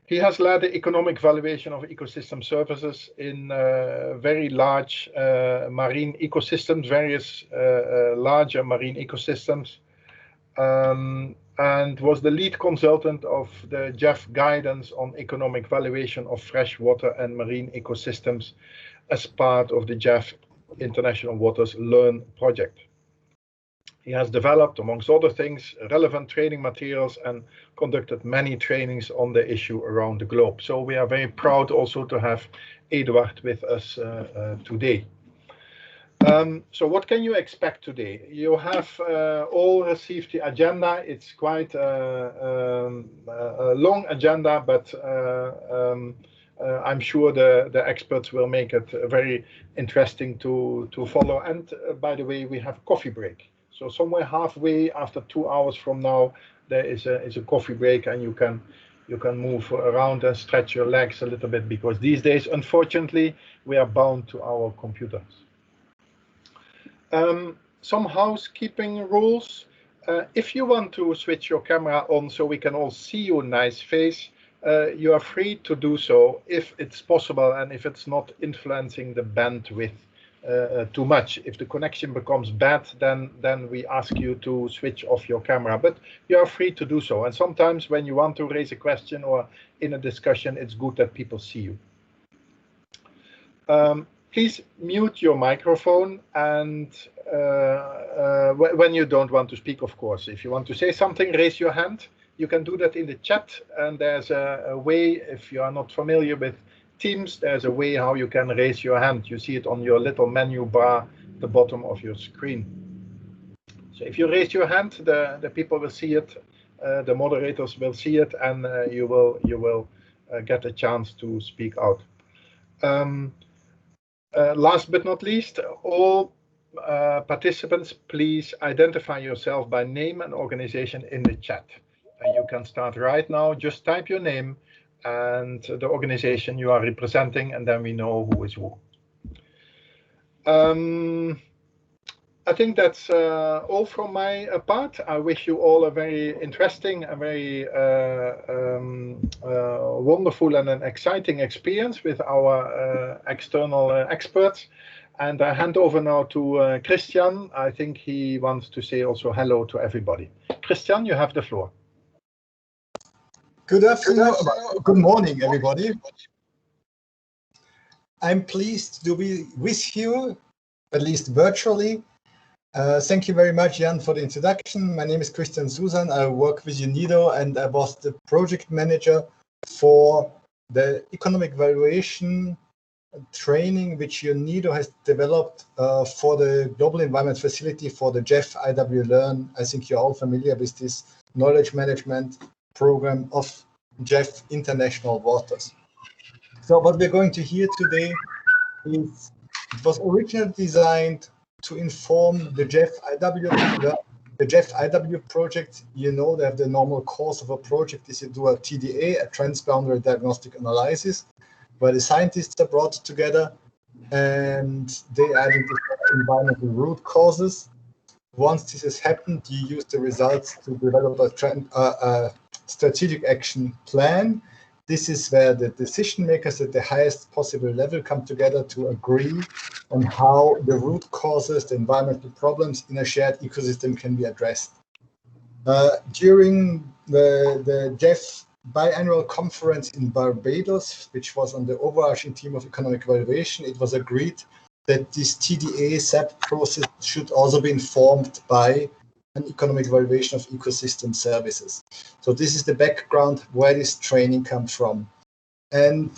He has led the economic valuation of ecosystem services in very large marine ecosystems, various larger marine ecosystems, and was the lead consultant of the GEF guidance on economic valuation of freshwater and marine ecosystems as part of the GEF International Waters Learn project. He has developed, amongst other things, relevant training materials and conducted many trainings on the issue around the globe. So we are very proud also to have Eduard with us today. So what can you expect today? You have all received the agenda. It's quite a long agenda, but I'm sure the experts will make it very interesting to follow. And by the way, we have coffee break. So somewhere halfway after 2 hours from now, there is a coffee break, and you can move around and stretch your legs a little bit, because these days, unfortunately, we are bound to our computers. Some housekeeping rules. If you want to switch your camera on so we can all see your nice face, you are free to do so if it's possible and if it's not influencing the bandwidth too much. If the connection becomes bad, then we ask you to switch off your camera, but you are free to do so. And sometimes when you want to raise a question or in a discussion, it's good that people see you. Please mute your microphone, and when you don't want to speak, of course. If you want to say something, raise your hand. You can do that in the chat, and there's a way, if you are not familiar with Teams, there's a way how you can raise your hand. You see it on your little menu bar at the bottom of your screen. So if you raise your hand, the people will see it, the moderators will see it, and you will get a chance to speak out. Last but not least, all participants, please identify yourself by name and organization in the chat. You can start right now. Just type your name and the organization you are representing, and then we know who is who. I think that's all from my part. I wish you all a very interesting, a very wonderful and an exciting experience with our external experts. And I hand over now to Christian. I think he wants to say also hello to everybody. Christian, you have the floor. Good afternoon, good morning, everybody. I'm pleased to be with you, at least virtually. Thank you very much, Jan, for the introduction. My name is Christian Susan. I work with UNIDO, and I was the project manager for the economic valuation training which UNIDO has developed for the Global Environment Facility for the GEF-IW Learn. I think you're all familiar with this knowledge management program of GEF International Waters. So what we're going to hear today is, it was originally designed to inform the GEF-IW project. You know that the normal course of a project is you do a TDA, a transboundary diagnostic analysis, where the scientists are brought together and they identify environmental root causes. Once this has happened, you use the results to develop a strategic action plan. This is where the decision makers at the highest possible level come together to agree on how the root causes, the environmental problems in a shared ecosystem can be addressed. During the GEF biannual conference in Barbados, which was on the overarching theme of economic valuation, it was agreed that this TDA SAP process should also be informed by an economic valuation of ecosystem services. So this is the background where this training comes from. And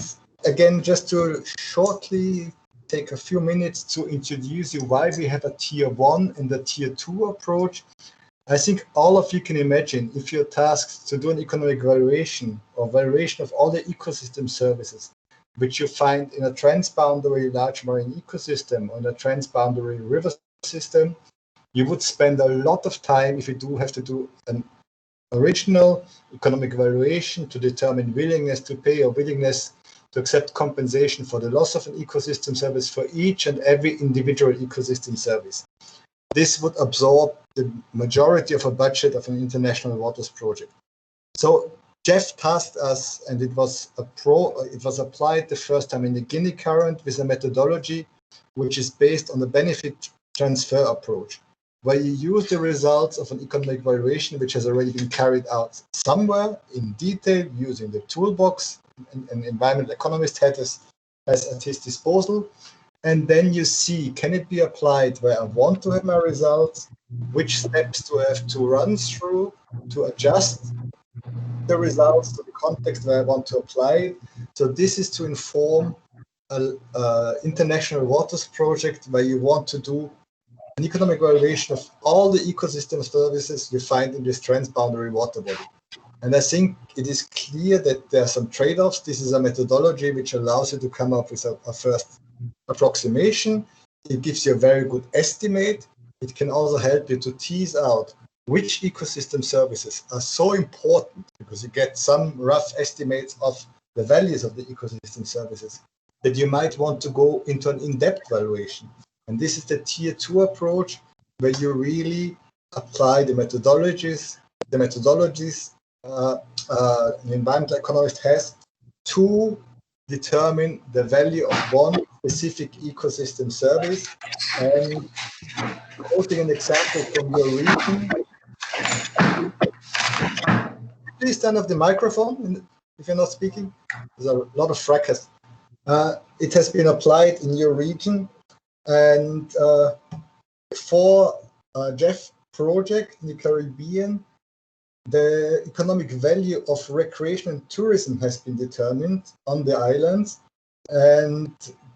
again, just to shortly take a few minutes to introduce you why we have a tier 1 and a tier 2 approach. I think all of you can imagine, if you're tasked to do an economic valuation or valuation of all the ecosystem services, which you find in a transboundary large marine ecosystem or in a transboundary river system, you would spend a lot of time if you do have to do an original economic valuation to determine willingness to pay or willingness to accept compensation for the loss of an ecosystem service for each and every individual ecosystem service. This would absorb the majority of a budget of an international waters project. So GEF tasked us, and it was applied the first time in the Guinea current with a methodology which is based on the benefit transfer approach, where you use the results of an economic valuation which has already been carried out somewhere in detail using the toolbox an environmental economist has at his disposal. And then you see, can it be applied where I want to have my results? Which steps do I have to run through to adjust the results to the context where I want to apply it? So this is to inform an international waters project where you want to do an economic valuation of all the ecosystem services you find in this transboundary water body. And I think it is clear that there are some trade-offs. This is a methodology which allows you to come up with a first approximation. It gives you a very good estimate. It can also help you to tease out which ecosystem services are so important, because you get some rough estimates of the values of the ecosystem services, that you might want to go into an in-depth valuation. And this is the tier 2 approach, where you really apply the methodologies an environmental economist has to determine the value of one specific ecosystem service. And quoting an example from your region, please turn off the microphone if you're not speaking. There's a lot of fracas. It has been applied in your region, and for a GEF project in the Caribbean, the economic value of recreation and tourism has been determined on the islands, and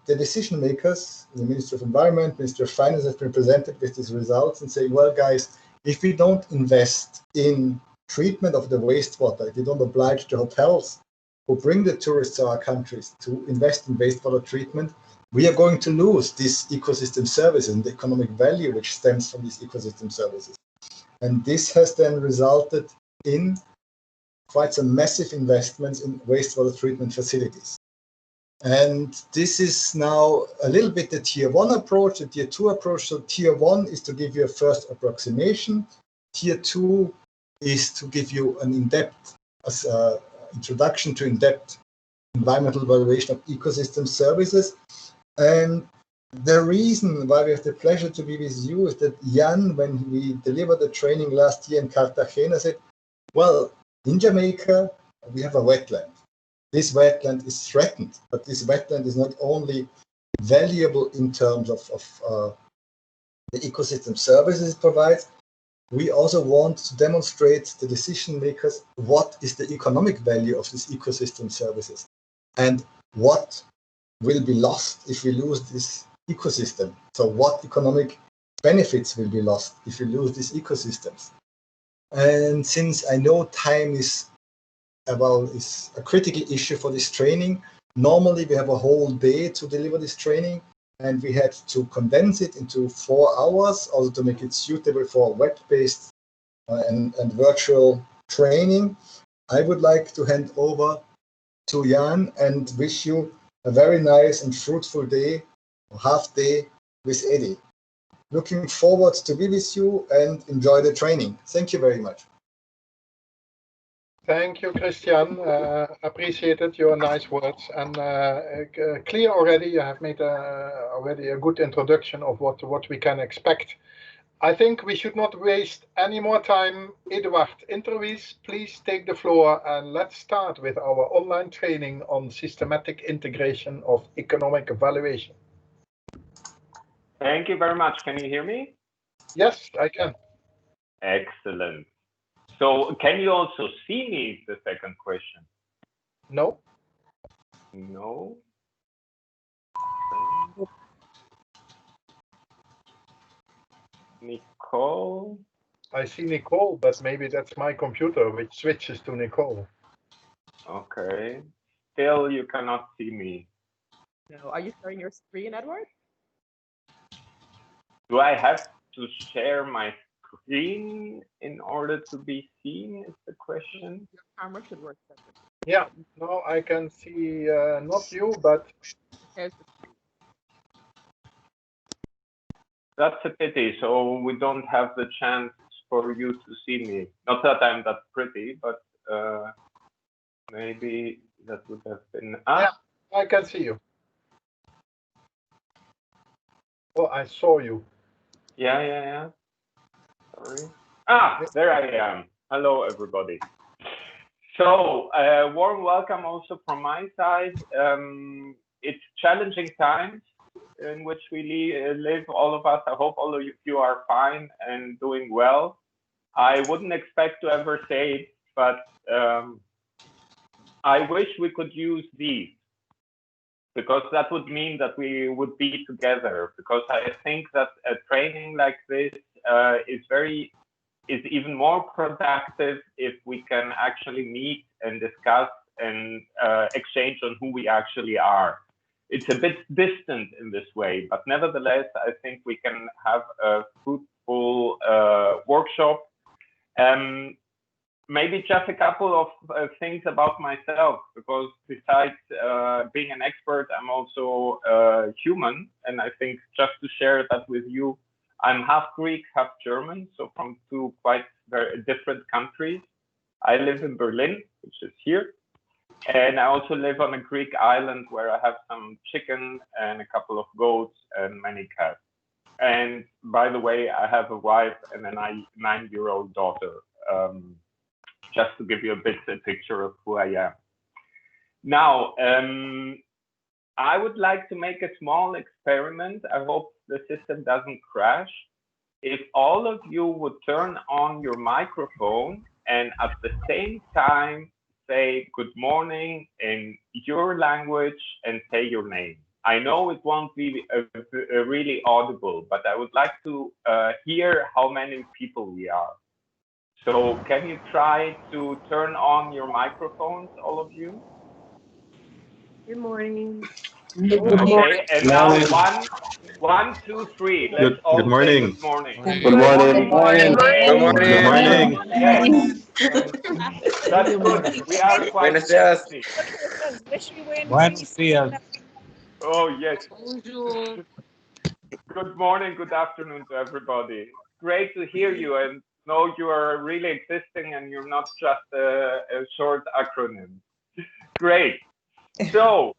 the decision makers, the Ministry of Environment, Ministry of Finance, have been presented with these results and say, well, guys, if we don't invest in treatment of the wastewater, if we don't oblige the hotels who bring the tourists to our countries to invest in wastewater treatment, we are going to lose these ecosystem services and the economic value which stems from these ecosystem services. And this has then resulted in quite some massive investments in wastewater treatment facilities. And this is now a little bit the tier 1 approach, the tier 2 approach. So tier 1 is to give you a first approximation. Tier 2 is to give you an in-depth introduction to in-depth environmental evaluation of ecosystem services. And the reason why we have the pleasure to be with you is that Jan, when we delivered the training last year in Cartagena, said, well, in Jamaica, we have a wetland. This wetland is threatened, but this wetland is not only valuable in terms of the ecosystem services it provides, we also want to demonstrate to the decision makers what is the economic value of these ecosystem services and what will be lost if we lose this ecosystem. So what economic benefits will be lost if we lose these ecosystems? And since I know time is a critical issue for this training, normally we have a whole day to deliver this training, and we had to condense it into 4 hours, also to make it suitable for web-based and virtual training. I would like to hand over to Jan and wish you a very nice and fruitful day, or half day with Eddie. Looking forward to be with you and enjoy the training. Thank you very much. Thank you, Christian. Appreciated your nice words, and clear already. You have made already a good introduction of what we can expect. I think we should not waste any more time. Eduard Interwies, please take the floor, and let's start with our online training on systematic integration of economic evaluation. Thank you very much. Can you hear me? Yes, I can. Excellent. So can you also see me, the second question? No. No. Nicole? I see Nicole, but maybe that's my computer which switches to Nicole. Okay. Still, you cannot see me. No. Are you sharing your screen, Edward? Do I have to share my screen in order to be seen, is the question? Your camera should work. Yeah, no, I can see not you, but Here's the screen. That's a pity. So we don't have the chance for you to see me. Not that I'm that pretty, but Maybe that would have been. Yeah, I can see you. Oh, I saw you. Yeah. Sorry. There I am. Hello, everybody. So, warm welcome also from my side. It's challenging times in which we live, all of us. I hope all of you are fine and doing well. I wouldn't expect to ever say it, but I wish we could use these, because that would mean that we would be together, because I think that a training like this is even more productive if we can actually meet and discuss and exchange on who we actually are. It's a bit distant in this way, but nevertheless, I think we can have a fruitful workshop. Maybe just a couple of things about myself, because besides being an expert, I'm also human. And I think just to share that with you, I'm half Greek, half German, so from two quite very different countries. I live in Berlin, which is here. And I also live on a Greek island where I have some chicken and a couple of goats and many cats. And by the way, I have a wife and a 9-year-old daughter. Just to give you a bit of a picture of who I am. Now, I would like to make a small experiment. I hope the system doesn't crash. If all of you would turn on your microphone and at the same time say good morning in your language and say your name. I know it won't be really audible, but I would like to hear how many people we are. So can you try to turn on your microphones, all of you? Good morning. Okay, and now one, two, three. Let's all good morning. say good morning. Good morning. Good morning. Yes. That's good. We are quite busy. Buenos dias. Oh, yes. Bonjour. Good morning, good afternoon to everybody. Great to hear you and know you are really existing and you're not just a short acronym. Great. So,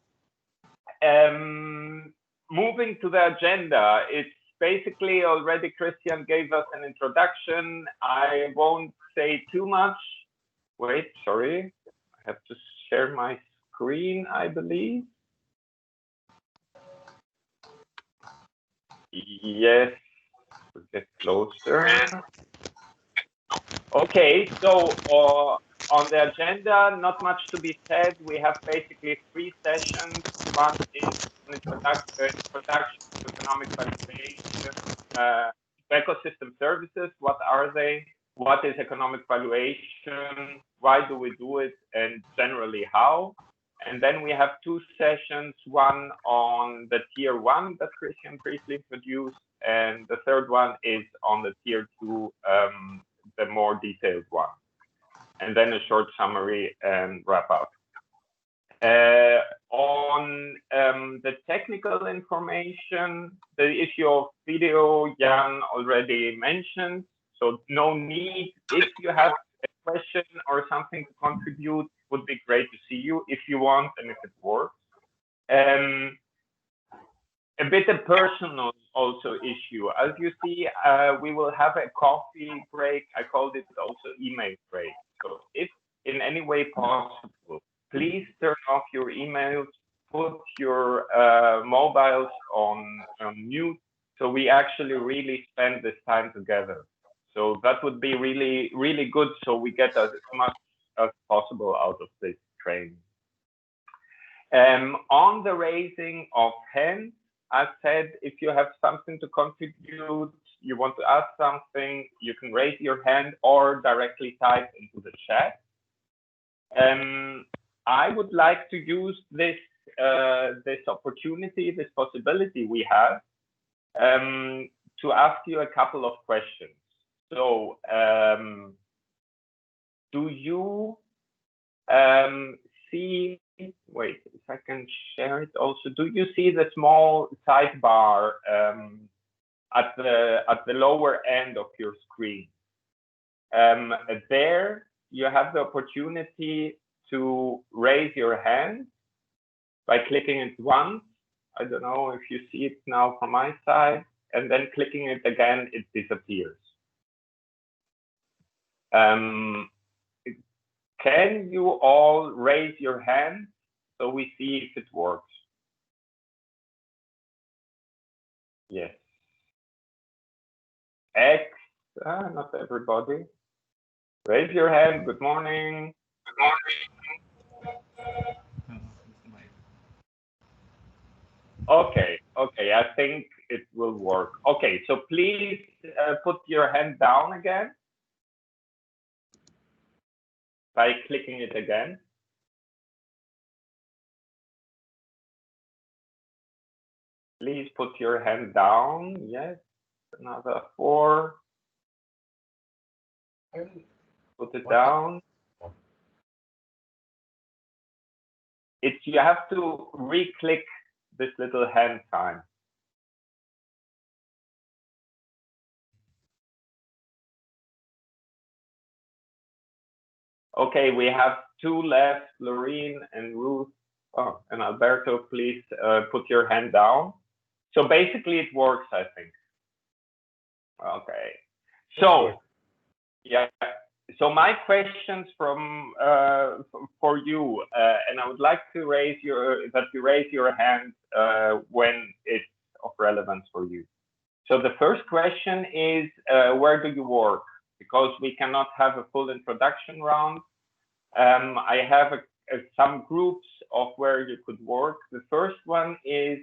moving to the agenda, it's basically already Christian gave us an introduction. I won't say too much. Wait, sorry. I have to share my screen, I believe. Yes, get closer. Okay, so on the agenda, not much to be said. We have basically 3 sessions. One is an introduction to economic valuation, ecosystem services. What are they? What is economic valuation? Why do we do it? And generally how? And then we have 2 sessions, one on the tier 1 that Christian briefly introduced, and the third one is on the tier 2, the more detailed one. And then a short summary and wrap up. On the technical information, the issue of video, Jan already mentioned, so no need. If you have a question or something to contribute, would be great to see you if you want and if it works. A bit of personal also issue. As you see, we will have a coffee break. I called it also email break. So if in any way possible, please turn off your emails, put your mobiles on mute, so we actually really spend this time together. So that would be really, really good, so we get as much as possible out of this training. On the raising of hands, I said, if you have something to contribute, you want to ask something, you can raise your hand or directly type into the chat. I would like to use this this opportunity, this possibility we have, to ask you a couple of questions. So, do you see? Wait, if I can share it also. Do you see the small sidebar at the lower end of your screen? There you have the opportunity to raise your hand by clicking it once. I don't know if you see it now from my side, and then clicking it again, it disappears. Can you all raise your hand so we see if it works? Yes. Not everybody. Raise your hand. Good morning. Good morning. Okay, I think it will work. Okay, so please put your hand down again by clicking it again. Please put your hand down. Yes, another 4. Put it down. You have to re-click this little hand sign. Okay, we have 2 left, Lorene and Ruth. Oh, and Alberto, please put your hand down. So basically it works, I think. Okay. So, yeah. So my questions for you, and I would like to raise your hand when it's of relevance for you. So the first question is, where do you work? Because we cannot have a full introduction round. I have some groups of where you could work. The first one is,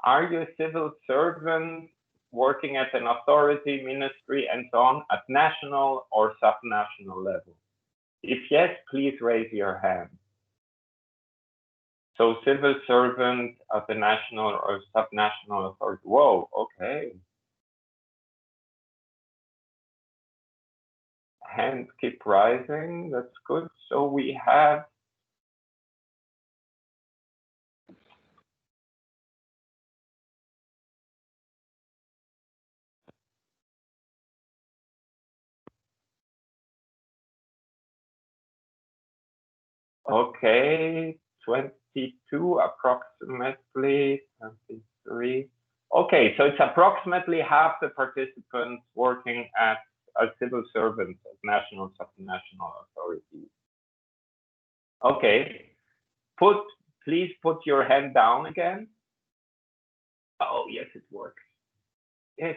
are you a civil servant working at an authority, ministry, and so on at national or subnational level? If yes, please raise your hand. So civil servant at the national or subnational authority. Whoa, okay. Hands keep rising, that's good. So we have okay, 22 approximately, 23. Okay, so it's approximately half the participants working as civil servants at national, subnational authorities. Okay, please put your hand down again. Oh, yes, it works. Yes,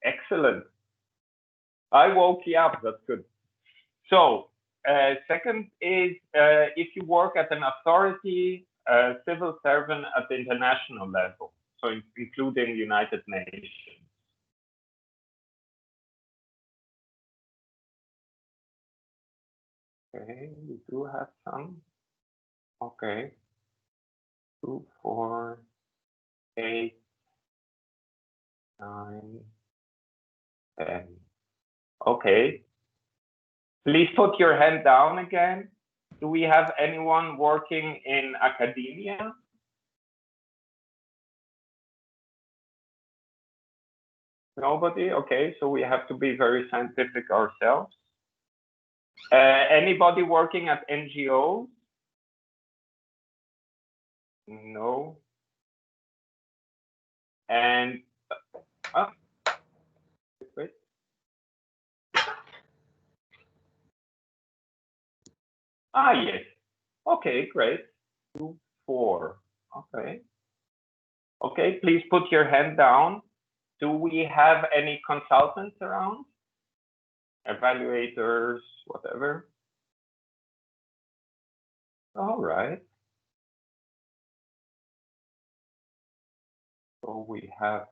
excellent. I woke you up, that's good. So, second is if you work at an authority, civil servant at the international level, so including United Nations. Okay, we do have some. Okay, 2, 4, 8, 9, 10. Okay, please put your hand down again. Do we have anyone working in academia? Nobody? Okay, so we have to be very scientific ourselves. Anybody working at NGOs? No. And wait. Yes. Okay, great. 2, 4. Okay. Okay, please put your hand down. Do we have any consultants around? Evaluators, whatever. All right. So we have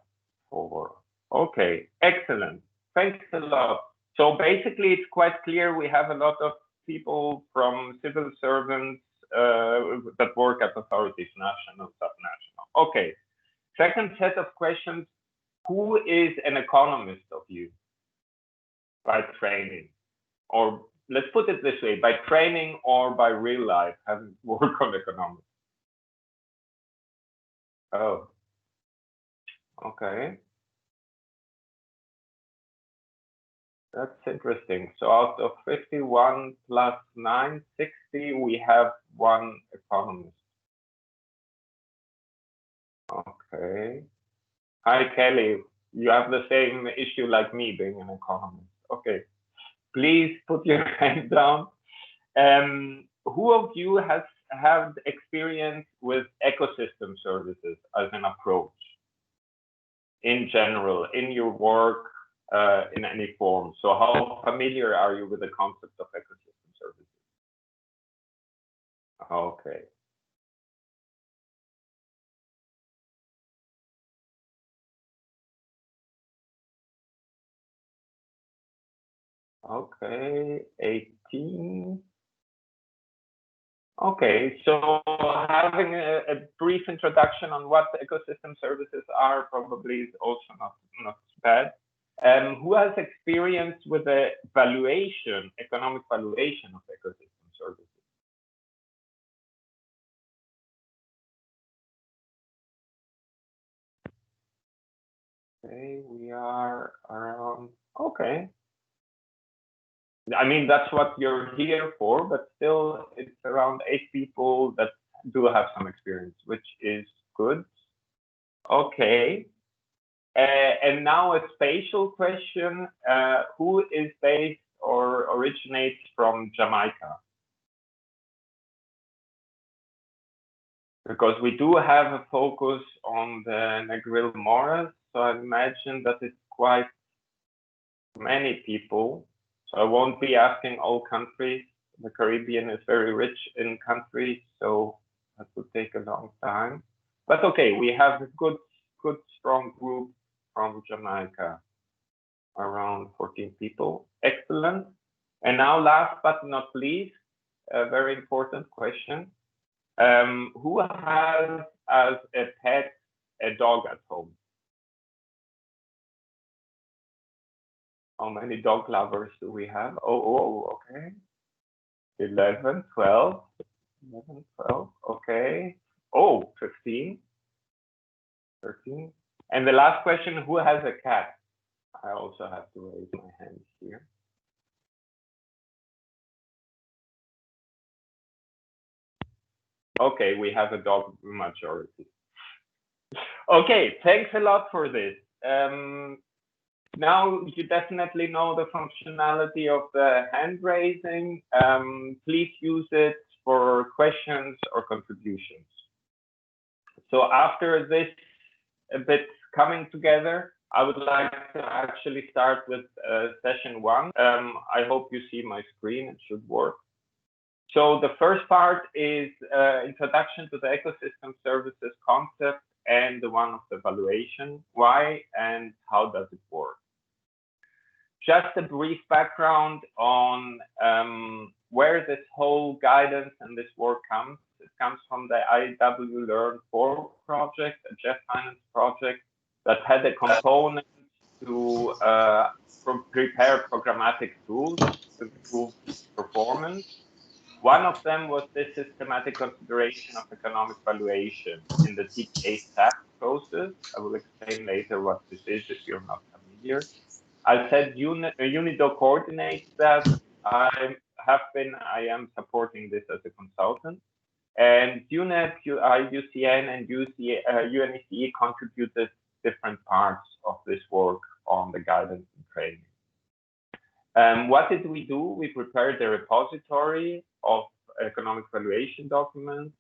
4. Okay, excellent. Thanks a lot. So basically, it's quite clear we have a lot of people from civil servants that work at authorities, national, subnational. Okay. Second set of questions, who is an economist of you by training? Or let's put it this way, by training or by real life, having worked on economics? Oh, okay. That's interesting. So out of 51 plus 9, 60, we have one economist. Okay. Hi, Kelly. You have the same issue like me, being an economist. Okay. Please put your hand down. Who of you has had experience with ecosystem services as an approach in general, in your work, in any form? So how familiar are you with the concept of ecosystem services? Okay. Okay, 18. Okay, so having a brief introduction on what ecosystem services are probably is also not bad. Who has experience with the valuation, economic valuation of ecosystem services? Okay, we are around, okay. I mean, that's what you're here for, but still it's around 8 people that do have some experience, which is good. Okay. And now a spatial question, who is based or originates from Jamaica? Because we do have a focus on the Negril Morass, so I imagine that it's quite many people. So I won't be asking all countries. The Caribbean is very rich in countries, so that would take a long time. But okay, we have a good strong group from Jamaica, around 14 people. Excellent. And now last but not least, a very important question. Who has as a pet a dog at home? How many dog lovers do we have? Oh, okay. 11, 12, 11, 12, okay. Oh, 15, 13. And the last question, who has a cat? I also have to raise my hand here. Okay, we have a dog majority. Okay, thanks a lot for this. Now you definitely know the functionality of the hand raising. Please use it for questions or contributions. So after this a bit coming together, I would like to actually start with session 1. I hope you see my screen, it should work. So the first part is introduction to the ecosystem services concept and the one of the valuation, why and how does it work. Just a brief background on where this whole guidance and this work comes. It comes from the IWEco Learn 4 project, a GEF-financed project that had a component to prepare programmatic tools to improve performance. One of them was this systematic consideration of economic valuation in the TASAProcess. I will explain later what this is if you're not familiar. I said UNIDO coordinates that. I am supporting this as a consultant. And UNEP, IUCN, and UNECE contributed different parts of this work on the guidance and training. What did we do? We prepared a repository of economic valuation documents.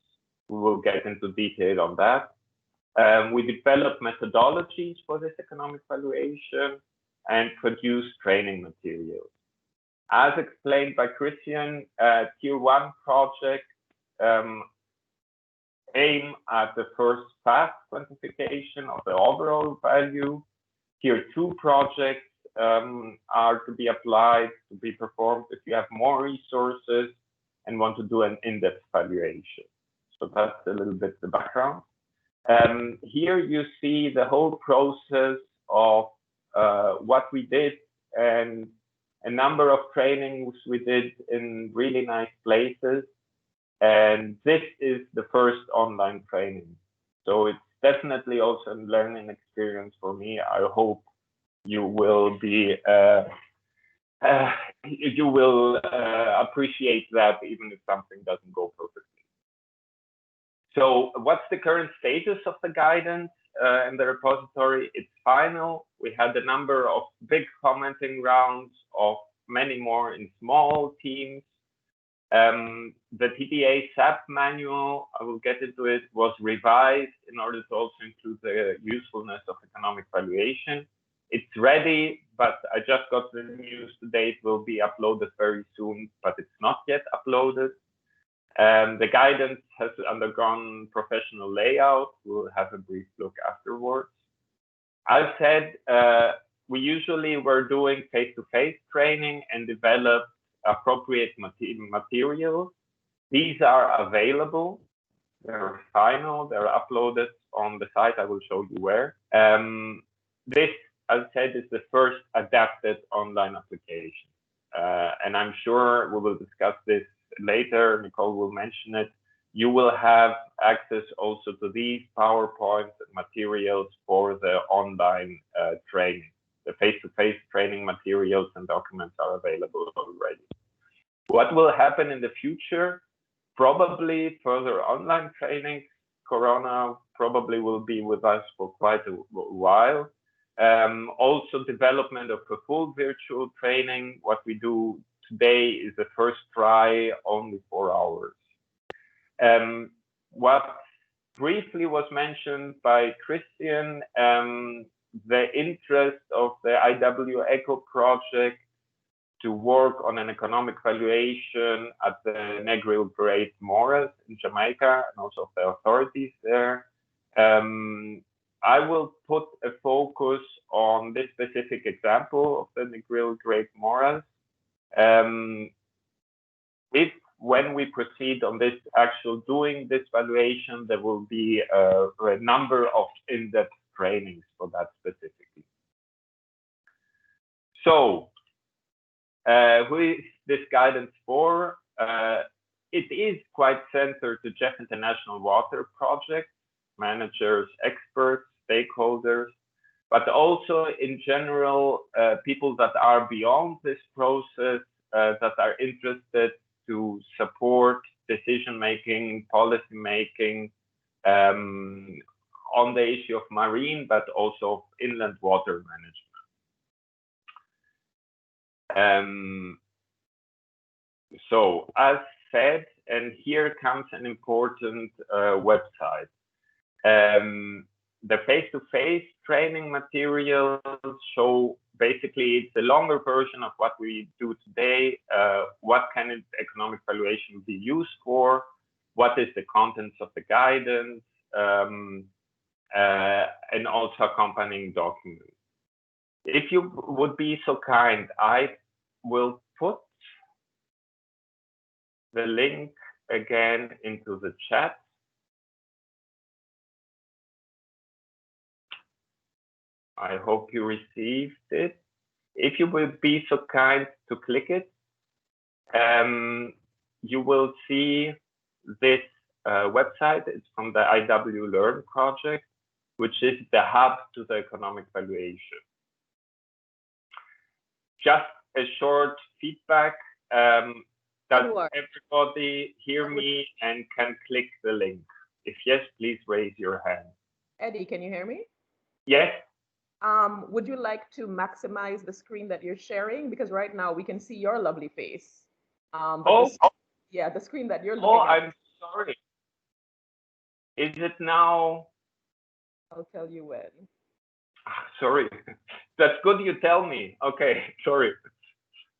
We will get into detail on that. We developed methodologies for this economic valuation and produced training materials. As explained by Christian, Tier 1 project aim at the first pass quantification of the overall value. Tier 2 projects are to be applied, to be performed if you have more resources and want to do an in-depth valuation. So that's a little bit the background. Here you see the whole process of what we did and a number of trainings we did in really nice places. And this is the first online training. So it's definitely also a learning experience for me. I hope you will be you will appreciate that even if something doesn't go perfectly. So what's the current status of the guidance in the repository? It's final. We had a number of big commenting rounds of many more in small teams. The TDA SAP manual, I will get into it, was revised in order to also include the usefulness of economic valuation. It's ready, but I just got the news today. It will be uploaded very soon, but it's not yet uploaded. The guidance has undergone professional layout. We'll have a brief look afterwards. As said, we usually were doing face-to-face training and develop appropriate materials. These are available. They're final. They're uploaded on the site. I will show you where. This, as said, is the first adapted online application. And I'm sure we will discuss this later. Nicole will mention it. You will have access also to these PowerPoint materials for the online training. The face-to-face training materials and documents are available already. What will happen in the future? Probably further online training. Corona probably will be with us for quite a while. Also development of a full virtual training. What we do today is the first try, only 4 hours. What briefly was mentioned by Christian, the interest of the IWEco project to work on an economic valuation at the Negril Great Morass in Jamaica, and also the authorities there. I will put a focus on this specific example of the Negril Great Morass. When we proceed on this actual doing this valuation, there will be a number of in-depth trainings for that specifically. So, who is this guidance for? It is quite centered to GEF International Water Project, managers, experts, stakeholders, but also in general, people that are beyond this process, that are interested to support decision-making, policy-making on the issue of marine, but also inland water management. So as said, and here comes an important website. The face-to-face training materials show basically it's a longer version of what we do today. What can economic valuation be used for? What is the contents of the guidance? And also accompanying documents. If you would be so kind, I will put the link again into the chat. I hope you received it. If you will be so kind to click it, you will see this website. It's from the IW Learn project, which is the hub to the economic valuation. Just a short feedback. Does everybody hear me and can click the link? If yes, please raise your hand. Eddie, can you hear me? Yes. Would you like to maximize the screen that you're sharing? Because right now we can see your lovely face. Yeah, the screen that you're looking at. I'm sorry. Is it now? I'll tell you when. Sorry. That's good you tell me. Okay, sorry.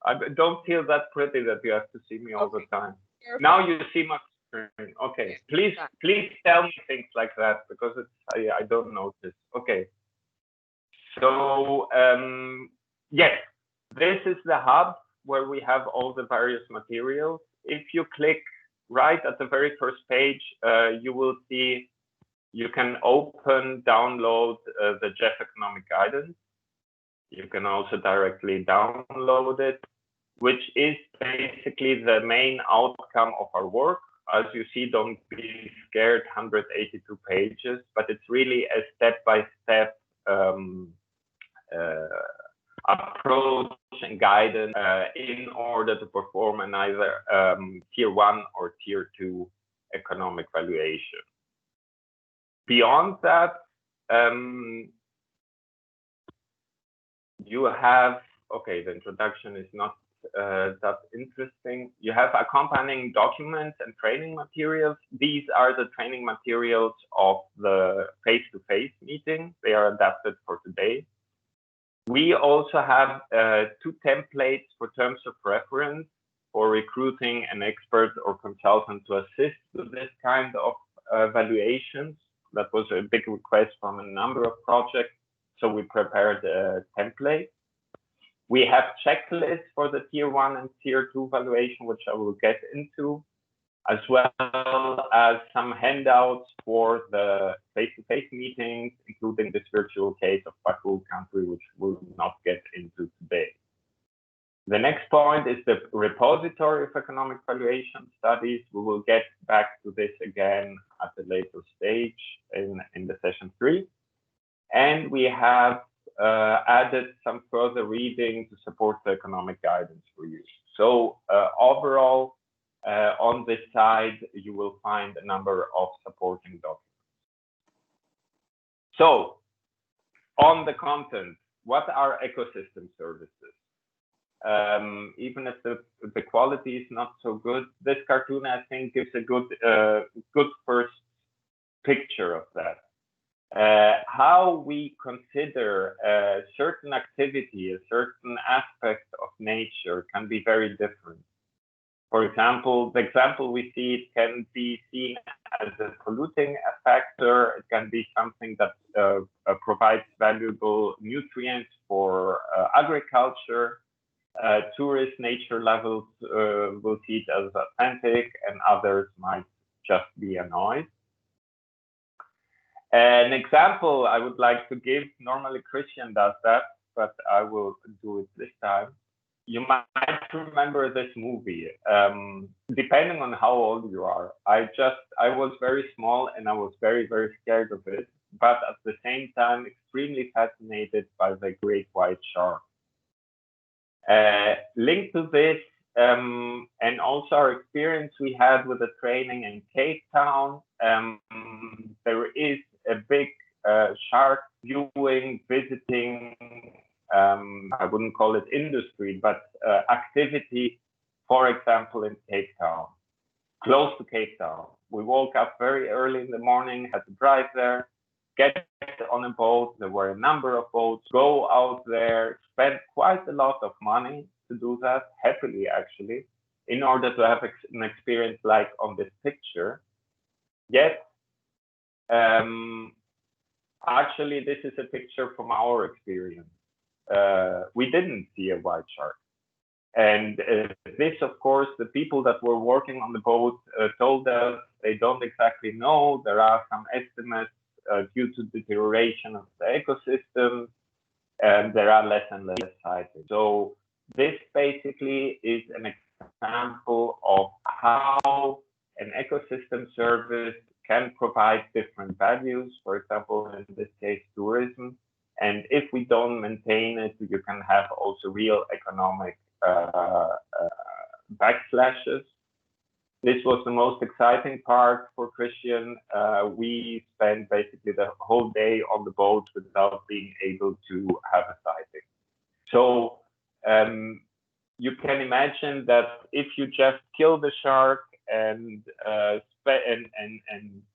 I don't feel that pretty that you have to see me all the time. Perfect. Now you see my screen. Okay, please tell me things like that because it's, I don't notice. Okay. So yes, this is the hub where we have all the various materials. If you click right at the very first page, you will see you can download the GEF economic guidance. You can also directly download it, which is basically the main outcome of our work. As you see, don't be scared, 182 pages, but it's really a step-by-step approach and guidance in order to perform an either tier 1 or tier 2 economic valuation. Beyond that, you have, okay, the introduction is not that interesting. You have accompanying documents and training materials. These are the training materials of the face-to-face meeting. They are adapted for today. We also have 2 templates for terms of reference for recruiting an expert or consultant to assist with this kind of evaluations. That was a big request from a number of projects, so we prepared a template. We have checklists for the tier 1 and tier 2 valuation, which I will get into, as well as some handouts for the face-to-face meetings, including this virtual case of Baku country, which we'll not get into today. The next point is the repository of economic valuation studies. We will get back to this again at a later stage in the session 3. And we have added some further reading to support the economic guidance for you. So overall, on this side, you will find a number of supporting documents. So on the content, what are ecosystem services? Even if the quality is not so good, this cartoon, I think, gives a good first picture of that. How we consider a certain activity, a certain aspect of nature can be very different. For example, the example we see, it can be seen as a polluting factor. It can be something that provides valuable nutrients for agriculture. Tourist nature levels will see it as authentic, and others might just be a noise. An example I would like to give, normally Christian does that, but I will do it this time. You might remember this movie. Depending on how old you are, I was very small and I was very, very scared of it, but at the same time, extremely fascinated by the great white shark. Linked to this, and also our experience we had with the training in Cape Town, there is a big shark viewing, visiting, I wouldn't call it industry, but activity, for example, in Cape Town, close to Cape Town. We woke up very early in the morning, had to drive there, get on a boat. There were a number of boats, go out there, spend quite a lot of money to do that, happily actually, in order to have an experience like on this picture. Yet, actually, this is a picture from our experience. We didn't see a white shark. And this, of course, the people that were working on the boat told us they don't exactly know. There are some estimates due to deterioration of the ecosystem, and there are less and less sightings. So this basically is an example of how an ecosystem service can provide different values, for example, in this case, tourism. And if we don't maintain it, you can have also real economic backslashes. This was the most exciting part for Christian. We spent basically the whole day on the boat without being able to have a sighting. So you can imagine that if you just kill the shark and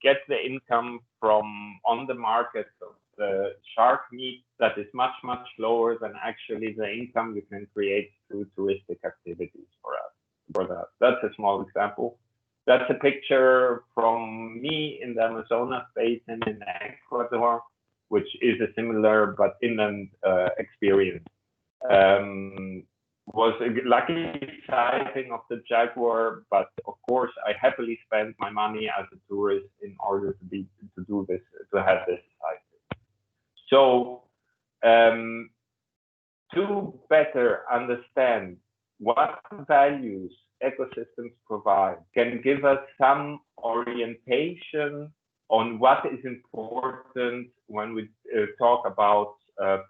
get the income from on the market of the shark meat, that is much, much lower than actually the income you can create through touristic activities for us. For that. That's a small example. That's a picture from me in the Amazonas basin in Ecuador, which is a similar but inland experience. Was a lucky sighting of the jaguar, but of course I happily spent my money as a tourist in order to do this, to have this sighting. So to better understand what values ecosystems provide can give us some orientation on what is important when we talk about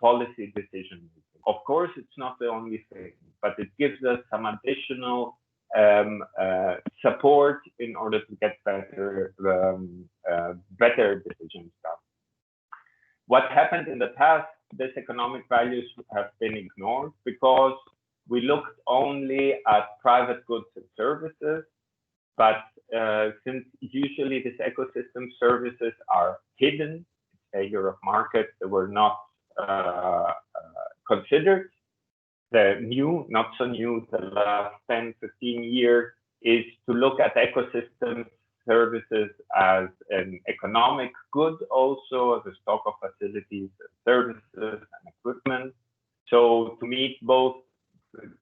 policy decision making. Of course, it's not the only thing, but it gives us some additional support in order to get better decisions done. What happened in the past, these economic values have been ignored because we looked only at private goods and services, but since usually these ecosystem services are hidden, failure of markets, they were not considered. The new, not so new, the last 10, 15 years is to look at ecosystem services as an economic good, also as a stock of facilities, services, and equipment. So to meet both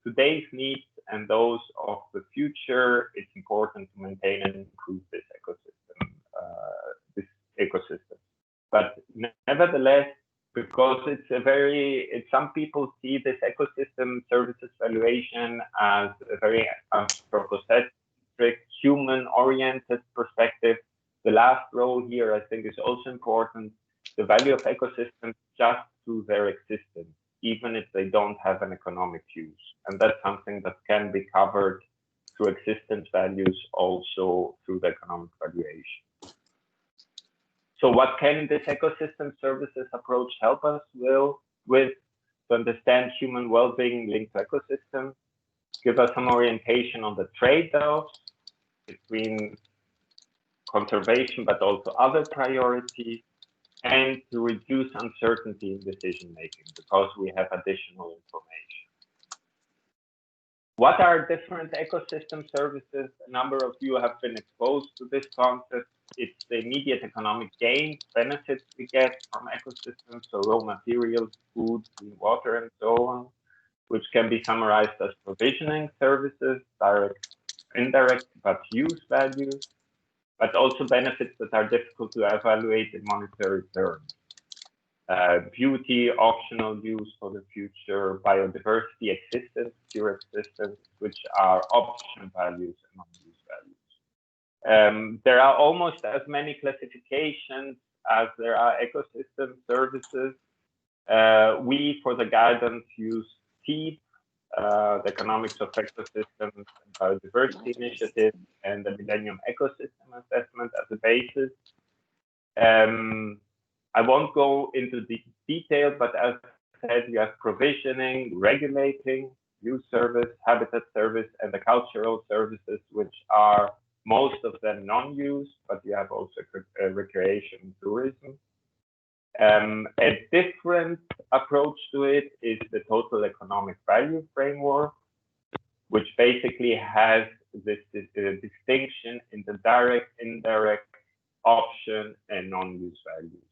today's needs and those of the future, it's important to maintain and improve this ecosystem. But nevertheless, because some people see this ecosystem services valuation as a very anthropocentric, human-oriented perspective. The last row here, I think, is also important. The value of ecosystems just through their existence, even if they don't have an economic use. And that's something that can be covered through existence values, also through the economic valuation. So what can this ecosystem services approach help us with to understand human well-being linked to ecosystems, give us some orientation on the trade-offs between conservation, but also other priorities, and to reduce uncertainty in decision-making because we have additional information. What are different ecosystem services? A number of you have been exposed to this concept. It's the immediate economic gain, benefits we get from ecosystems, so raw materials, food, clean water, and so on, which can be summarized as provisioning services, direct, indirect, but use values, but also benefits that are difficult to evaluate in monetary terms. Beauty, optional use for the future, biodiversity, existence, pure existence, which are option values and non-use values. There are almost as many classifications as there are ecosystem services. We, for the guidance, use TEEP, the Economics of Ecosystems and Biodiversity Initiative, and the Millennium Ecosystem Assessment as a basis. I won't go into the detail, but as I said, you have provisioning, regulating, use service, habitat service, and the cultural services, which are most of them non-use, but you have also recreation and tourism. A different approach to it is the total economic value framework, which basically has this distinction in the direct, indirect, option, and non-use values.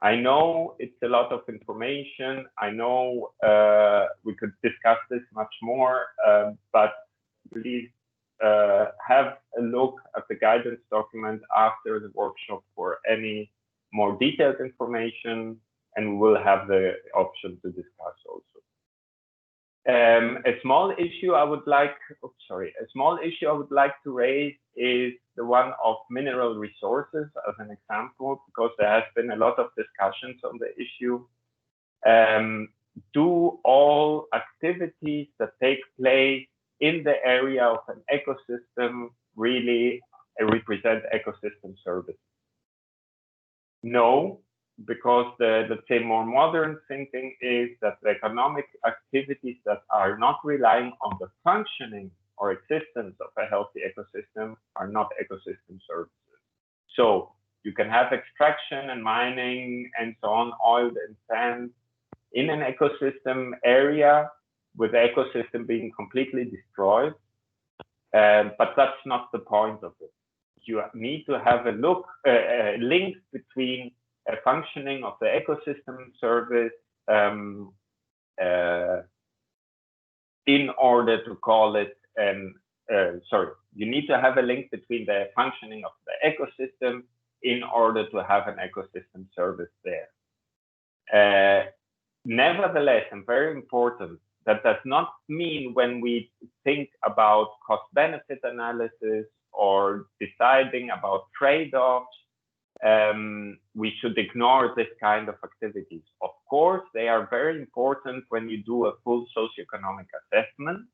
I know it's a lot of information. I know we could discuss this much more, but please have a look at the guidance document after the workshop for any more detailed information, and we will have the option to discuss also. A small issue I would like to raise is the one of mineral resources as an example, because there has been a lot of discussions on the issue. Do all activities that take place in the area of an ecosystem really represent ecosystem services? No, because let's say more modern thinking is that the economic activities that are not relying on the functioning or existence of a healthy ecosystem are not ecosystem services. So you can have extraction and mining and so on, oil and sand in an ecosystem area with the ecosystem being completely destroyed, but that's not the point of it. You need to have a link between a functioning of the ecosystem service in order to call it you need to have a link between the functioning of the ecosystem in order to have an ecosystem service there. Nevertheless, and very important, that does not mean when we think about cost-benefit analysis or deciding about trade-offs we should ignore this kind of activities. Of course, they are very important when you do a full socioeconomic assessment.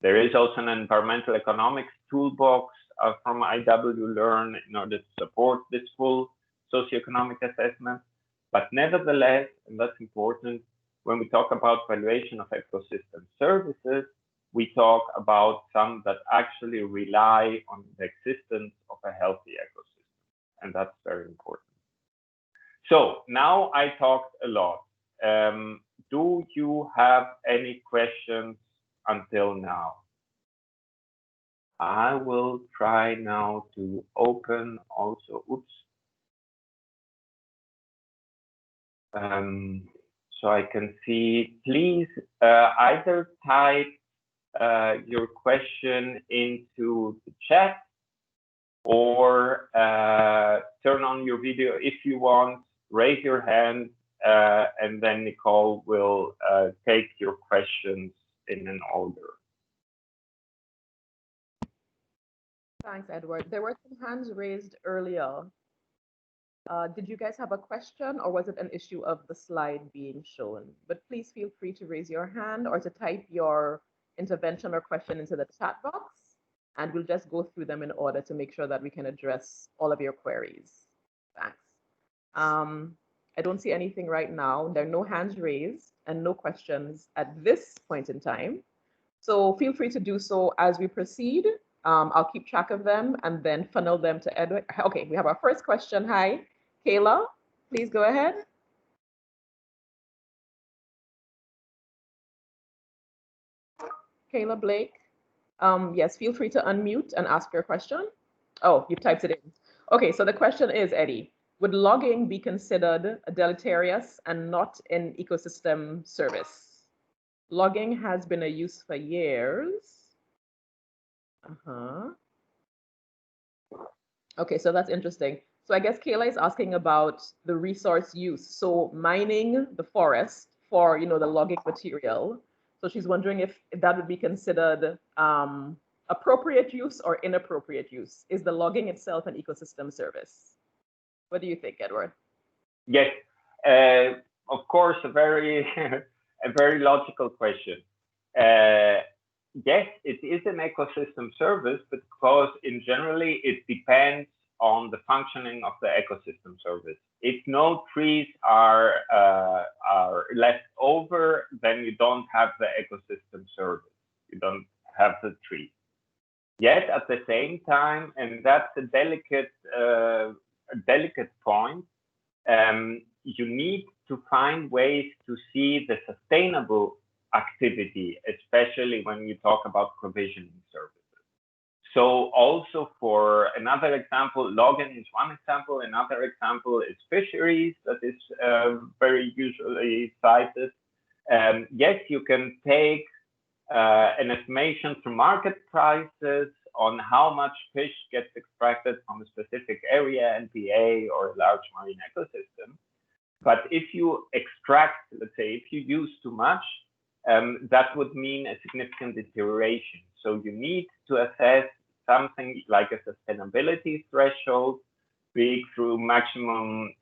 There is also an environmental economics toolbox from IW Learn in order to support this full socioeconomic assessment. But nevertheless, and that's important, when we talk about valuation of ecosystem services, we talk about some that actually rely on the existence of a healthy ecosystem. And that's very important. So now I talked a lot. Do you have any questions until now? I will try now to open also, so I can see, please either type your question into the chat or turn on your video if you want, raise your hand, and then Nicole will take your questions in an order. Thanks, Edward. There were some hands raised earlier. Did you guys have a question, or was it an issue of the slide being shown? But please feel free to raise your hand or to type your intervention or question into the chat box, and we'll just go through them in order to make sure that we can address all of your queries. Thanks. I don't see anything right now. There are no hands raised and no questions at this point in time. So feel free to do so as we proceed. I'll keep track of them and then funnel them to Edward. Okay, we have our first question. Hi, Kayla, please go ahead. Kayla Blake. Yes, feel free to unmute and ask your question. Oh, you've typed it in. Okay, so the question is, Eddie, would logging be considered deleterious and not an ecosystem service? Logging has been a use for years. Okay, so that's interesting. So I guess Kayla is asking about the resource use. So mining the forest for, the logging material. So she's wondering if that would be considered appropriate use or inappropriate use. Is the logging itself an ecosystem service? What do you think, Edward? Yes, of course, a very, a very logical question. Yes, it is an ecosystem service, but because in generally it depends on the functioning of the ecosystem service. If no trees are left over, then you don't have the ecosystem service. You don't have the trees. Yet at the same time, and that's a delicate point, you need to find ways to see the sustainable activity, especially when you talk about provisioning services. So also for another example, logging is one example. Another example is fisheries that is very usually cited. Yes, you can take an estimation to market prices on how much fish gets extracted from a specific area, NPA or large marine ecosystem. But if you extract, let's say, if you use too much, that would mean a significant deterioration. So you need to assess something like a sustainability threshold, be it through maximum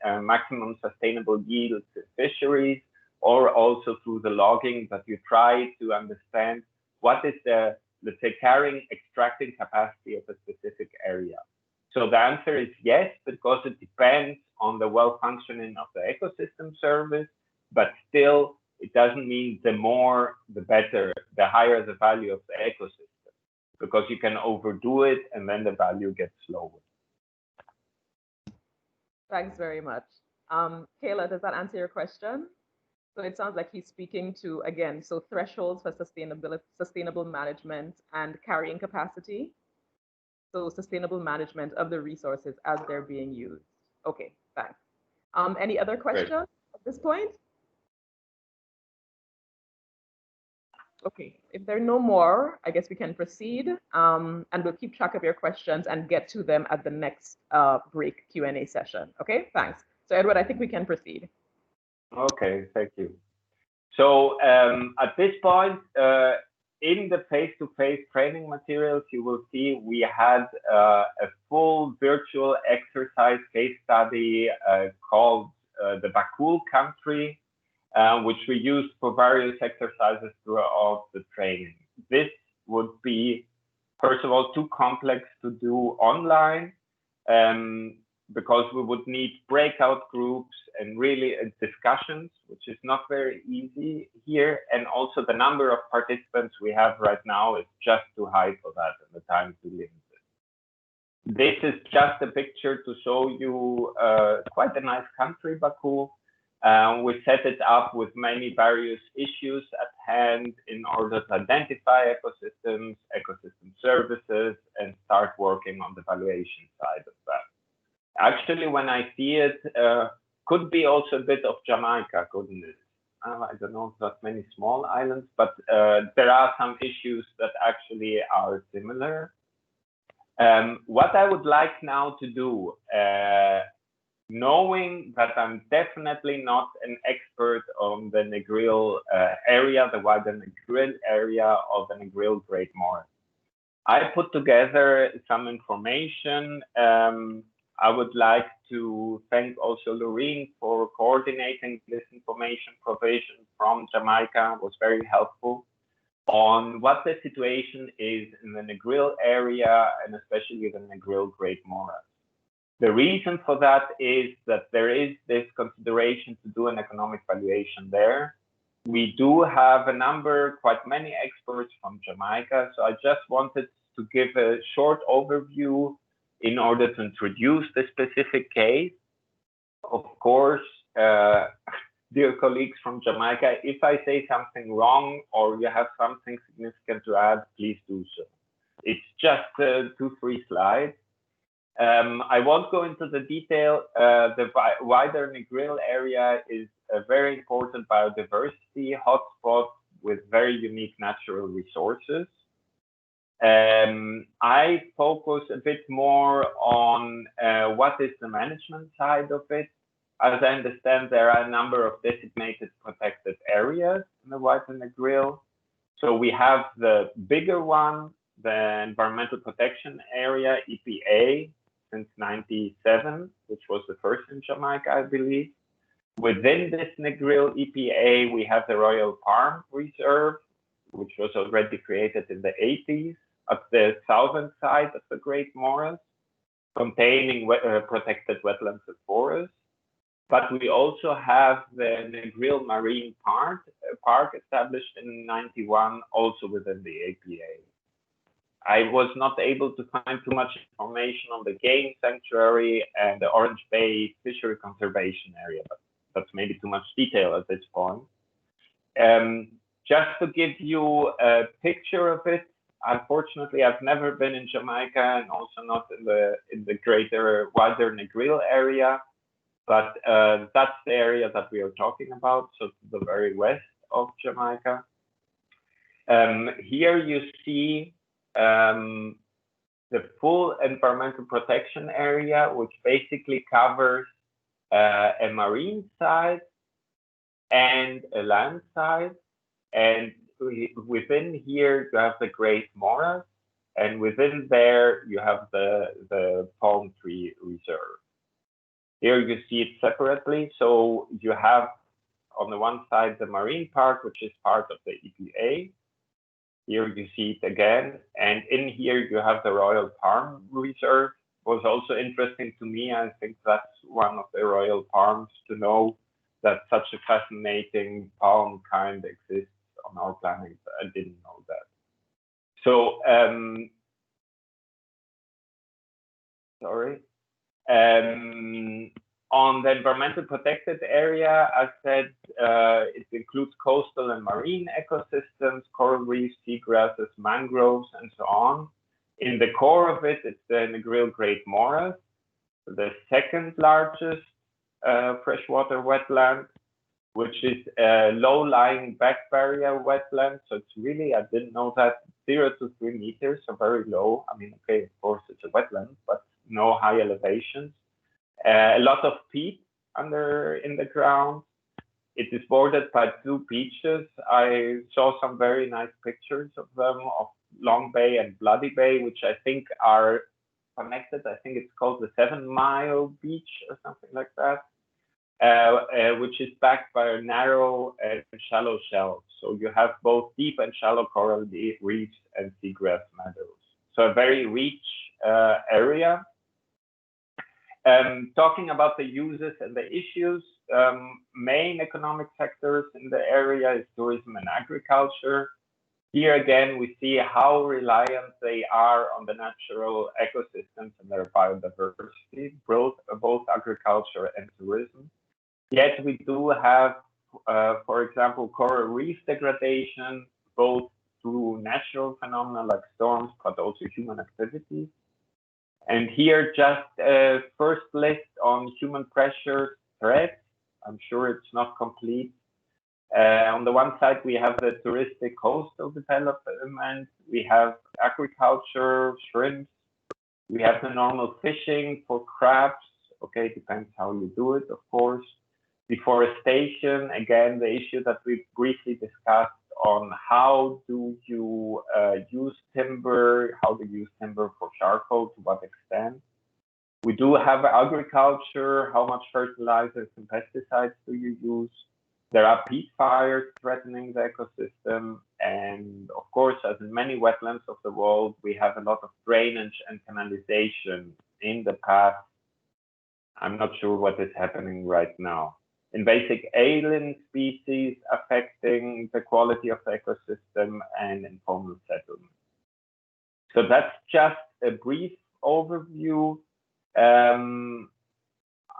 sustainable yields in fisheries, or also through the logging, that you try to understand what is the, let's say, extracting capacity of a specific area. So the answer is yes, because it depends on the well-functioning of the ecosystem service, but still, it doesn't mean the more, the better, the higher the value of the ecosystem, because you can overdo it and then the value gets lower. Thanks very much. Kayla, does that answer your question? So it sounds like he's speaking to, again, so thresholds for sustainable management and carrying capacity. So sustainable management of the resources as they're being used. Okay, thanks. Any other questions at this point? Okay, if there are no more, I guess we can proceed, and we'll keep track of your questions and get to them at the next break Q&A session. Okay, thanks. So Edward, I think we can proceed. Okay, thank you. So at this point, in the face-to-face training materials, you will see we had a full virtual exercise case study called the Bakul country, which we used for various exercises throughout the training. This would be, first of all, too complex to do online, because we would need breakout groups and really discussions, which is not very easy here. And also the number of participants we have right now is just too high for that, and the time too limited. This is just a picture to show you quite a nice country, Baku. We set it up with many various issues at hand in order to identify ecosystems, ecosystem services, and start working on the valuation side of that. Actually, when I see it, could be also a bit of Jamaica, couldn't it? I don't know, not many small islands, but there are some issues that actually are similar. What I would like now to do, knowing that I'm definitely not an expert on the Negril area, the wider Negril area of the Negril Great Morass, I put together some information. I would like to thank also Loreen for coordinating this information provision from Jamaica. It was very helpful on what the situation is in the Negril area, and especially the Negril Great Morass. The reason for that is that there is this consideration to do an economic valuation there. We do have a number, quite many experts from Jamaica, so I just wanted to give a short overview in order to introduce the specific case. Of course, dear colleagues from Jamaica, if I say something wrong or you have something significant to add, please do so. It's just 2-3 slides. I won't go into the detail. The wider Negril area is a very important biodiversity hotspot with very unique natural resources. I focus a bit more on what is the management side of it. As I understand, there are a number of designated protected areas in the wider Negril. So we have the bigger one, the Environmental Protection Area, EPA, since '97, which was the first in Jamaica, I believe. Within this Negril EPA, we have the Royal Palm Reserve, which was already created in the 80s at the southern side of the Great Morass, containing protected wetlands and forests. But we also have the Negril Marine Park established in '91, also within the APA. I was not able to find too much information on the game sanctuary and the Orange Bay Fishery Conservation Area, but that's maybe too much detail at this point. Just to give you a picture of it, unfortunately, I've never been in Jamaica and also not in the greater, wider Negril area, but that's the area that we are talking about, so to the very west of Jamaica. Here you see the full environmental protection area, which basically covers a marine side and a land side. And within here, you have the Great Morass, and within there, you have the palm tree reserve. Here you see it separately. So you have on the one side the marine park, which is part of the EPA. Here you see it again, and in here you have the Royal Palm Reserve. Was also interesting to me. I think that's one of the royal palms, to know that such a fascinating palm kind exists on our planet. I didn't know that. So, sorry. On the environmental protected area, as said, it includes coastal and marine ecosystems, coral reefs, seagrasses, mangroves, and so on. In the core of it, it's the Negril Great Morass, the second largest freshwater wetland, which is a low-lying back barrier wetland. So it's really, I didn't know that, 0 to 3 meters, so very low. I mean, okay, of course it's a wetland, but no high elevations. A lot of peat in the ground. It is bordered by 2 beaches. I saw some very nice pictures of them, of Long Bay and Bloody Bay, which I think are connected. I think it's called the 7 Mile Beach or something like that, which is backed by a narrow and shallow shelf. So you have both deep and shallow coral reefs and seagrass meadows. So a very rich area. Talking about the uses and the issues, main economic sectors in the area is tourism and agriculture. Here again, we see how reliant they are on the natural ecosystems and their biodiversity, both agriculture and tourism. Yet we do have, for example, coral reef degradation, both through natural phenomena like storms, but also human activities. And here just a first list on human pressure threats. I'm sure it's not complete. On the one side, we have the touristic coastal development, we have agriculture, shrimps, we have the normal fishing for crabs. Okay, depends how you do it, of course. Deforestation, again, the issue that we briefly discussed on how do you use timber, how do you use timber for charcoal, to what extent. We do have agriculture, how much fertilizers and pesticides do you use? There are peat fires threatening the ecosystem. And of course, as in many wetlands of the world, we have a lot of drainage and canalization in the past. I'm not sure what is happening right now. Invasive alien species affecting the quality of the ecosystem and informal settlement. So that's just a brief overview.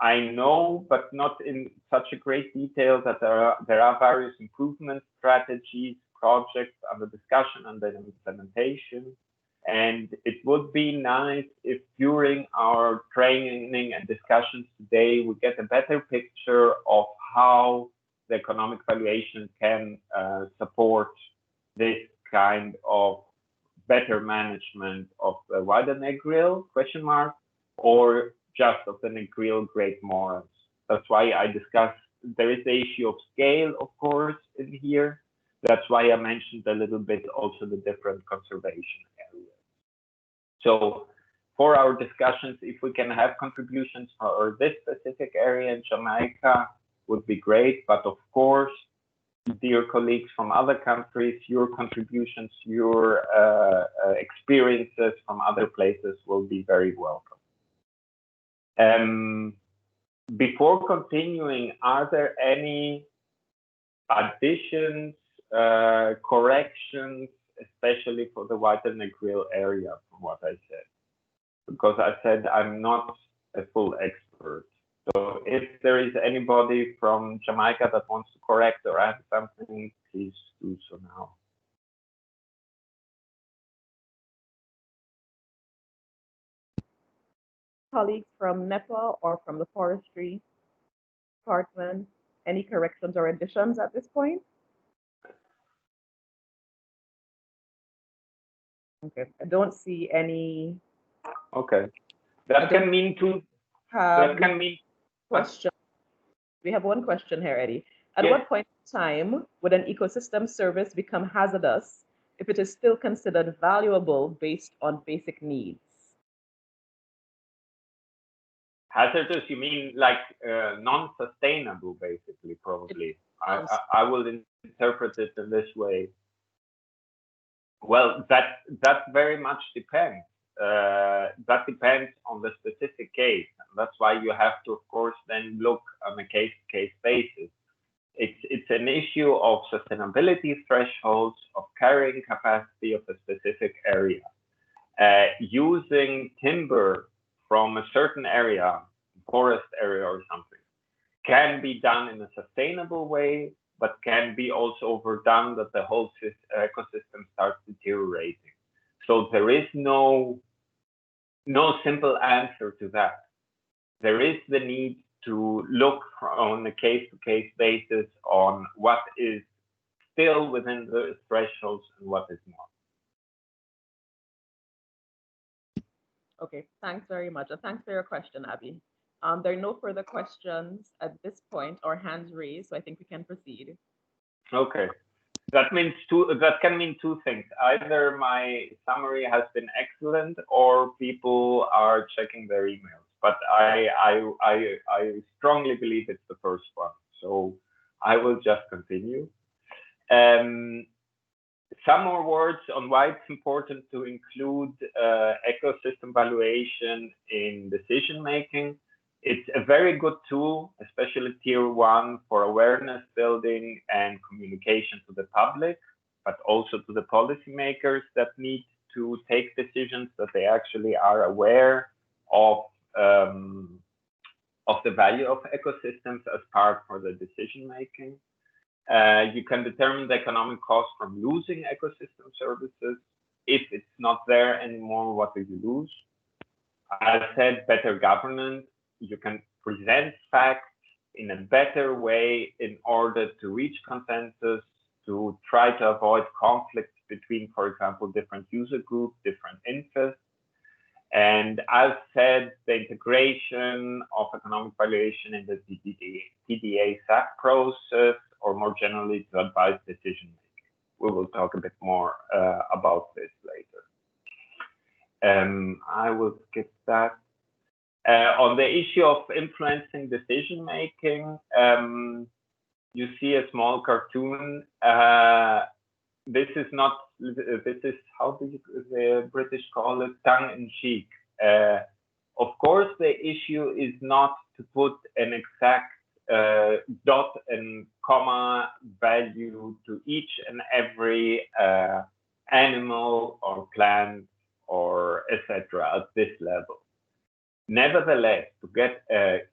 I know, but not in such a great detail, that there are various improvement strategies, projects under discussion and then implementation. And it would be nice if during our training and discussions today, we get a better picture of how the economic valuation can support this kind of better management of the wider Negril, question mark, or just of the Negril Great Morass. That's why I discussed, there is the issue of scale, of course, in here. That's why I mentioned a little bit also the different conservation areas. So for our discussions, if we can have contributions for this specific area in Jamaica, would be great. But of course, dear colleagues from other countries, your contributions, your experiences from other places will be very welcome. Before continuing, are there any additions, corrections, especially for the wider Negril area from what I said? Because I said I'm not a full expert. So if there is anybody from Jamaica that wants to correct or add something, please do so now. Colleagues from NEPA or from the forestry department, any corrections or additions at this point? Okay, I don't see any. Okay, that can mean two. That can mean question. We have one question here, Eddie. At yes. What point in time would an ecosystem service become hazardous if it is still considered valuable based on basic needs? Hazardous, you mean like non-sustainable, basically, probably. I will interpret it in this way. Well, that very much depends. That depends on the specific case. And that's why you have to, of course, then look on a case-to-case basis. It's an issue of sustainability thresholds, of carrying capacity of a specific area. Using timber from a certain area, forest area or something, can be done in a sustainable way, but can be also overdone that the whole ecosystem starts deteriorating. So there is no simple answer to that. There is the need to look on a case-to-case basis on what is still within the thresholds and what is not. Okay, thanks very much. And thanks for your question, Abby. There are no further questions at this point or hands raised, so I think we can proceed. Okay. That means that can mean two things. Either my summary has been excellent, or people are checking their emails. But I strongly believe it's the first one. So I will just continue. Some more words on why it's important to include ecosystem valuation in decision making. It's a very good tool, especially tier 1, for awareness building and communication to the public, but also to the policymakers that need to take decisions, that they actually are aware of the value of ecosystems as part for the decision making. You can determine the economic cost from losing ecosystem services. If it's not there anymore, what do you lose? As I said, better governance. You can present facts in a better way in order to reach consensus, to try to avoid conflicts between, for example, different user groups, different interests. And as said, the integration of economic valuation in the TASAProcess, or more generally to advise decision making. We will talk a bit more about this later. I will skip that. On the issue of influencing decision making, you see a small cartoon. This is how do the British call it, tongue in cheek. Of course, the issue is not to put an exact dot and comma value to each and every animal or plant or etc. at this level. Nevertheless, to get a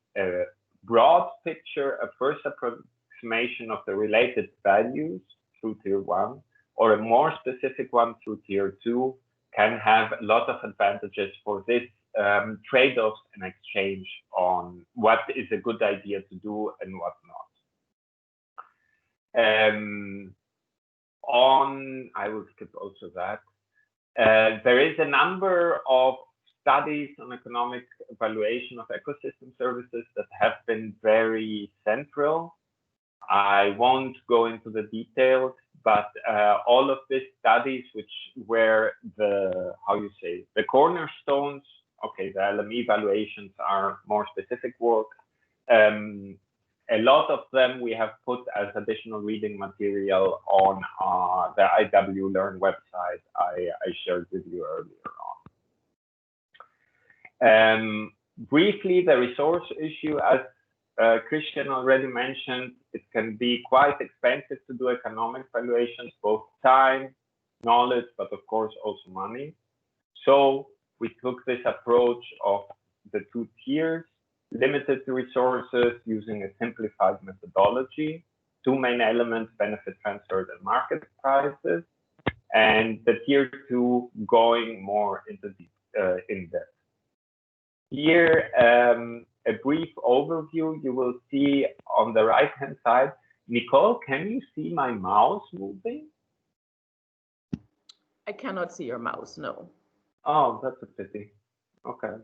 broad picture, a first approximation of the related values through tier 1, or a more specific one through tier 2, can have a lot of advantages for this trade-offs and exchange on what is a good idea to do and what not. I will skip also that. There is a number of studies on economic evaluation of ecosystem services that have been very central. I won't go into the details, but all of these studies, which were the cornerstones, okay, the LME evaluations are more specific work. A lot of them we have put as additional reading material on the IW Learn website I shared with you earlier on. Briefly, the resource issue, as Christian already mentioned, it can be quite expensive to do economic valuations, both time, knowledge, but of course also money. So we took this approach of the 2 tiers, limited to resources using a simplified methodology, 2 main elements, benefit transfers and market prices, and the tier 2 going more into in depth. Here, a brief overview, you will see on the right-hand side. Nicole, can you see my mouse moving? I cannot see your mouse, no. Oh, that's a pity. Okay,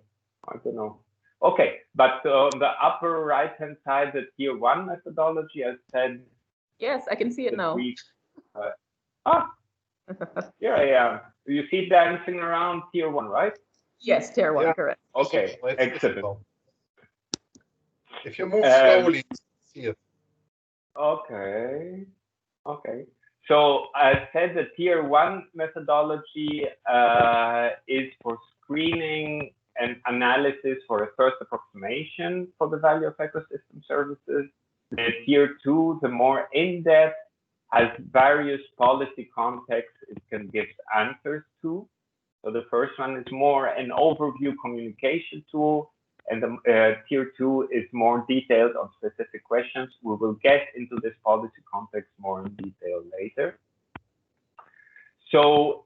I don't know. Okay, but on the upper right-hand side, the tier 1 methodology, I said. Yes, I can see it now. Here I am. You see dancing around tier 1, right? Yes, tier 1, correct. Okay, excellent. If you move slowly, see it. Okay. So I said the tier 1 methodology is for screening and analysis for a first approximation for the value of ecosystem services. The tier 2, the more in-depth, has various policy contexts it can give answers to. So the first one is more an overview communication tool, and the tier 2 is more detailed on specific questions. We will get into this policy context more in detail later. So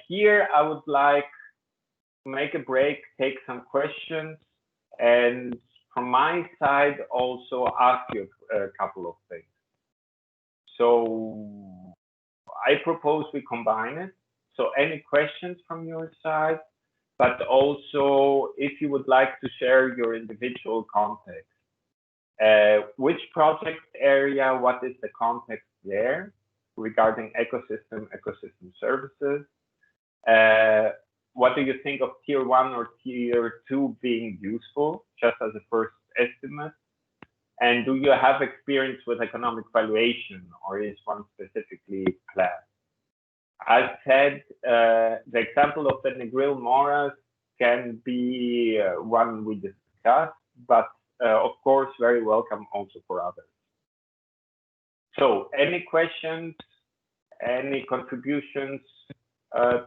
here I would like to make a break, take some questions, and from my side also ask you a couple of things. So I propose we combine it. So any questions from your side? but also if you would like to share your individual context. Which project area, what is the context there regarding ecosystem services? What do you think of tier 1 or tier 2 being useful, just as a first estimate? And do you have experience with economic valuation, or is one specifically planned? As said, the example of the Negril Morass can be one we discussed, but of course, very welcome also for others. So, any questions, any contributions?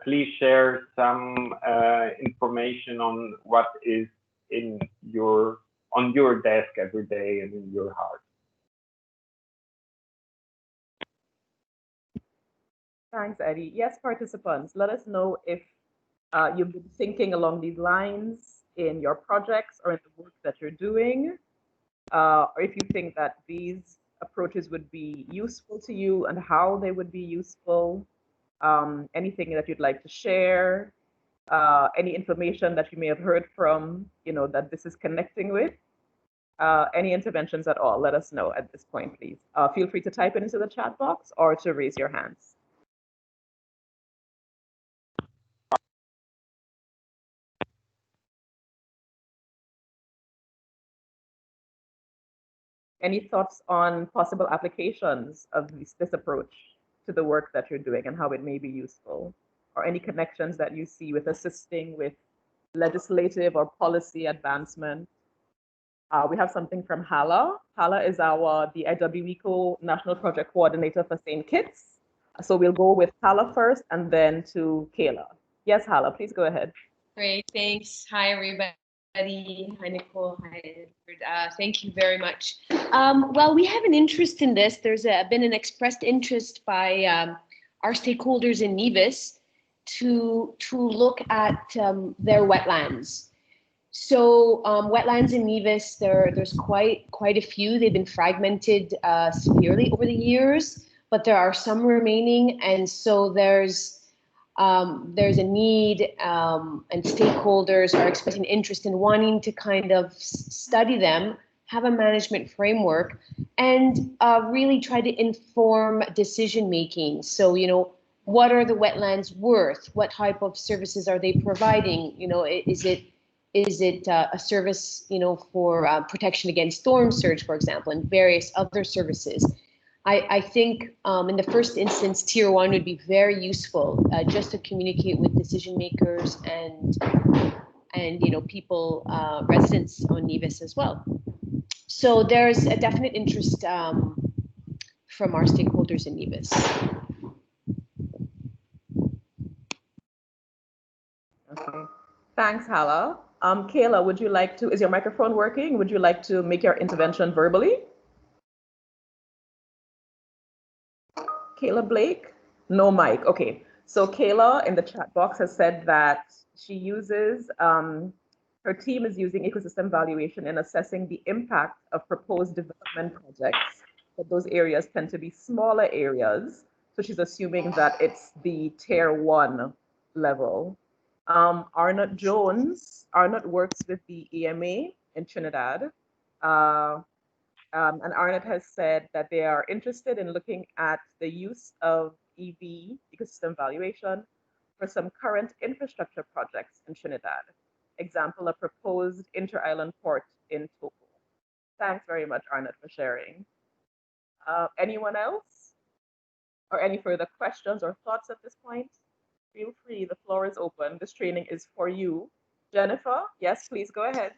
Please share some information on what is on your desk every day and in your heart. Thanks, Eddie. Yes, participants, let us know if you've been thinking along these lines in your projects or in the work that you're doing, or if you think that these approaches would be useful to you and how they would be useful, anything that you'd like to share, any information that you may have heard from, that this is connecting with, any interventions at all, let us know at this point, please. Feel free to type it into the chat box or to raise your hands. Any thoughts on possible applications of this approach to the work that you're doing and how it may be useful, or any connections that you see with assisting with legislative or policy advancement? We have something from Hala. Hala is the IWEco National Project Coordinator for St. Kitts. So we'll go with Hala first and then to Kayla. Yes, Hala, please go ahead. Great, thanks. Hi, everybody. Hi, Nicole. Hi, Edward. Thank you very much. Well, we have an interest in this. There's been an expressed interest by our stakeholders in Nevis to look at their wetlands. So wetlands in Nevis, there's quite a few. They've been fragmented severely over the years, but there are some remaining, and so there's a need, and stakeholders are expressing interest in wanting to kind of study them, have a management framework, and really try to inform decision making. So, what are the wetlands worth? What type of services are they providing? Is it a service, for protection against storm surge, for example, and various other services? I think in the first instance, tier 1 would be very useful just to communicate with decision makers and people, residents on Nevis as well. So there's a definite interest from our stakeholders in Nevis. Okay, thanks, Hala. Kayla, would you like to? Is your microphone working? Would you like to make your intervention verbally? Kayla Blake? No mic. Okay. So Kayla in the chat box has said that she uses, her team is using ecosystem valuation in assessing the impact of proposed development projects, but those areas tend to be smaller areas. So she's assuming that it's the tier 1 level. Arnott Jones, Arnott works with the EMA in Trinidad. And Arnott has said that they are interested in looking at the use of EV, ecosystem valuation, for some current infrastructure projects in Trinidad. Example, a proposed inter-island port in Togo. Thanks very much, Arnott, for sharing. Anyone else? Or any further questions or thoughts at this point? Feel free, the floor is open. This training is for you. Jennifer, yes, please go ahead.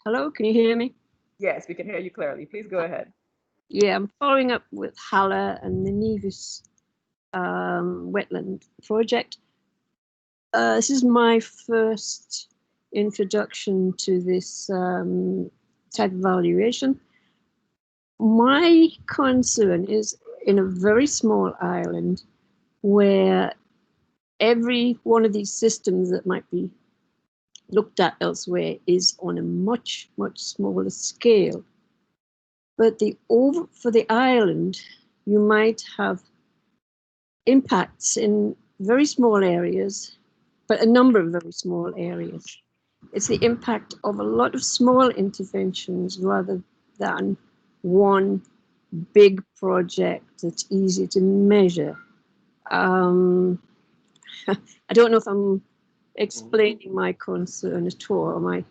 Hello, can you hear me? Yes, we can hear you clearly. Please go ahead. Yeah, I'm following up with Hala and the Nevis wetland project. This is my first introduction to this type of valuation. My concern is in a very small island where every one of these systems that might be looked at elsewhere is on a much, much smaller scale. But for the island, you might have impacts in very small areas, but a number of very small areas. It's the impact of a lot of small interventions rather than one big project that's easy to measure. I don't know if I'm explaining my concern at all, or my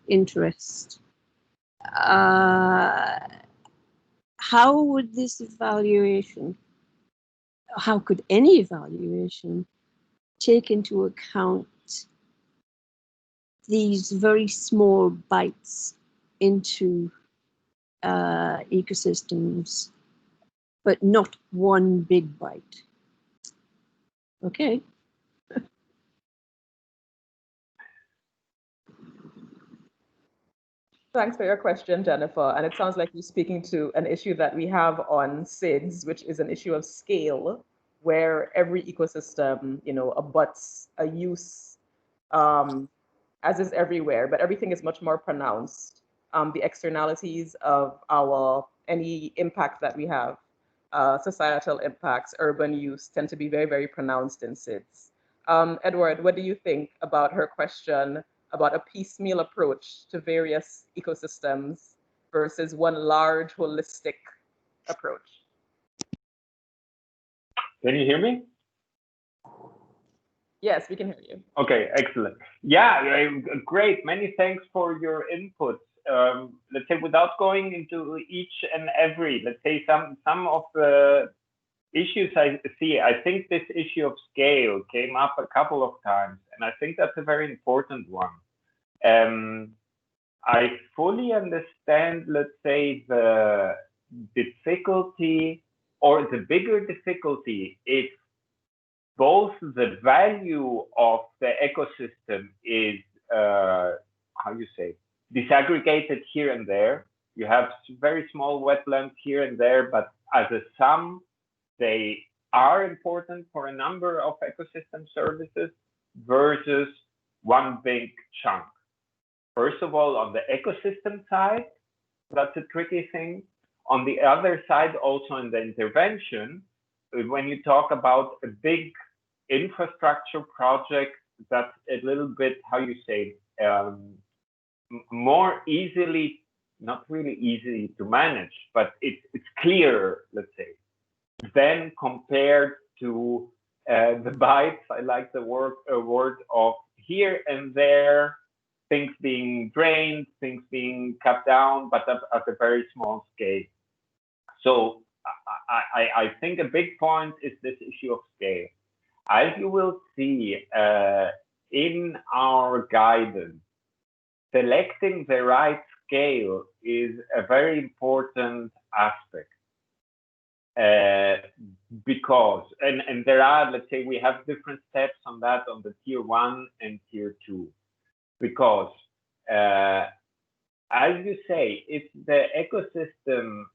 interest. How would this evaluation, how could any evaluation take into account these very small bites into ecosystems, but not one big bite? Okay. Thanks for your question, Jennifer. And it sounds like you're speaking to an issue that we have on SIDS, which is an issue of scale, where every ecosystem, abuts a use, as is everywhere, but everything is much more pronounced. The externalities of any impact that we have, societal impacts, urban use, tend to be very, very pronounced in SIDS. Edward, what do you think about her question about a piecemeal approach to various ecosystems versus one large holistic approach? Can you hear me? Yes, we can hear you. Okay, excellent. Yeah, great. Many thanks for your input. Let's say, without going into each and every, let's say, some of the issues I see, I think this issue of scale came up a couple of times, and I think that's a very important one. I fully understand, let's say, the difficulty, or the bigger difficulty, if both the value of the ecosystem is, how you say, disaggregated here and there. You have very small wetlands here and there, but as a sum, they are important for a number of ecosystem services versus one big chunk. First of all, on the ecosystem side, that's a tricky thing. On the other side, also in the intervention, when you talk about a big infrastructure project, that's a little bit, how you say, more easily, not really easy to manage, but it's clearer, let's say, than compared to the bites. I like the word of here and there, things being drained, things being cut down, but at a very small scale. So I think a big point is this issue of scale. As you will see in our guidance, selecting the right scale is a very important aspect. Because, and there are, let's say, we have different steps on that, on the tier 1 and tier 2. Because, as you say, if the ecosystem,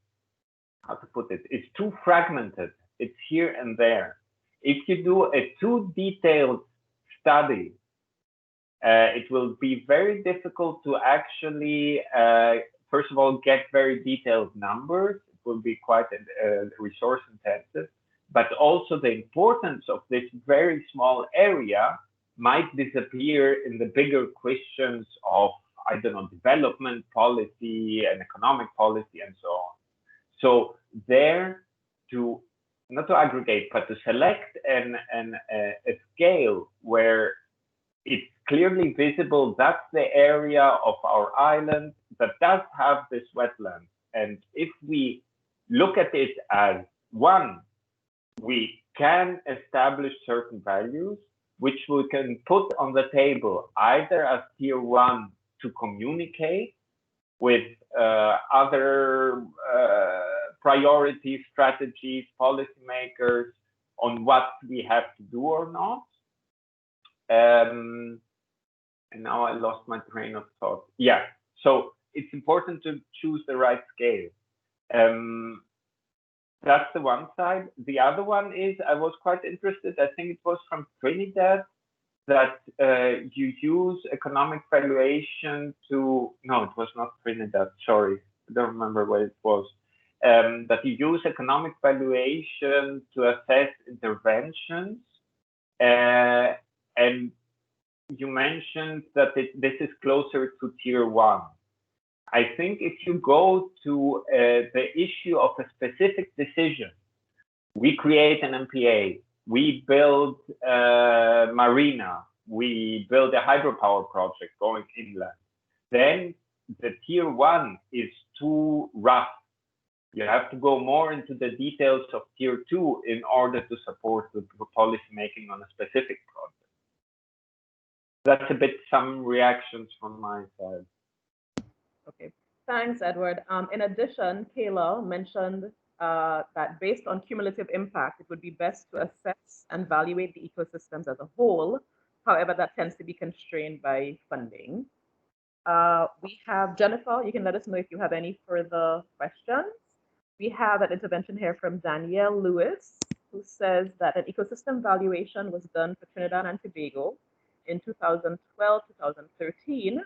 how to put it, it's too fragmented, it's here and there. If you do a too detailed study, it will be very difficult to actually, first of all, get very detailed numbers. It will be quite resource intensive, but also the importance of this very small area might disappear in the bigger questions of, I don't know, development policy and economic policy and so on. So there, to not to aggregate, but to select a scale where it's clearly visible, that's the area of our island that does have this wetland. And if we look at it as one, we can establish certain values, which we can put on the table either as tier 1 to communicate with other priorities, strategies, policymakers on what we have to do or not. And now I lost my train of thought. Yeah, so it's important to choose the right scale. That's the one side. The other one is, I was quite interested, I think it was from Trinidad, that you use economic valuation to, no, it was not Trinidad, sorry, I don't remember what it was, that you use economic valuation to assess interventions And you mentioned that this is closer to tier 1. I think if you go to the issue of a specific decision, we create an MPA, we build a marina, we build a hydropower project going inland, then the tier 1 is too rough. You have to go more into the details of tier 2 in order to support the policy making on a specific project. That's a bit some reactions from my side. Okay, thanks, Edward. In addition, Kayla mentioned that based on cumulative impact, it would be best to assess and evaluate the ecosystems as a whole. However, that tends to be constrained by funding. We have Jennifer, you can let us know if you have any further questions. We have an intervention here from Danielle Lewis, who says that an ecosystem valuation was done for Trinidad and Tobago in 2012, 2013.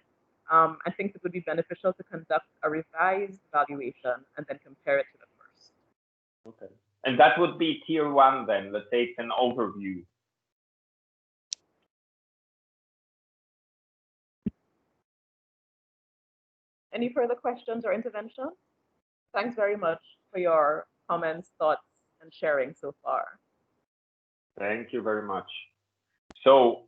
I think it would be beneficial to conduct a revised valuation and then compare it to the first. Okay. And that would be tier 1 then. Let's say it's an overview. Any further questions or intervention? Thanks very much for your comments, thoughts, and sharing so far. Thank you very much. So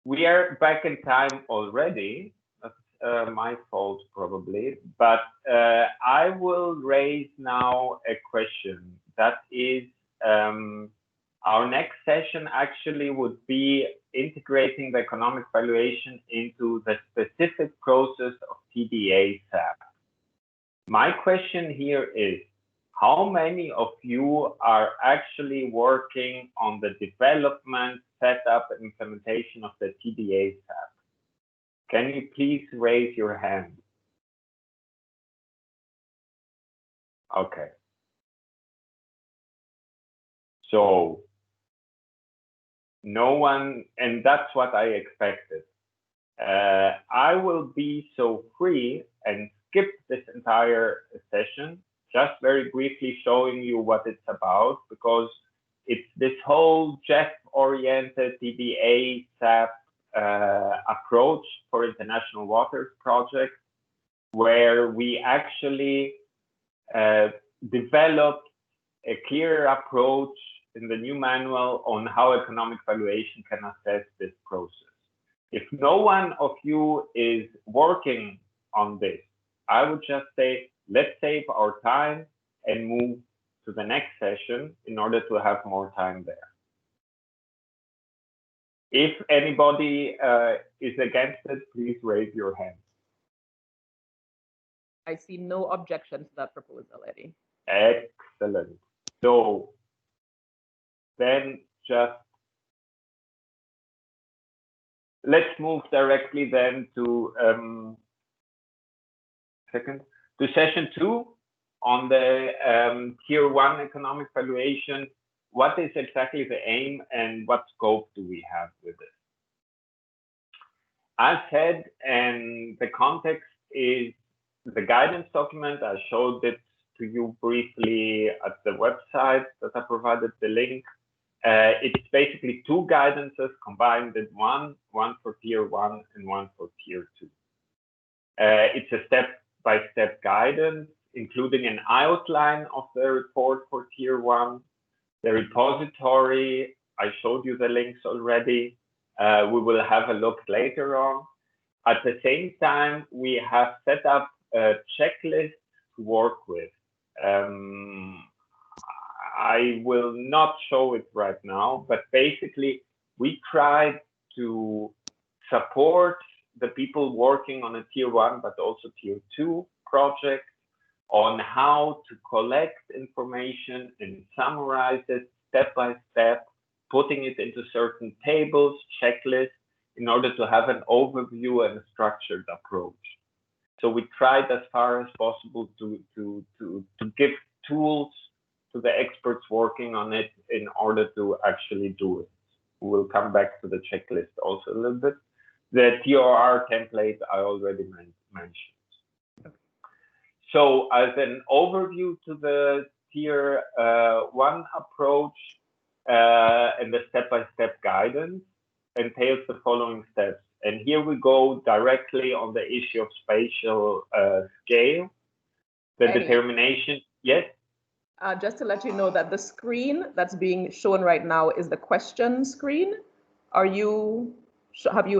we are back in time already. That's my fault probably, but I will raise now a question. That is, our next session actually would be integrating the economic valuation into the specific process of TDA SAP. My question here is, how many of you are actually working on the development, setup, and implementation of the TDA SAP? Can you please raise your hand? Okay. So no one, and that's what I expected. I will be so free and skip this entire session, just very briefly showing you what it's about, because it's this whole GEF-oriented TDA SAP approach for international waters project, where we actually developed a clear approach in the new manual on how economic valuation can assess this process. If no one of you is working on this, I would just say, let's save our time and move to the next session in order to have more time there. If anybody is against it, please raise your hand. I see no objection to that proposal, Eddie. Excellent. So then just let's move directly then to session 2 on the tier 1 economic valuation. What is exactly the aim and what scope do we have with it? As said, and the context is the guidance document. I showed it to you briefly at the website that I provided the link. It's basically 2 guidances combined in one for tier 1 and one for tier 2. It's a step-by-step guidance, including an outline of the report for tier 1. The repository, I showed you the links already. We will have a look later on. At the same time, we have set up a checklist to work with. I will not show it right now, but basically we tried to support the people working on a tier 1, but also tier 2 project on how to collect information and summarize it step by step, putting it into certain tables, checklists, in order to have an overview and a structured approach. So we tried as far as possible to give tools to the experts working on it in order to actually do it. We'll come back to the checklist also a little bit. The TOR template I already mentioned. So as an overview to the tier 1 approach, and the step-by-step guidance entails the following steps. And here we go directly on the issue of spatial scale, the determination. Yes? Just to let you know that the screen that's being shown right now is the question screen. Have you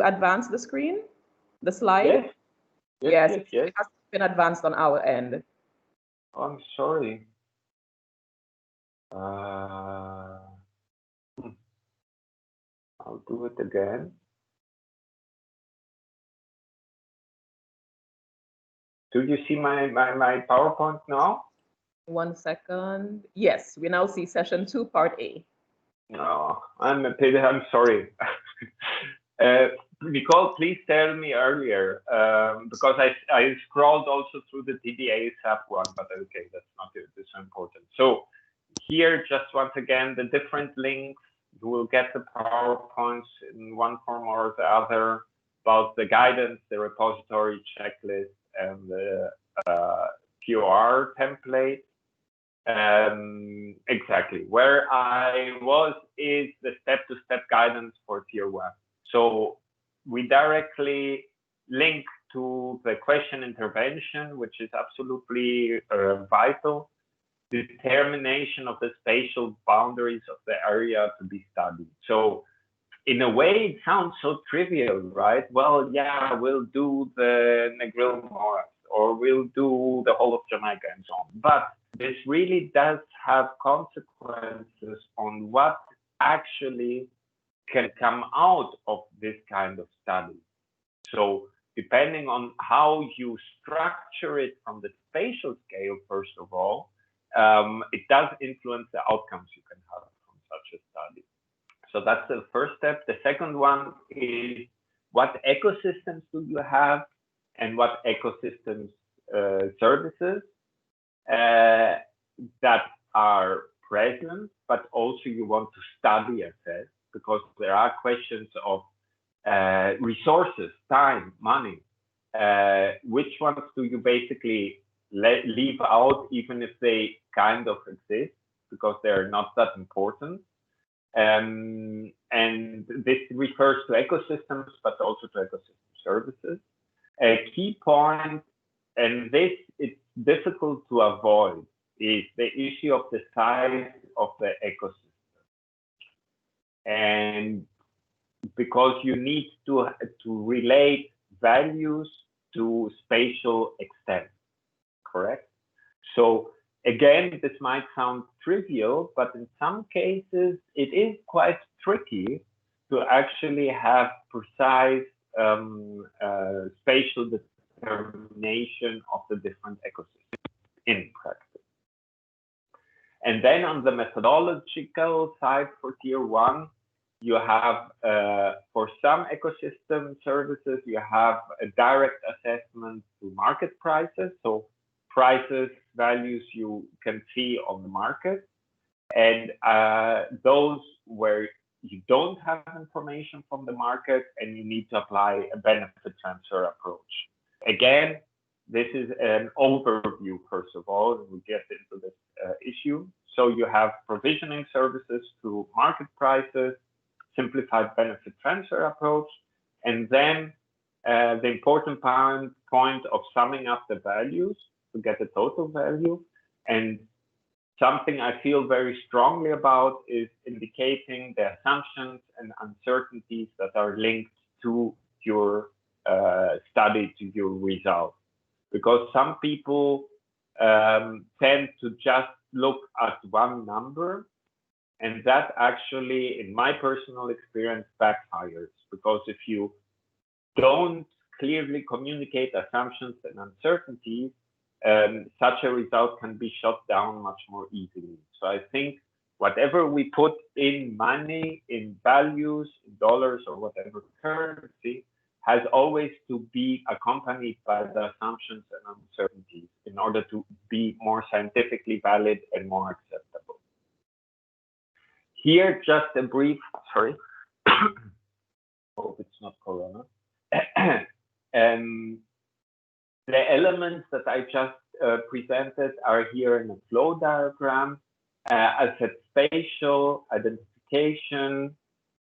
advanced the screen, the slide? Yes. Yes. Yes. It has been advanced on our end. Oh, I'm sorry. I'll do it again. Do you see my PowerPoint now? 1 second. Yes, we now see session 2, part A. No, I'm sorry. Nicole, please tell me earlier, because I scrolled also through the TDA-SAP one, but okay, that's not this important. So here, just once again, the different links, you will get the PowerPoints in one form or the other about the guidance, the repository checklist, and the QR template. Exactly. Where I was is the step-to-step guidance for Tier 1. So we directly link to the question intervention, which is absolutely vital. Determination of the spatial boundaries of the area to be studied. So in a way, it sounds so trivial, right? Well, yeah, we'll do the Negril Great Morass, or we'll do the whole of Jamaica and so on. But this really does have consequences on what actually can come out of this kind of study. So depending on how you structure it from the spatial scale, first of all, it does influence the outcomes you can have from such a study. So that's the first step. The second one is what ecosystems do you have and what ecosystems services that are present, but also you want to study assess, because there are questions of resources, time, money. Which ones do you basically leave out, even if they kind of exist, because they're not that important? And this refers to ecosystems, but also to ecosystem services. A key point, and this it's difficult to avoid, is the issue of the size of the ecosystem. And because you need to relate values to spatial extent, correct? So again, this might sound trivial, but in some cases, it is quite tricky to actually have precise spatial determination of the different ecosystems in practice. And then on the methodological side for Tier 1, you have, for some ecosystem services, you have a direct assessment to market prices. So prices, values you can see on the market. And those where you don't have information from the market and you need to apply a benefit transfer approach. Again, this is an overview, first of all, and we get into this issue. So you have provisioning services to market prices, simplified benefit transfer approach, and then the important point of summing up the values to get the total value. And something I feel very strongly about is indicating the assumptions and uncertainties that are linked to your study, to your result. Because some people tend to just look at one number, and that actually, in my personal experience, backfires. Because if you don't clearly communicate assumptions and uncertainties, such a result can be shut down much more easily. So I think whatever we put in money, in values, in dollars, or whatever currency, has always to be accompanied by the assumptions and uncertainties in order to be more scientifically valid and more acceptable. Here, just a brief, sorry, hope it's not Corona. The elements that I just presented are here in a flow diagram. As a spatial identification identification,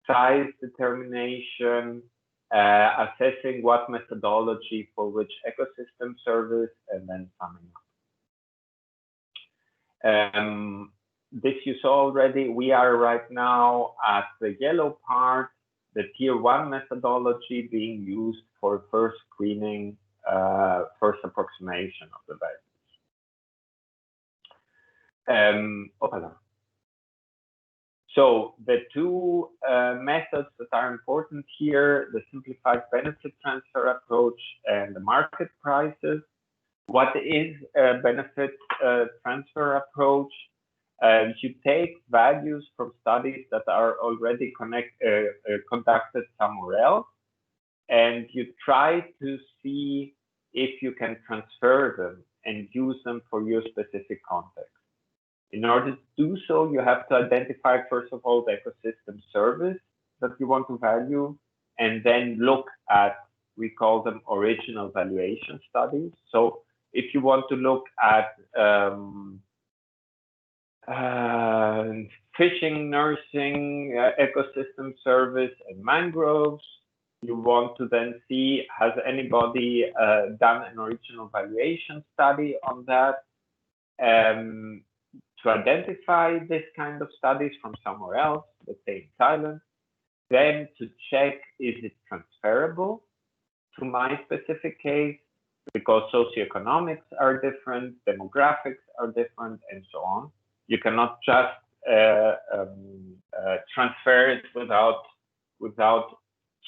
size determination, assessing what methodology for which ecosystem service, and then summing up. This you saw already. We are right now at the yellow part, the tier 1 methodology being used for first screening, first approximation of the values. So the two methods that are important here, the simplified benefit transfer approach and the market prices. What is a benefit transfer approach? You take values from studies that are already conducted somewhere else, and you try to see if you can transfer them and use them for your specific context. In order to do so, you have to identify, first of all, the ecosystem service that you want to value, and then look at, we call them original valuation studies. So if you want to look at fishing, nursing, ecosystem service, and mangroves, you want to then see, has anybody done an original valuation study on that? To identify this kind of studies from somewhere else, let's say in Thailand, then to check, is it transferable to my specific case? Because socioeconomics are different, demographics are different, and so on. You cannot just transfer it without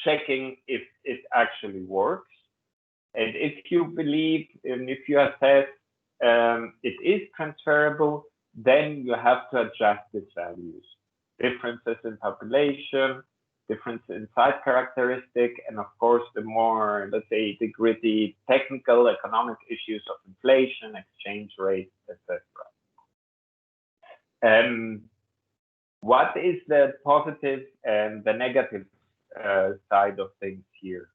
checking if it actually works. And if you believe, and if you assess it is transferable, then you have to adjust these values. Differences in population, difference in site characteristic, and of course the more, let's say, the gritty technical economic issues of inflation, exchange rates, etc. What is the positive and the negative side of things here?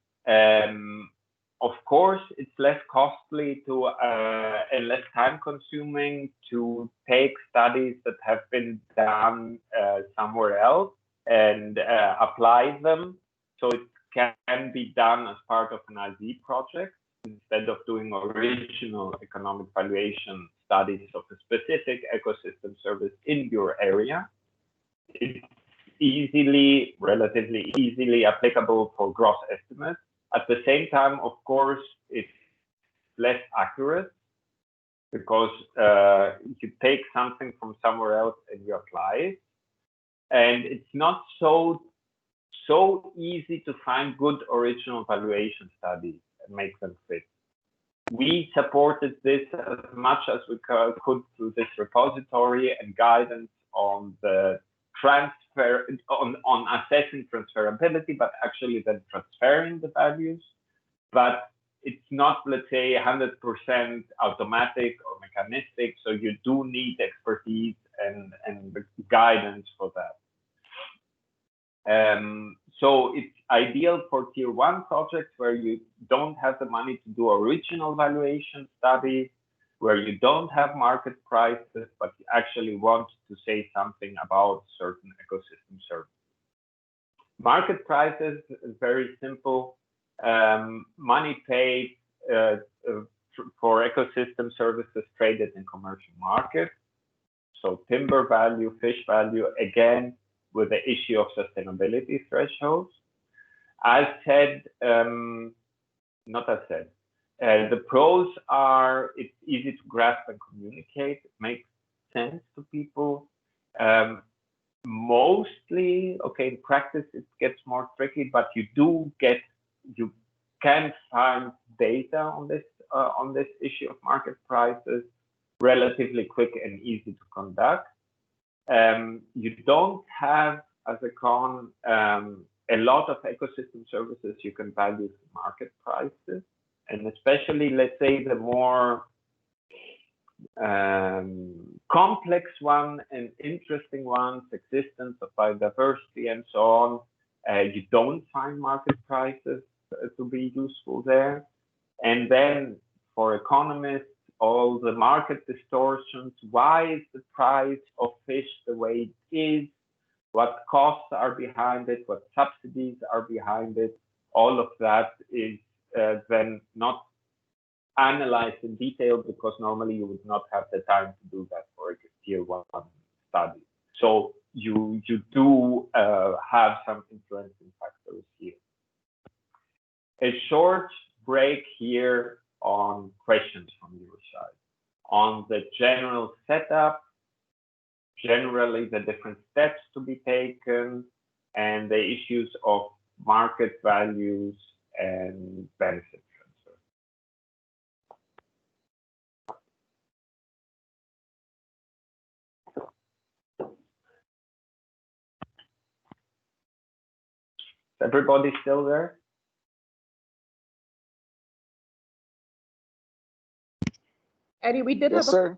Of course, it's less costly to and less time consuming to take studies that have been done somewhere else and apply them. So it can be done as part of an IZ project instead of doing original economic valuation studies of a specific ecosystem service in your area. It's relatively easily applicable for gross estimates. At the same time, of course, it's less accurate because you take something from somewhere else and you apply it. And it's not so easy to find good original valuation studies and make them fit. We supported this as much as we could through this repository and guidance on the transfer, on assessing transferability, but actually then transferring the values. But it's not, let's say, 100% automatic or mechanistic. So you do need expertise and guidance for that. So it's ideal for tier 1 projects where you don't have the money to do original valuation studies, where you don't have market prices, but you actually want to say something about certain ecosystem services. Market prices is very simple. Money paid for ecosystem services traded in commercial markets. So timber value, fish value, again, with the issue of sustainability thresholds. As said, not as said, the pros are it's easy to grasp and communicate, it makes sense to people. Mostly, okay, in practice it gets more tricky, but you can find data on this issue of market prices relatively quick and easy to conduct. You don't have, as a con, a lot of ecosystem services you can value to market prices, and especially, let's say, the more complex one and interesting ones, existence of biodiversity and so on, you don't find market prices to be useful there. And then for economists, all the market distortions, why is the price of fish the way it is? what costs are behind it, what subsidies are behind it. All of that is then not analyzed in detail because normally you would not have the time to do that for a tier 1 study. So you do have some influencing factors here. A short break here on questions from your side. On the general setup, generally the different steps to be taken, and the issues of market values and benefit transfer. Is everybody still there? Eddie, we did Yes, have sir.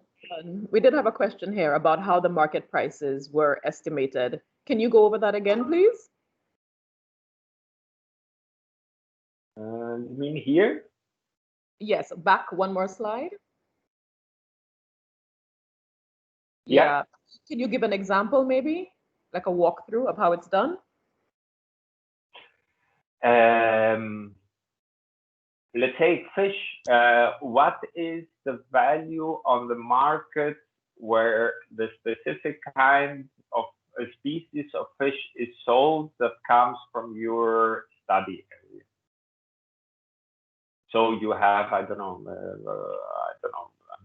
we did have a question here about how the market prices were estimated. Can you go over that again, please? You mean here? Yes, back one more slide. Yeah. Can you give an example, maybe? Like a walkthrough of how it's done? Let's say fish. What is the value on the market where the specific kind of a species of fish is sold that comes from your study area? So you have, I don't know,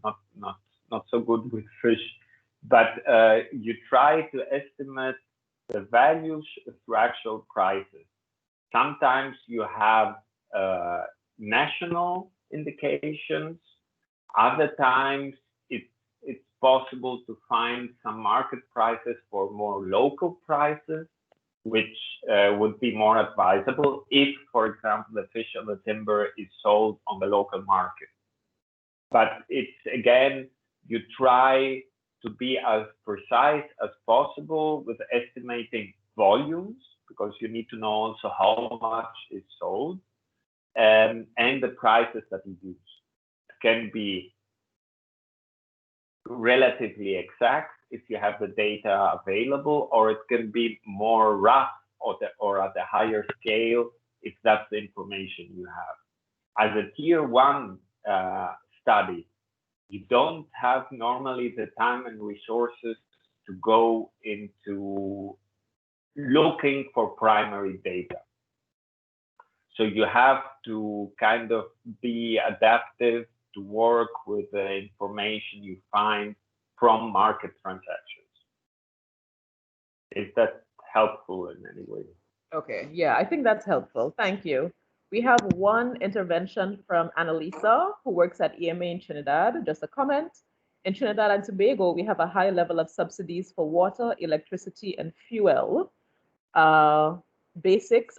I'm not so good with fish, but you try to estimate the values through actual prices. Sometimes you have national indications. Other times it's possible to find some market prices for more local prices, which would be more advisable if, for example, the fish or the timber is sold on the local market. But it's, again, you try to be as precise as possible with estimating volumes, because you need to know also how much is sold, and the prices that you use. It can be relatively exact if you have the data available, or it can be more rough or at a higher scale if that's the information you have. As a tier 1 study, you don't have normally the time and resources to go into looking for primary data. So you have to kind of be adaptive to work with the information you find from market transactions. Is that helpful in any way? Okay, yeah, I think that's helpful. Thank you. We have one intervention from Annalisa, who works at EMA in Trinidad. Just a comment. In Trinidad and Tobago, we have a high level of subsidies for water, electricity, and fuel. Basics,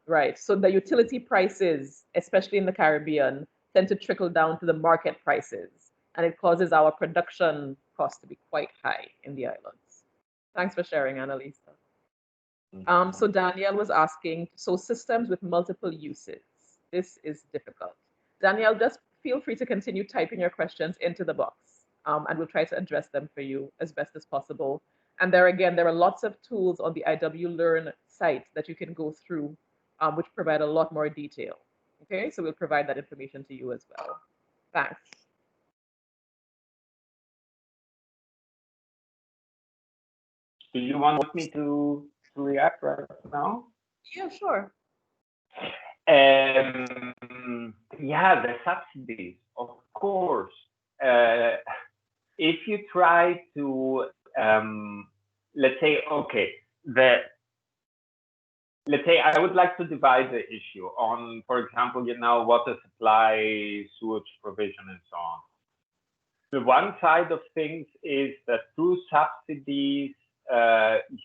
right. So the utility prices, especially in the Caribbean, tend to trickle down to the market prices, and it causes our production cost to be quite high in the islands. Thanks for sharing, Annalisa. So Danielle was asking, so systems with multiple uses, this is difficult. Danielle, just feel free to continue typing your questions into the box, and we'll try to address them for you as best as possible. And there again, there are lots of tools on the IW Learn site that you can go through, which provide a lot more detail. Okay, so we'll provide that information to you as well. Thanks. Do you want me to react right now? Yeah, sure. Yeah, the subsidies, of course. If you try to, let's say, okay, let's say I would like to divide the issue on, for example, water supply, sewage provision, and so on. The one side of things is that through subsidies,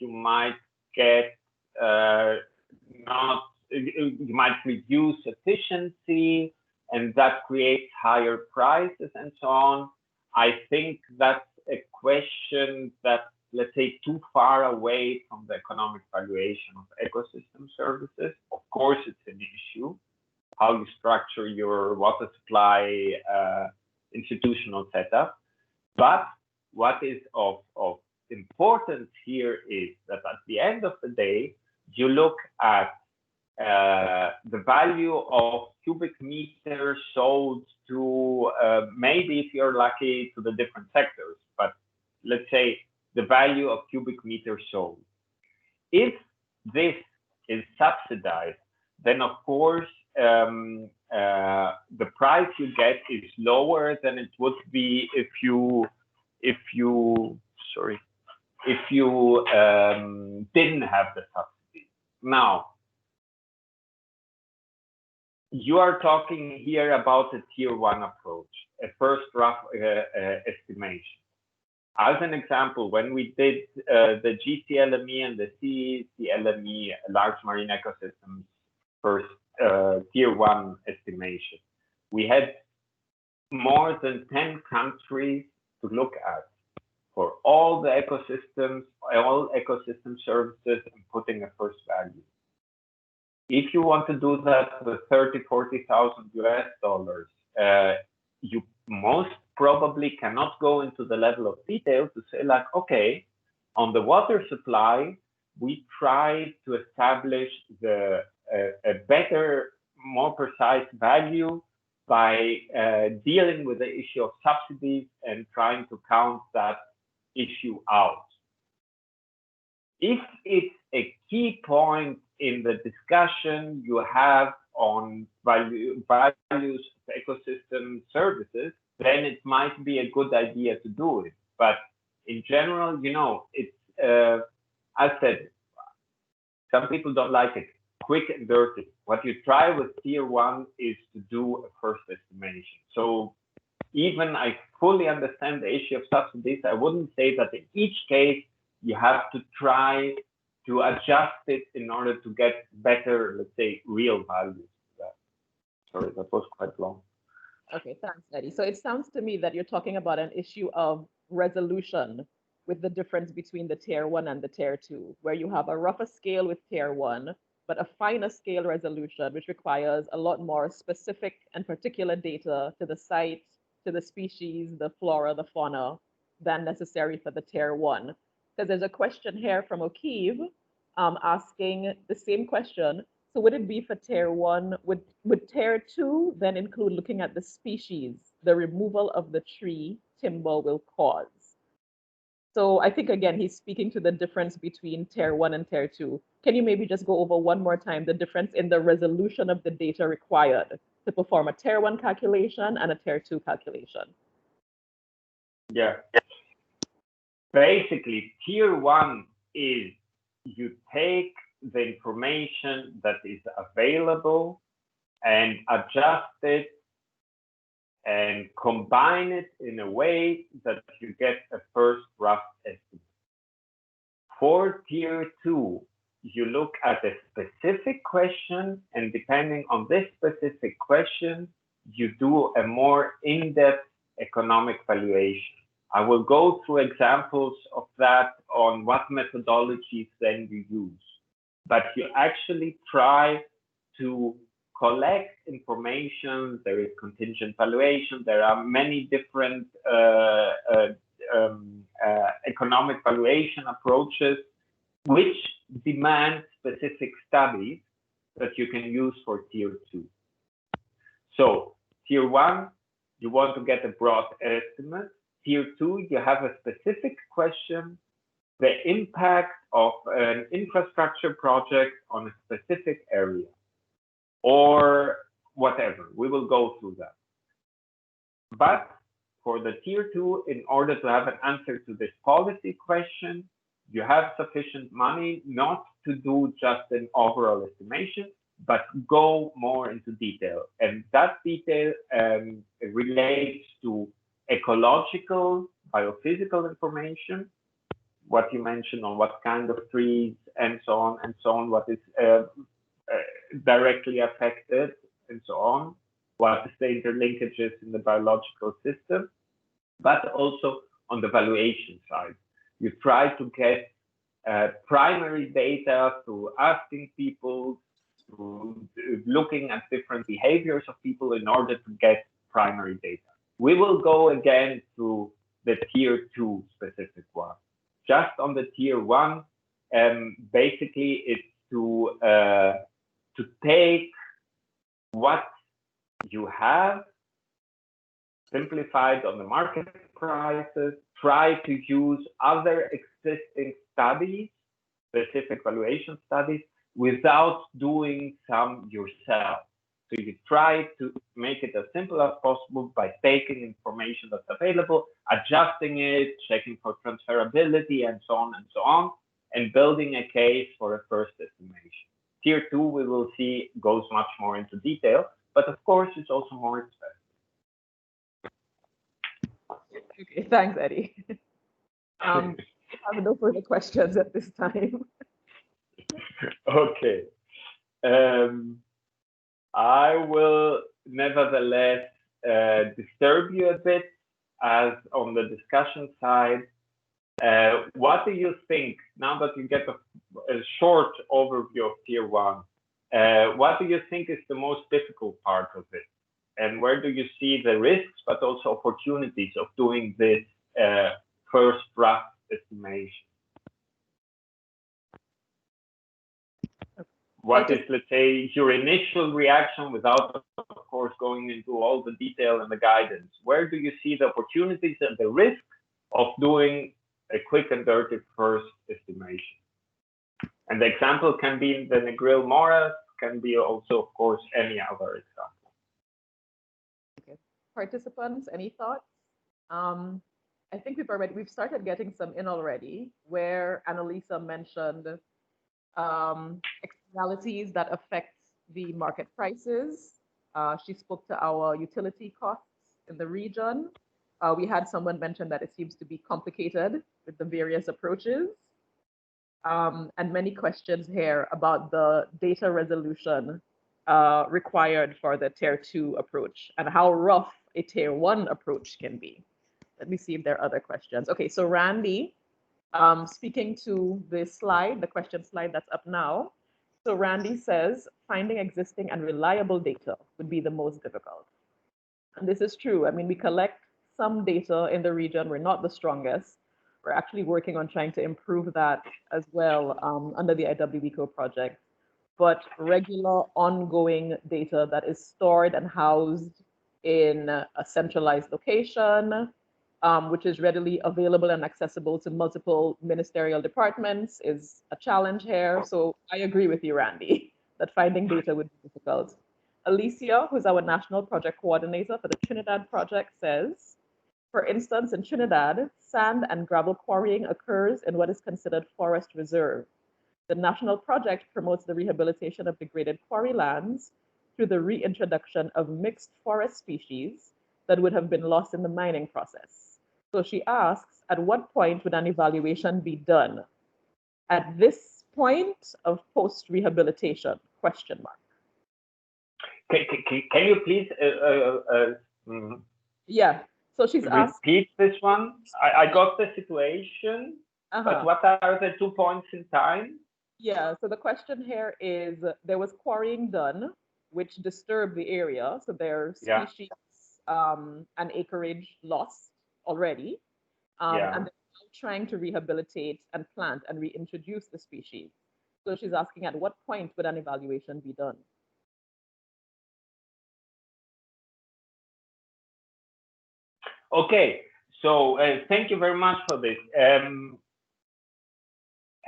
you might get you might reduce efficiency, and that creates higher prices and so on. I think that's a question that, let's say, too far away from the economic valuation of ecosystem services. Of course, it's an issue, how you structure your water supply institutional setup. But what is of important here is that at the end of the day, you look at the value of cubic meters sold to maybe, if you're lucky, to the different sectors, but let's say the value of cubic meters sold. If this is subsidized, then of course the price you get is lower than it would be if you didn't have the subsidy. Now, you are talking here about a tier 1 approach, a first rough estimation. As an example, when we did the GCLME and the CCLME large marine ecosystems first tier 1 estimation, we had more than 10 countries to look at for all the ecosystems, all ecosystem services, and putting a first value. If you want to do that with $30,000–40,000 US, you most probably cannot go into the level of detail to say like, okay, on the water supply, we try to establish a better, more precise value by dealing with the issue of subsidies and trying to count that issue out. If it's a key point in the discussion you have on values of ecosystem services, then it might be a good idea to do it. But in general, you know, it's, as said, some people don't like it, quick and dirty. What you try with tier 1 is to do a first estimation. So even I fully understand the issue of subsidies, I wouldn't say that in each case you have to try to adjust it in order to get better, let's say, real values. Sorry, that was quite long. Okay, thanks, Eddie. So it sounds to me that you're talking about an issue of resolution with the difference between the tier 1 and the tier 2, where you have a rougher scale with tier 1, but a finer scale resolution, which requires a lot more specific and particular data to the site, to the species, the flora, the fauna, than necessary for the tier 1. Because there's a question here from O'Keefe asking the same question. So would it be for tier 1, would tier 2 then include looking at the species the removal of the tree timber will cause? So I think, again, he's speaking to the difference between tier 1 and tier 2. Can you maybe just go over one more time the difference in the resolution of the data required to perform a tier 1 calculation and a tier 2 calculation? Yeah. Basically, tier 1 is you take the information that is available and adjust it and combine it in a way that you get a first rough estimate. For tier 2, you look at a specific question, and depending on this specific question, you do a more in-depth economic valuation. I will go through examples of that on what methodologies then you use. But you actually try to collect information. There is contingent valuation. There are many different economic valuation approaches which demand specific studies that you can use for tier 2. So tier 1, you want to get a broad estimate. Tier 2, you have a specific question, the impact of an infrastructure project on a specific area, or whatever. We will go through that. But for the tier 2, in order to have an answer to this policy question, you have sufficient money not to do just an overall estimation, but go more into detail. And that detail relates to ecological, biophysical information, what you mentioned on what kind of trees and so on, what is directly affected and so on, what is the interlinkages in the biological system, but also on the valuation side. You try to get primary data through asking people, through looking at different behaviors of people in order to get primary data. We will go again through the tier 2 specific one. just on the tier 1, basically it's to take what you have, simplified on the market prices, try to use other existing studies, specific valuation studies, without doing some yourself. So you try to make it as simple as possible by taking information that's available, adjusting it, checking for transferability, and so on, and building a case for a first estimation. Tier 2, we will see, goes much more into detail, but of course, it's also more expensive. Okay, thanks, Eddie. I have no further questions at this time. Okay. I will nevertheless disturb you a bit, as on the discussion side. What do you think, now that you get a short overview of tier 1, what do you think is the most difficult part of it? And where do you see the risks, but also opportunities of doing this first draft estimation? What is, let's say, your initial reaction without, of course, going into all the detail and the guidance? Where do you see the opportunities and the risk of doing a quick and dirty first estimation? And the example can be the Negril Morass, can be also, of course, any other example. Okay. Participants, any thoughts? I think we've started getting some in already, where Annalisa mentioned externalities that affect the market prices. She spoke to our utility costs in the region. We had someone mention that it seems to be complicated with the various approaches. And many questions here about the data resolution required for the tier 2 approach and how rough a tier 1 approach can be. Let me see if there are other questions. Okay, so Randy, speaking to the slide, the question slide that's up now. So Randy says, finding existing and reliable data would be the most difficult. And this is true. I mean, we collect some data in the region. We're not the strongest. We're actually working on trying to improve that as well under the IWEco project. But regular ongoing data that is stored and housed in a centralized location, which is readily available and accessible to multiple ministerial departments, is a challenge here. So I agree with you, Randy, that finding data would be difficult. Alicia, who's our national project coordinator for the Trinidad project, says, for instance, in Trinidad, sand and gravel quarrying occurs in what is considered forest reserve. The national project promotes the rehabilitation of degraded quarry lands through the reintroduction of mixed forest species that would have been lost in the mining process. So she asks, at what point would an evaluation be done? At this point of post-rehabilitation, question mark. Can you please yeah, so she's asked, repeat this one? I got the situation, but what are the 2 points in time? Yeah, so the question here is, there was quarrying done, which disturbed the area. So there's species and acreage lost already. And they're now trying to rehabilitate and plant and reintroduce the species. So she's asking, at what point would an evaluation be done? Okay, so thank you very much for this.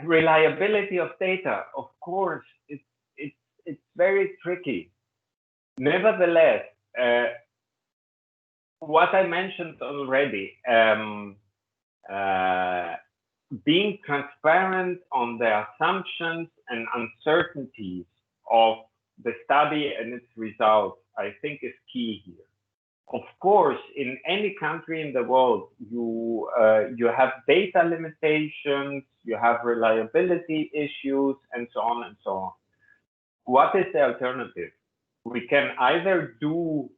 Reliability of data, of course, it's very tricky. Nevertheless, what I mentioned already, being transparent on the assumptions and uncertainties of the study and its results, I think is key here. Of course, in any country in the world, you have data limitations, you have reliability issues, and so on and so on. What is the alternative? We can either do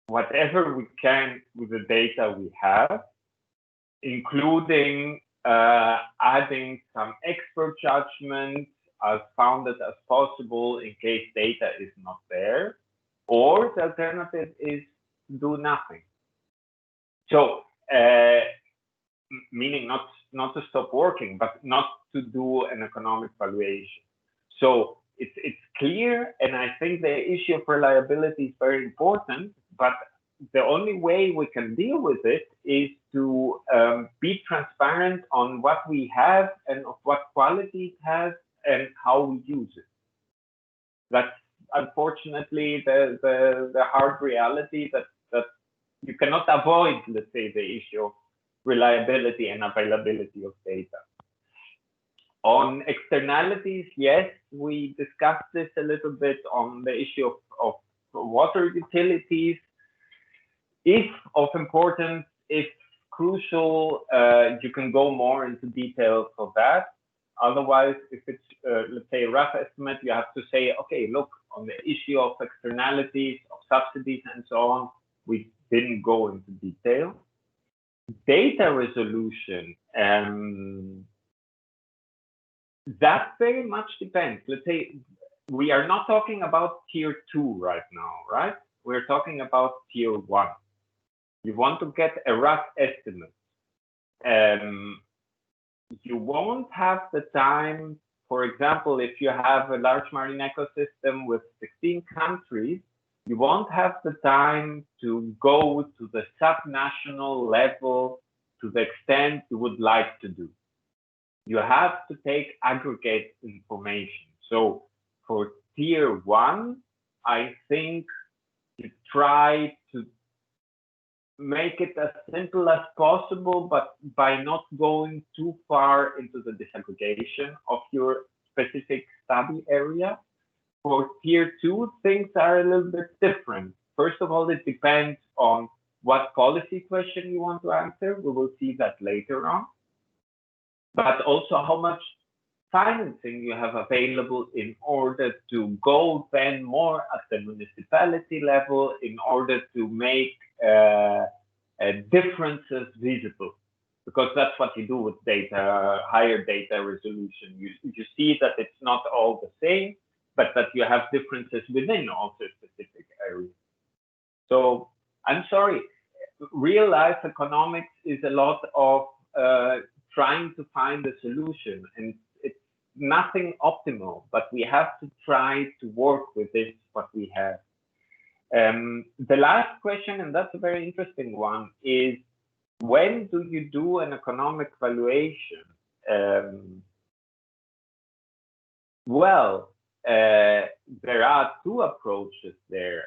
whatever we can with the data we have, including adding some expert judgment as founded as possible in case data is not there, or the alternative is do nothing. So, meaning not not to stop working, but not to do an economic valuation. So it's clear, and I think the issue of reliability is very important, but the only way we can deal with it is to be transparent on what we have and of what quality it has and how we use it. That's unfortunately the hard reality that you cannot avoid, let's say, the issue of reliability and availability of data. On externalities, yes, we discussed this a little bit on the issue of water utilities. If of importance, if crucial, you can go more into details of that. Otherwise, if it's, let's say, a rough estimate, you have to say, okay, look, on the issue of externalities, of subsidies, and so on, we didn't go into detail. Data resolution, that very much depends. Let's say we are not talking about tier 2 right now, right? We're talking about tier 1. You want to get a rough estimate. You won't have the time, for example, if you have a large marine ecosystem with 16 countries, you won't have the time to go to the subnational level to the extent you would like to do. You have to take aggregate information. So for tier 1, I think you try to make it as simple as possible, but by not going too far into the disaggregation of your specific study area. For tier 2, things are a little bit different. First of all, it depends on what policy question you want to answer. We will see that later on. But also how much financing you have available in order to go then more at the municipality level in order to make differences visible. Because that's what you do with data, higher data resolution. You see that it's not all the same, but that you have differences within also specific areas. So I'm sorry, real life economics is a lot of trying to find a solution, and it's nothing optimal, but we have to try to work with this, what we have. The last question, and that's a very interesting one, is when do you do an economic valuation? Well, there are two approaches there.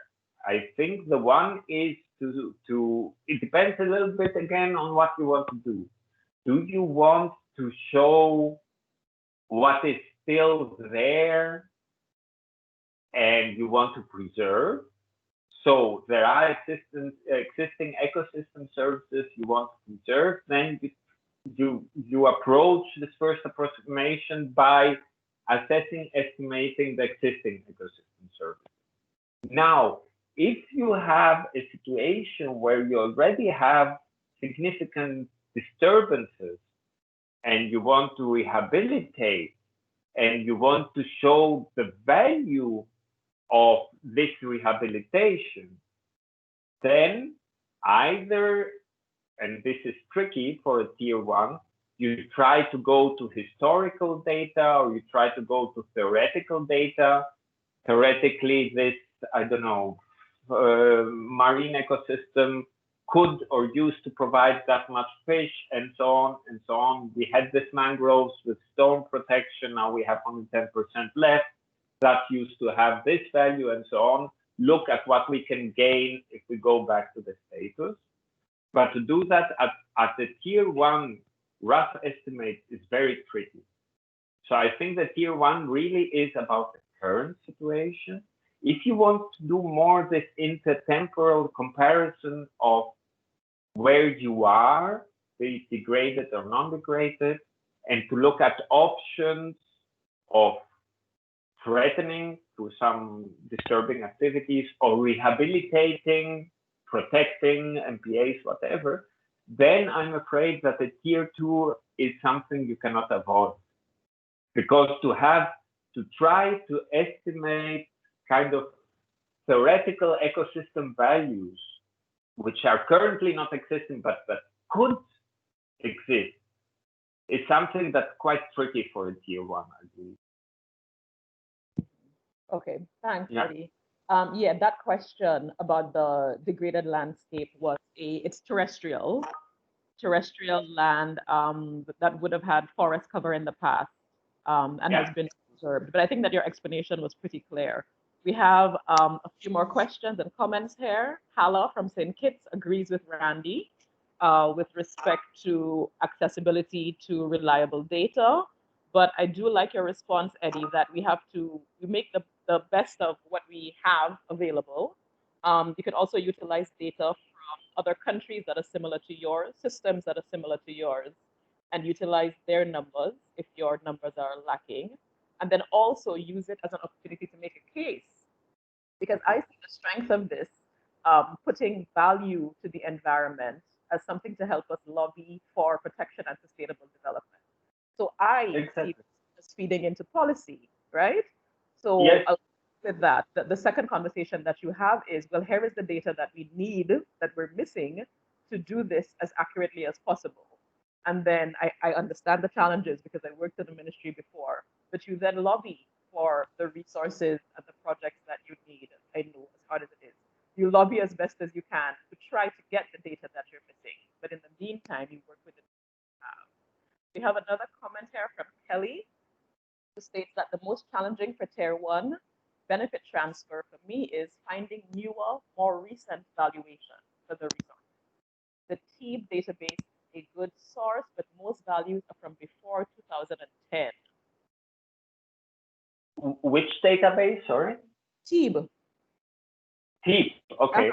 I think the one is it depends a little bit again on what you want to do. Do you want to show what is still there and you want to preserve? So there are existing ecosystem services you want to preserve, then you approach this first approximation by estimating the existing ecosystem services. Now, if you have a situation where you already have significant disturbances and you want to rehabilitate and you want to show the value of this rehabilitation, then either, and this is tricky for a tier 1, you try to go to historical data or you try to go to theoretical data. Theoretically, this, I don't know, marine ecosystem could or used to provide that much fish, and so on and so on. We had this mangroves with storm protection, now we have only 10% left. That used to have this value and so on. Look at what we can gain if we go back to the status. But to do that at the tier 1 rough estimate is very tricky. So I think that tier 1 really is about the current situation. If you want to do more this intertemporal comparison of where you are, be it degraded or non-degraded, and to look at options of threatening through some disturbing activities or rehabilitating, protecting, MPAs, whatever, then I'm afraid that the tier 2 is something you cannot avoid. Because to try to estimate kind of theoretical ecosystem values, which are currently not existing, but that could exist, is something that's quite tricky for a tier one, I believe. Okay, thanks, Yeah. Eddie. Yeah, that question about the degraded landscape was it's terrestrial land that would have had forest cover in the past and Yeah. has been observed. But I think that your explanation was pretty clear. We have a few more questions and comments here. Hala from St. Kitts agrees with Randy with respect to accessibility to reliable data. But I do like your response, Eddie, that we make the best of what we have available. You could also utilize data from other countries that are similar to yours, systems that are similar to yours, and utilize their numbers if your numbers are lacking. And then also use it as an opportunity to make a case. Because I see the strength of this, putting value to the environment as something to help us lobby for protection and sustainable development. So I see this feeding into policy, right? So yes. With that, the second conversation that you have is, well, here is the data that we need, that we're missing to do this as accurately as possible. And then I understand the challenges because I worked in the ministry before, but you then lobby for the resources and the projects that you need. I know, as hard as it is. You lobby as best as you can to try to get the data that you're missing. But in the meantime, you work with it. We have another comment here from Kelly, who states that the most challenging for Tier 1 benefit transfer for me is finding newer, more recent valuation for the resource. The TEEB database is a good source, but most values are from before 2010. Which database, sorry? TEEB. TEEB, okay.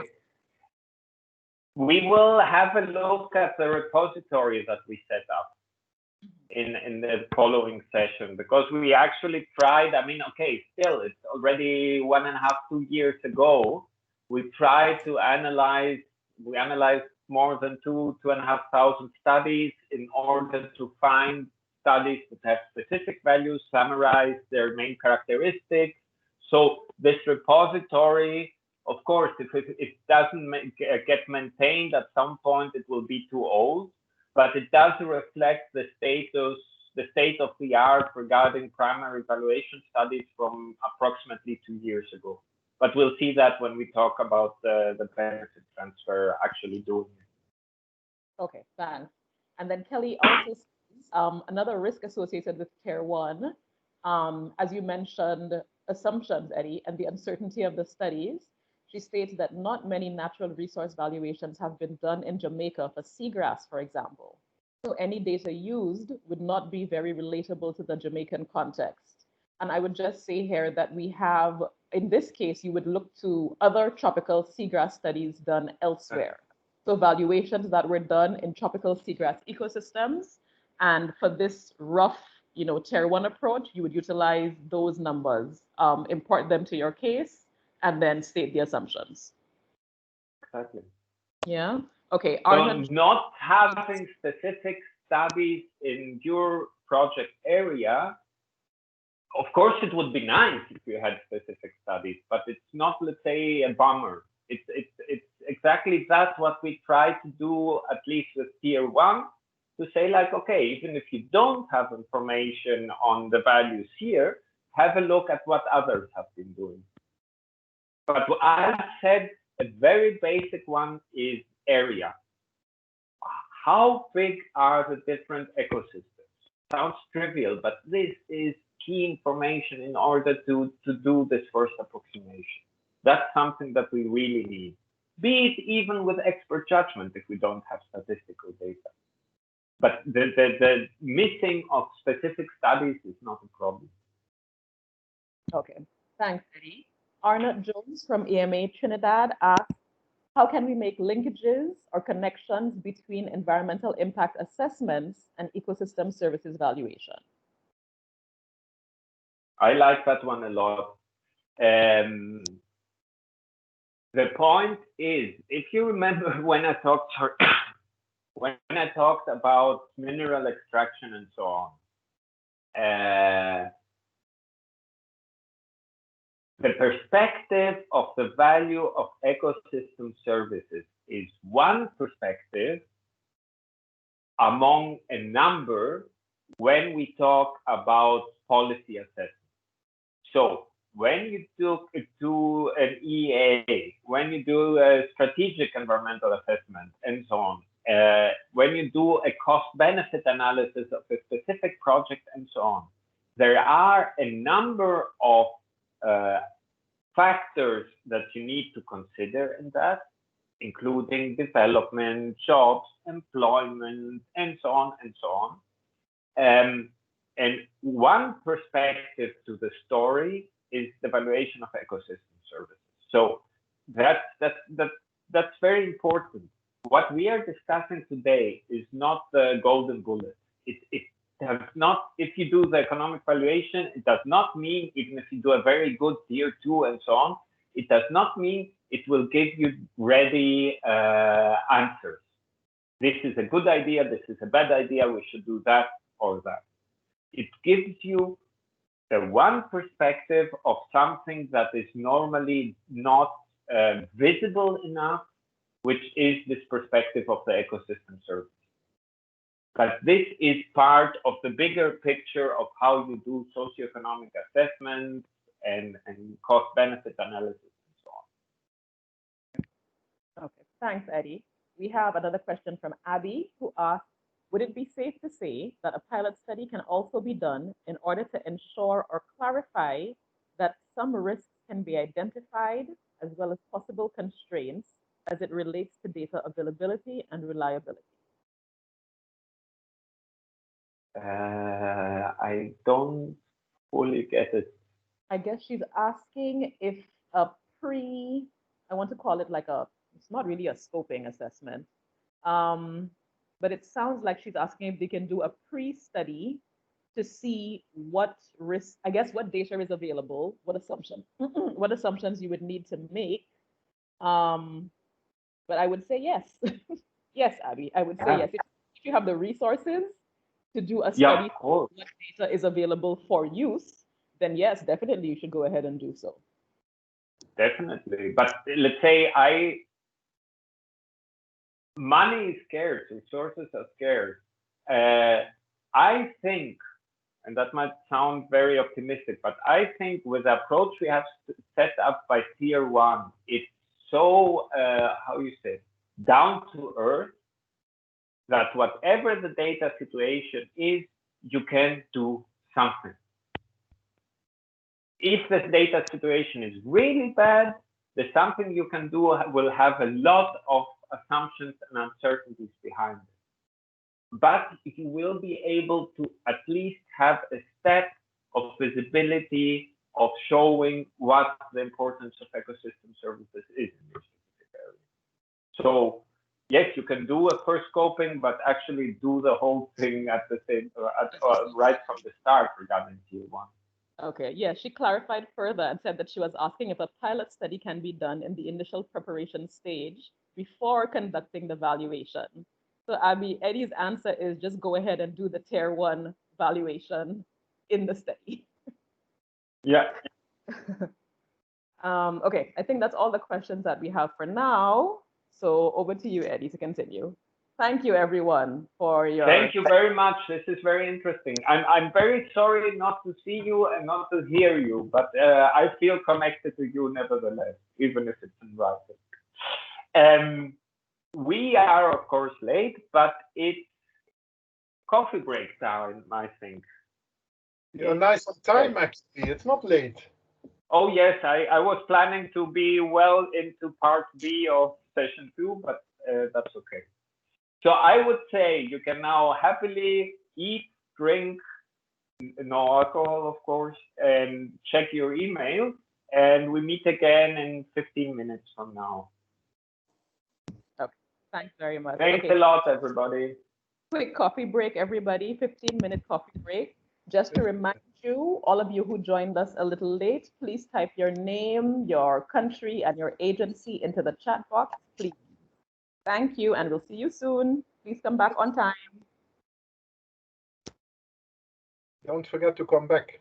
We will have a look at the repository that we set up in the following session, because we actually tried, I mean, okay, still, it's already 1.5, 2 years ago. We tried to analyze, we analyzed more than 2,500 studies in order to find studies that have specific values, summarize their main characteristics. So this repository, of course, if it doesn't get maintained at some point, it will be too old, but it does reflect the status, the state of the art regarding primary valuation studies from approximately 2 years ago. But we'll see that when we talk about the benefit transfer actually doing it. Okay, thanks. And then Kelly also says, another risk associated with Tier 1, as you mentioned, assumptions, Eddie, and the uncertainty of the studies. She states that not many natural resource valuations have been done in Jamaica for seagrass, for example. So any data used would not be very relatable to the Jamaican context. And I would just say here that we have, in this case, you would look to other tropical seagrass studies done elsewhere. So valuations that were done in tropical seagrass ecosystems. And for this rough, Tier 1 approach, you would utilize those numbers, import them to your case, and then state the assumptions. Exactly. Yeah. Okay. So not having specific studies in your project area, of course, it would be nice if you had specific studies, but it's not, let's say, a bummer. It's exactly that's what we try to do, at least with Tier 1, to say like, okay, even if you don't have information on the values here, have a look at what others have been doing. But I said a very basic one is area. How big are the different ecosystems? Sounds trivial, but this is key information in order to do this first approximation. That's something that we really need, be it even with expert judgment if we don't have statistical data. But the missing of specific studies is not a problem. Okay, thanks, Eddie. Arnott Jones from EMA Trinidad asks, how can we make linkages or connections between environmental impact assessments and ecosystem services valuation? I like that one a lot. The point is, if you remember when I talked about mineral extraction and so on, the perspective of the value of ecosystem services is one perspective among a number when we talk about policy assessment. So when you do an EA, when you do a strategic environmental assessment and so on, when you do a cost-benefit analysis of a specific project and so on, there are a number of factors that you need to consider in that, including development, jobs, employment, and so on and so on. And one perspective to the story is the valuation of ecosystem services. So that's very important. What we are discussing today is not the golden bullet. It does not, if you do the economic valuation, it does not mean, even if you do a very good tier 2 and so on, it does not mean it will give you ready answers. This is a good idea, this is a bad idea, we should do that or that. It gives you the one perspective of something that is normally not visible enough, which is this perspective of the ecosystem service. But this is part of the bigger picture of how you do socioeconomic assessment and cost-benefit analysis and so on. Okay, thanks, Eddie. We have another question from Abby, who asks, would it be safe to say that a pilot study can also be done in order to ensure or clarify that some risks can be identified as well as possible constraints as it relates to data availability and reliability? I don't fully get it. I guess she's asking if a I want to call it like it's not really a scoping assessment, but it sounds like she's asking if they can do a pre-study to see what risk, I guess, what data is available, what assumptions you would need to make. But I would say yes. Yes, Abby, I would say yes. If you have the resources to do a study what data is available for use, then yes, definitely you should go ahead and do so. Definitely. But let's say money is scarce, resources are scarce. I think, and that might sound very optimistic, but I think with the approach we have set up by tier 1, it's so, how you say, down to earth, that whatever the data situation is, you can do something. If the data situation is really bad, there's something you can do will have a lot of assumptions and uncertainties behind it. But you will be able to at least have a step of visibility of showing what the importance of ecosystem services is in this specific area. So yes, you can do a first scoping, but actually do the whole thing at the same, right from the start regarding tier 1. Okay, yeah, she clarified further and said that she was asking if a pilot study can be done in the initial preparation stage before conducting the valuation. So Abby, Eddie's answer is just go ahead and do the tier 1 valuation in the study. Yeah. Okay, I think that's all the questions that we have for now. So over to you, Eddie, to continue. Thank you, everyone, for your... Thank you very much. This is very interesting. I'm very sorry not to see you and not to hear you, but I feel connected to you nevertheless, even if it's in writing. We are, of course, late, but it's coffee break time, I think. You're nice on time, actually. It's not late. Oh, yes. I was planning to be well into part B of session 2, but that's okay. So I would say you can now happily eat, drink, no alcohol, of course, and check your email. And we meet again in 15 minutes from now. Okay, thanks very much. Thanks a lot, everybody. Quick coffee break, everybody, 15-minute coffee break. Just to remind you, all of you who joined us a little late, please type your name, your country, and your agency into the chat box, please. Thank you, and we'll see you soon. Please come back on time. Don't forget to come back.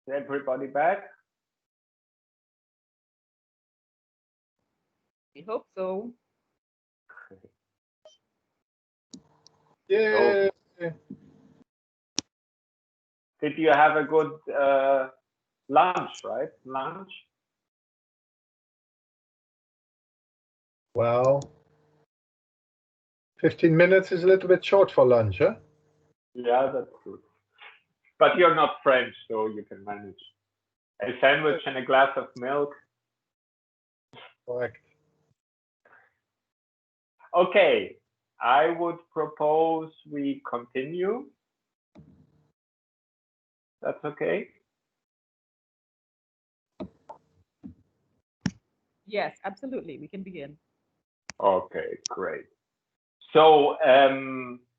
Is everybody back? We hope so. Yeah. Did you have a good lunch, right? Lunch? Well, 15 minutes is a little bit short for lunch, huh? Yeah, that's good. But you're not French, so you can manage. A sandwich and a glass of milk. Correct. Okay, I would propose we continue. That's okay? Yes, absolutely. We can begin. Okay, great. So,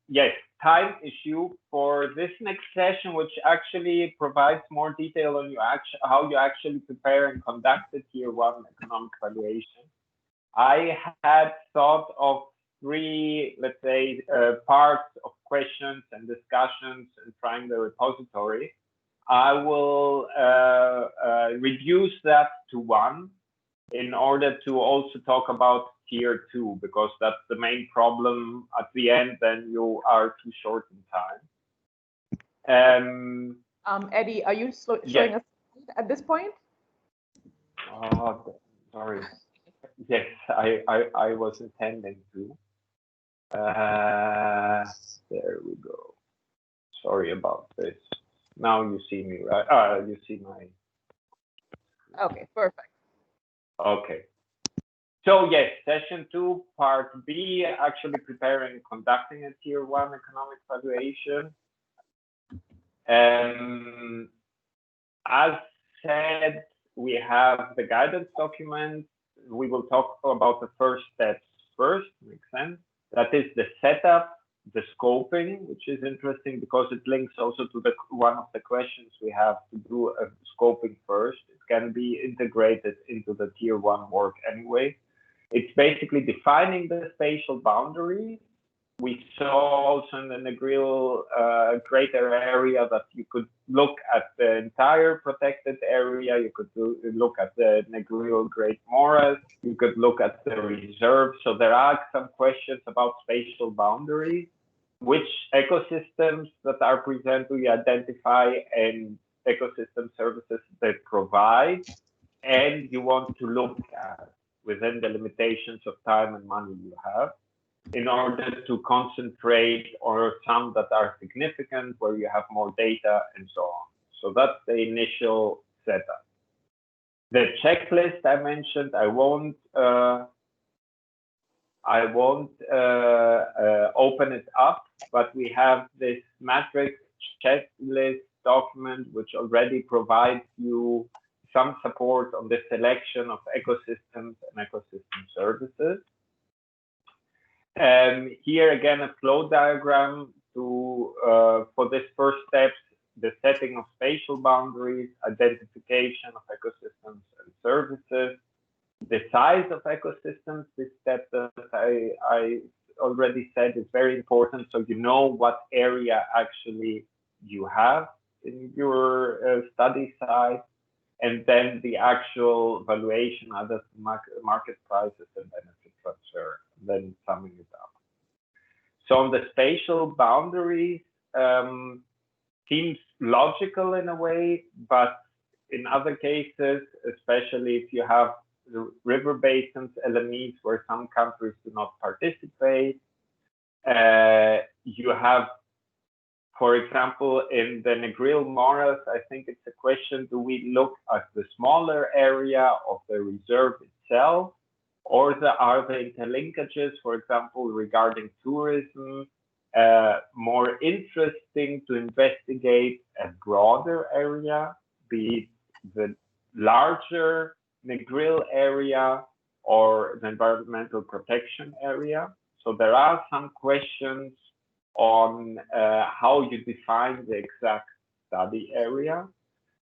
yes, time issue for this next session, which actually provides more detail on how you actually prepare and conduct the Tier 1 economic valuation. I had thought of three, let's say, parts of questions and discussions and trying the repository. I will reduce that to one in order to also talk about Tier 2, because that's the main problem at the end, then you are too short in time. Eddie, are you showing yes. us at this point? Oh, sorry. Yes, I was intending to. There we go. Sorry about this. Now you see me, right? You see my. Okay, perfect. Okay. So yes, session 2, part B, actually preparing and conducting a Tier 1 economic valuation. As said, we have the guidance document. We will talk about the first steps first, makes sense. That is the setup, the scoping, which is interesting because it links also to one of the questions we have to do a scoping first. It can be integrated into the Tier 1 work anyway. It's basically defining the spatial boundaries. We saw also in the Negril greater area that you could look at the entire protected area. You could look at the Negril Great Morass. You could look at the reserve. So there are some questions about spatial boundaries. Which ecosystems that are present do you identify, and ecosystem services that provide, and you want to look at within the limitations of time and money you have, in order to concentrate on some that are significant, where you have more data and so on. So that's the initial setup. The checklist I mentioned, I won't open it up, but we have this matrix checklist document, which already provides you some support on the selection of ecosystems and ecosystem services. Here again, a flow diagram for this first steps, the setting of spatial boundaries, identification of ecosystems and services, the size of ecosystems. This step that I already said is very important, so you know what area actually you have in your study site, and then the actual valuation, other market prices and benefit transfer, and then summing it up. So on the spatial boundaries, seems logical in a way, but in other cases, especially if you have the river basins, LMEs, where some countries do not participate, you have, for example, in the Negril Morass, I think it's a question, do we look at the smaller area of the reserve itself, or are the interlinkages, for example, regarding tourism, more interesting to investigate a broader area, be it the larger Negril area or the environmental protection area? So there are some questions on how you define the exact study area.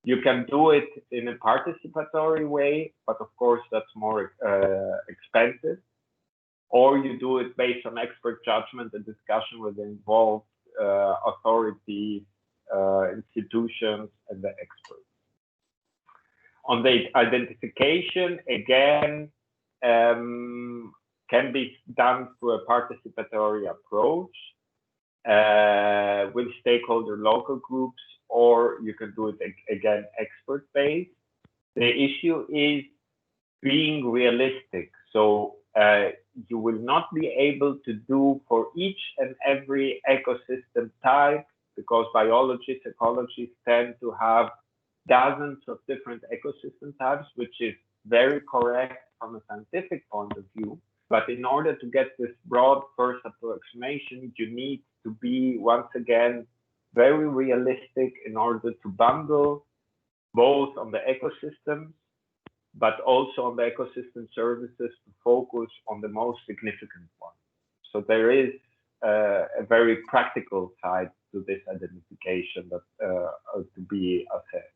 You can do it in a participatory way, but of course that's more expensive. Or you do it based on expert judgment and discussion with the involved authorities, institutions, and the experts. On the identification, again, can be done through a participatory approach with stakeholder local groups, or you can do it again expert-based. The issue is being realistic. So you will not be able to do for each and every ecosystem type, because biologists, ecologists tend to have dozens of different ecosystem types, which is very correct from a scientific point of view. But in order to get this broad first approximation, you need to be, once again, very realistic in order to bundle both on the ecosystems, but also on the ecosystem services to focus on the most significant ones. So there is a very practical side to this identification that to be assessed.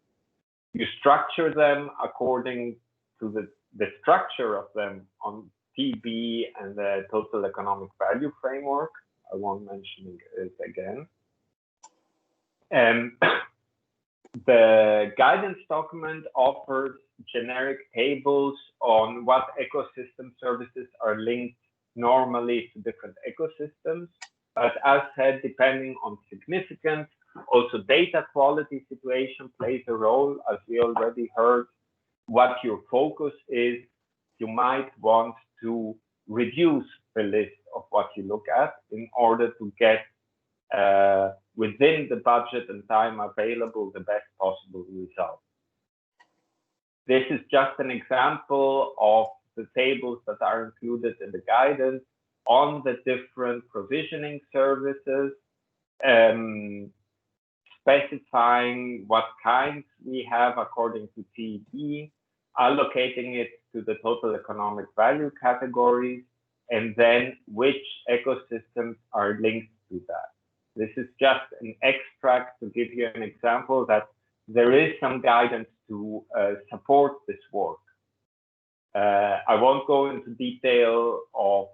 You structure them according to the structure of them on TB and the total economic value framework. I won't mention it again. The guidance document offers generic tables on what ecosystem services are linked normally to different ecosystems. But as said, depending on significance, also data quality situation plays a role. As we already heard, what your focus is, you might want to reduce the list of what you look at in order to get within the budget and time available the best possible result. This is just an example of the tables that are included in the guidance on the different provisioning services, specifying what kinds we have according to TEB, allocating it to the total economic value categories, and then which ecosystems are linked to that. This is just an extract to give you an example that there is some guidance to support this work. I won't go into detail of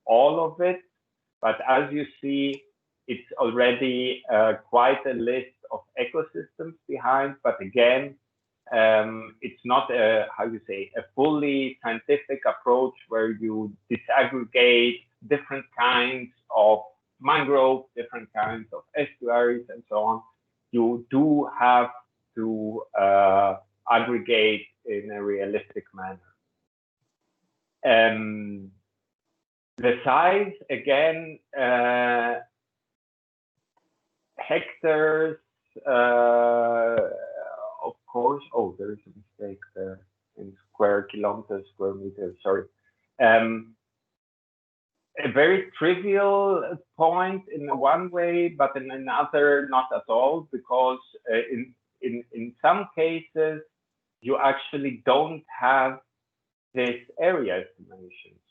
all of it, but as you see, it's already quite a list of ecosystems behind, but again, it's not a, how you say, a fully scientific approach where you disaggregate different kinds of mangrove, different kinds of estuaries, and so on. You do have to aggregate in a realistic manner. The size, again, hectares, of course. Oh, there is a mistake there in square kilometers, square meters, sorry. A very trivial point in one way, but in another, not at all, because in some cases, you actually don't have this area estimations.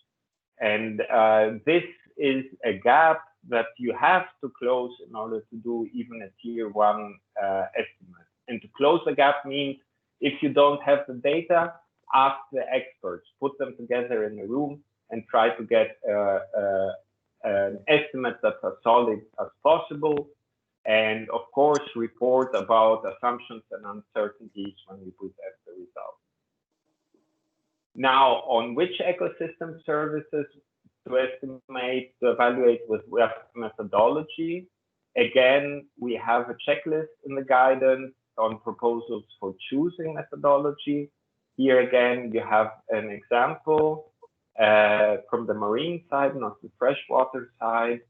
And this is a gap that you have to close in order to do even a tier 1 estimate. And to close the gap means if you don't have the data, ask the experts, put them together in a room and try to get an estimate that's as solid as possible. And of course, report about assumptions and uncertainties when you present the results. Now, on which ecosystem services to estimate, to evaluate with what methodology? Again, we have a checklist in the guidance on proposals for choosing methodology. Here again, you have an example from the marine side, not the freshwater side,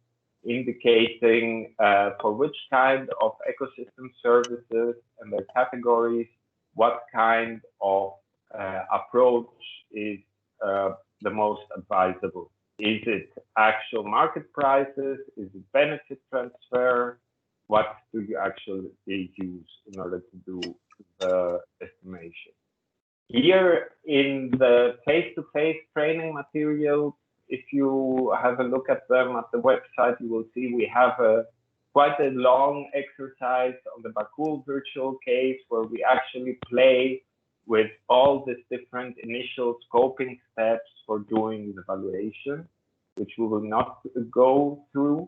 indicating for which kind of ecosystem services and their categories, what kind of approach is the most advisable. Is it actual market prices? Is it benefit transfer? What do you actually use in order to do the estimation? Here in the face-to-face training materials, if you have a look at them at the website, you will see we have quite a long exercise on the Bakul virtual case where we actually play with all these different initial scoping steps for doing the valuation, which we will not go through.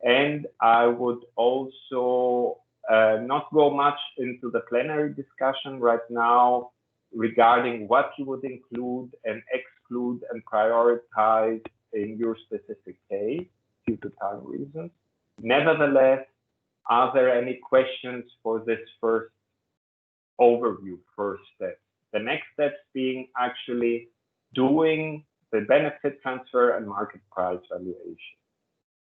And I would also not go much into the plenary discussion right now regarding what you would include and exclude and prioritize in your specific case due to time reasons. Nevertheless, are there any questions for this first overview, first step? The next steps being actually doing the benefit transfer and market price valuation.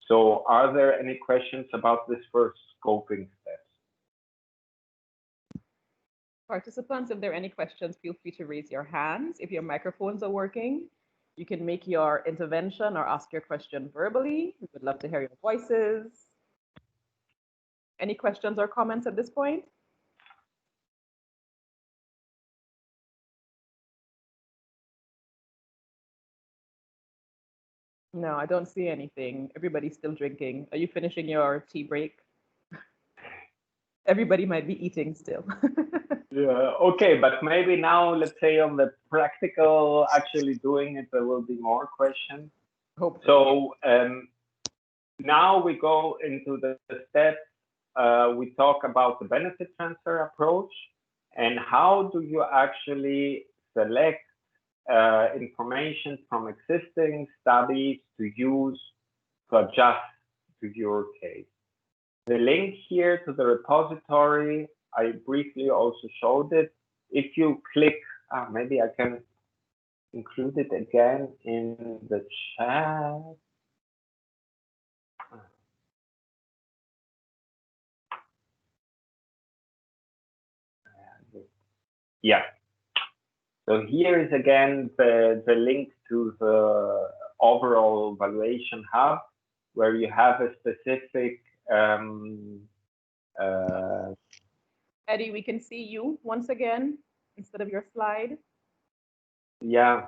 So are there any questions about this first scoping steps? Participants, if there are any questions, feel free to raise your hands. If your microphones are working, you can make your intervention or ask your question verbally. We would love to hear your voices. Any questions or comments at this point? No, I don't see anything. Everybody's still drinking. Are you finishing your tea break? Everybody might be eating still. Yeah, okay, but maybe now, let's say on the practical, actually doing it, there will be more questions. Hopefully. So now we go into the steps. We talk about the benefit transfer approach and how do you actually select information from existing studies to use to adjust to your case. The link here to the repository, I briefly also showed it. If you click, maybe I can include it again in the chat. Yeah. So here is again the link to the overall valuation hub, where you have a specific Eddie, we can see you once again instead of your slide. Yeah,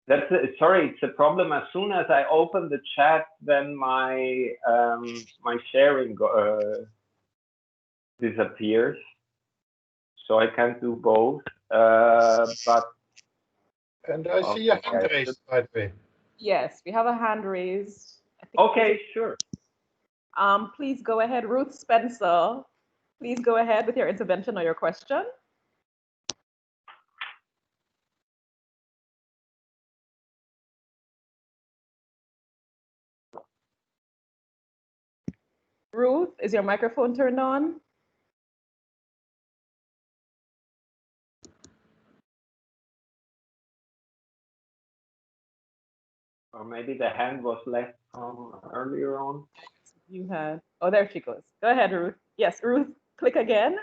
that's sorry, it's a problem. As soon as I open the chat, then my my sharing disappears. So I can't do both. But and I see a hand raised, by the way. Yes, we have a hand raised. Okay, sure. Please go ahead, Ruth Spencer. Please go ahead with your intervention or your question. Ruth, is your microphone turned on? Or maybe the hand was left from earlier on. You had. Oh, there she goes. Go ahead, Ruth. Yes, Ruth, click again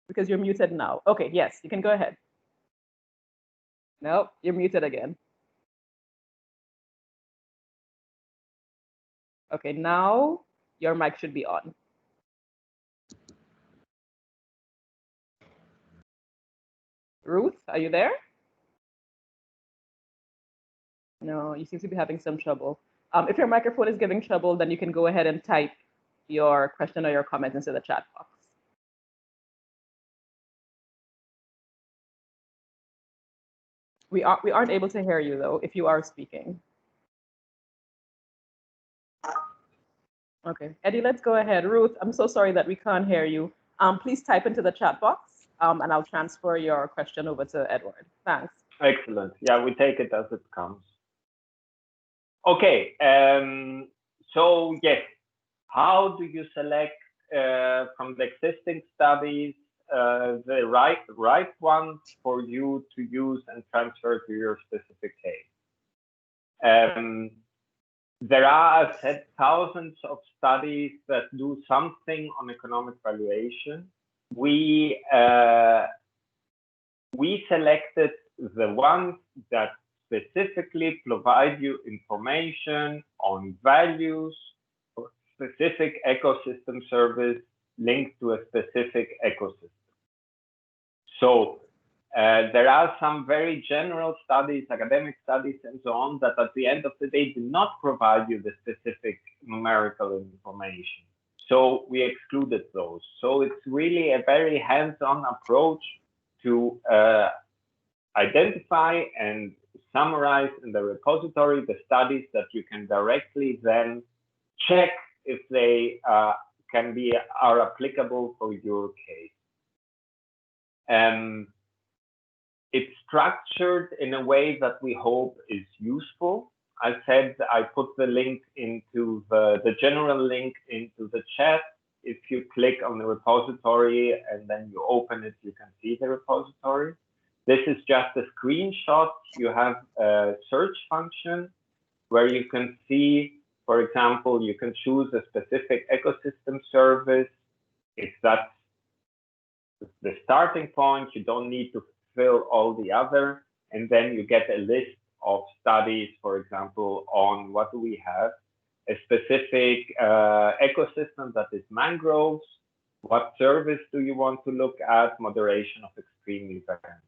because you're muted now. Okay, yes, you can go ahead. Nope, you're muted again. Okay, now your mic should be on. Ruth, are you there? No, you seem to be having some trouble. If your microphone is giving trouble, then you can go ahead and type your question or your comment into the chat box. We aren't able to hear you though, if you are speaking. Okay, Eddie, let's go ahead. Ruth, I'm so sorry that we can't hear you. Please type into the chat box and I'll transfer your question over to Edward. Thanks. Excellent. Yeah, we take it as it comes. Okay, so yes, how do you select from the existing studies the right ones for you to use and transfer to your specific case? There are thousands of studies that do something on economic valuation. We selected the ones that specifically provide you information on values or specific ecosystem service linked to a specific ecosystem. So there are some very general studies, academic studies, and so on, that at the end of the day do not provide you the specific numerical information. So we excluded those. So it's really a very hands-on approach to identify and summarize in the repository the studies that you can directly then check if they are applicable for your case. It's structured in a way that we hope is useful. I said I put the link into the general link into the chat. If you click on the repository and then you open it, you can see the repository. This is just a screenshot. You have a search function where you can see, for example, you can choose a specific ecosystem service. If that's the starting point, you don't need to fill all the other, and then you get a list of studies, for example, on what do we have, a specific ecosystem that is mangroves, what service do you want to look at, moderation of extreme events.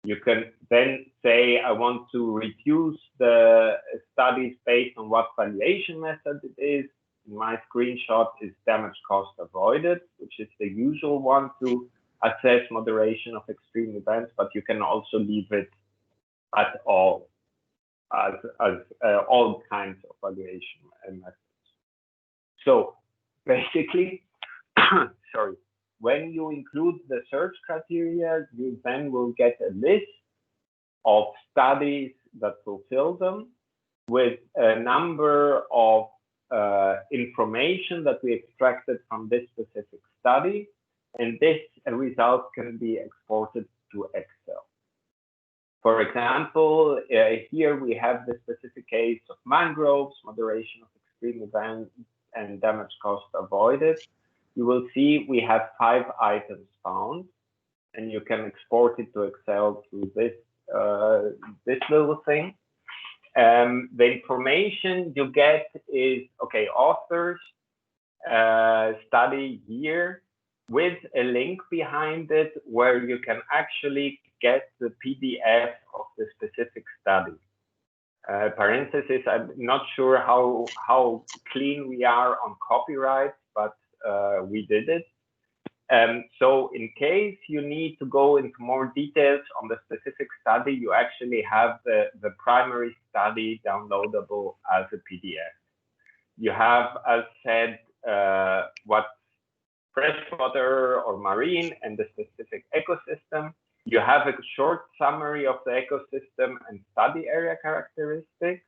You can then say, I want to reduce the studies based on what valuation method it is. In my screenshot is damage cost avoided, which is the usual one to assess moderation of extreme events, but you can also leave it at all, as all kinds of valuation methods. So basically, sorry, when you include the search criteria, you then will get a list of studies that fulfill them with a number of information that we extracted from this specific study. And this result can be exported to Excel. For example, here we have the specific case of mangroves, moderation of extreme events, and damage cost avoided. You will see we have 5 items found, and you can export it to Excel through this this little thing. The information you get is, okay, authors, study year, with a link behind it where you can actually get the PDF of the specific study. Parenthesis, I'm not sure how clean we are on copyright, but we did it. So in case you need to go into more details on the specific study, you actually have the primary study downloadable as a PDF. You have, as said, what freshwater or marine and the specific ecosystem. You have a short summary of the ecosystem and study area characteristics.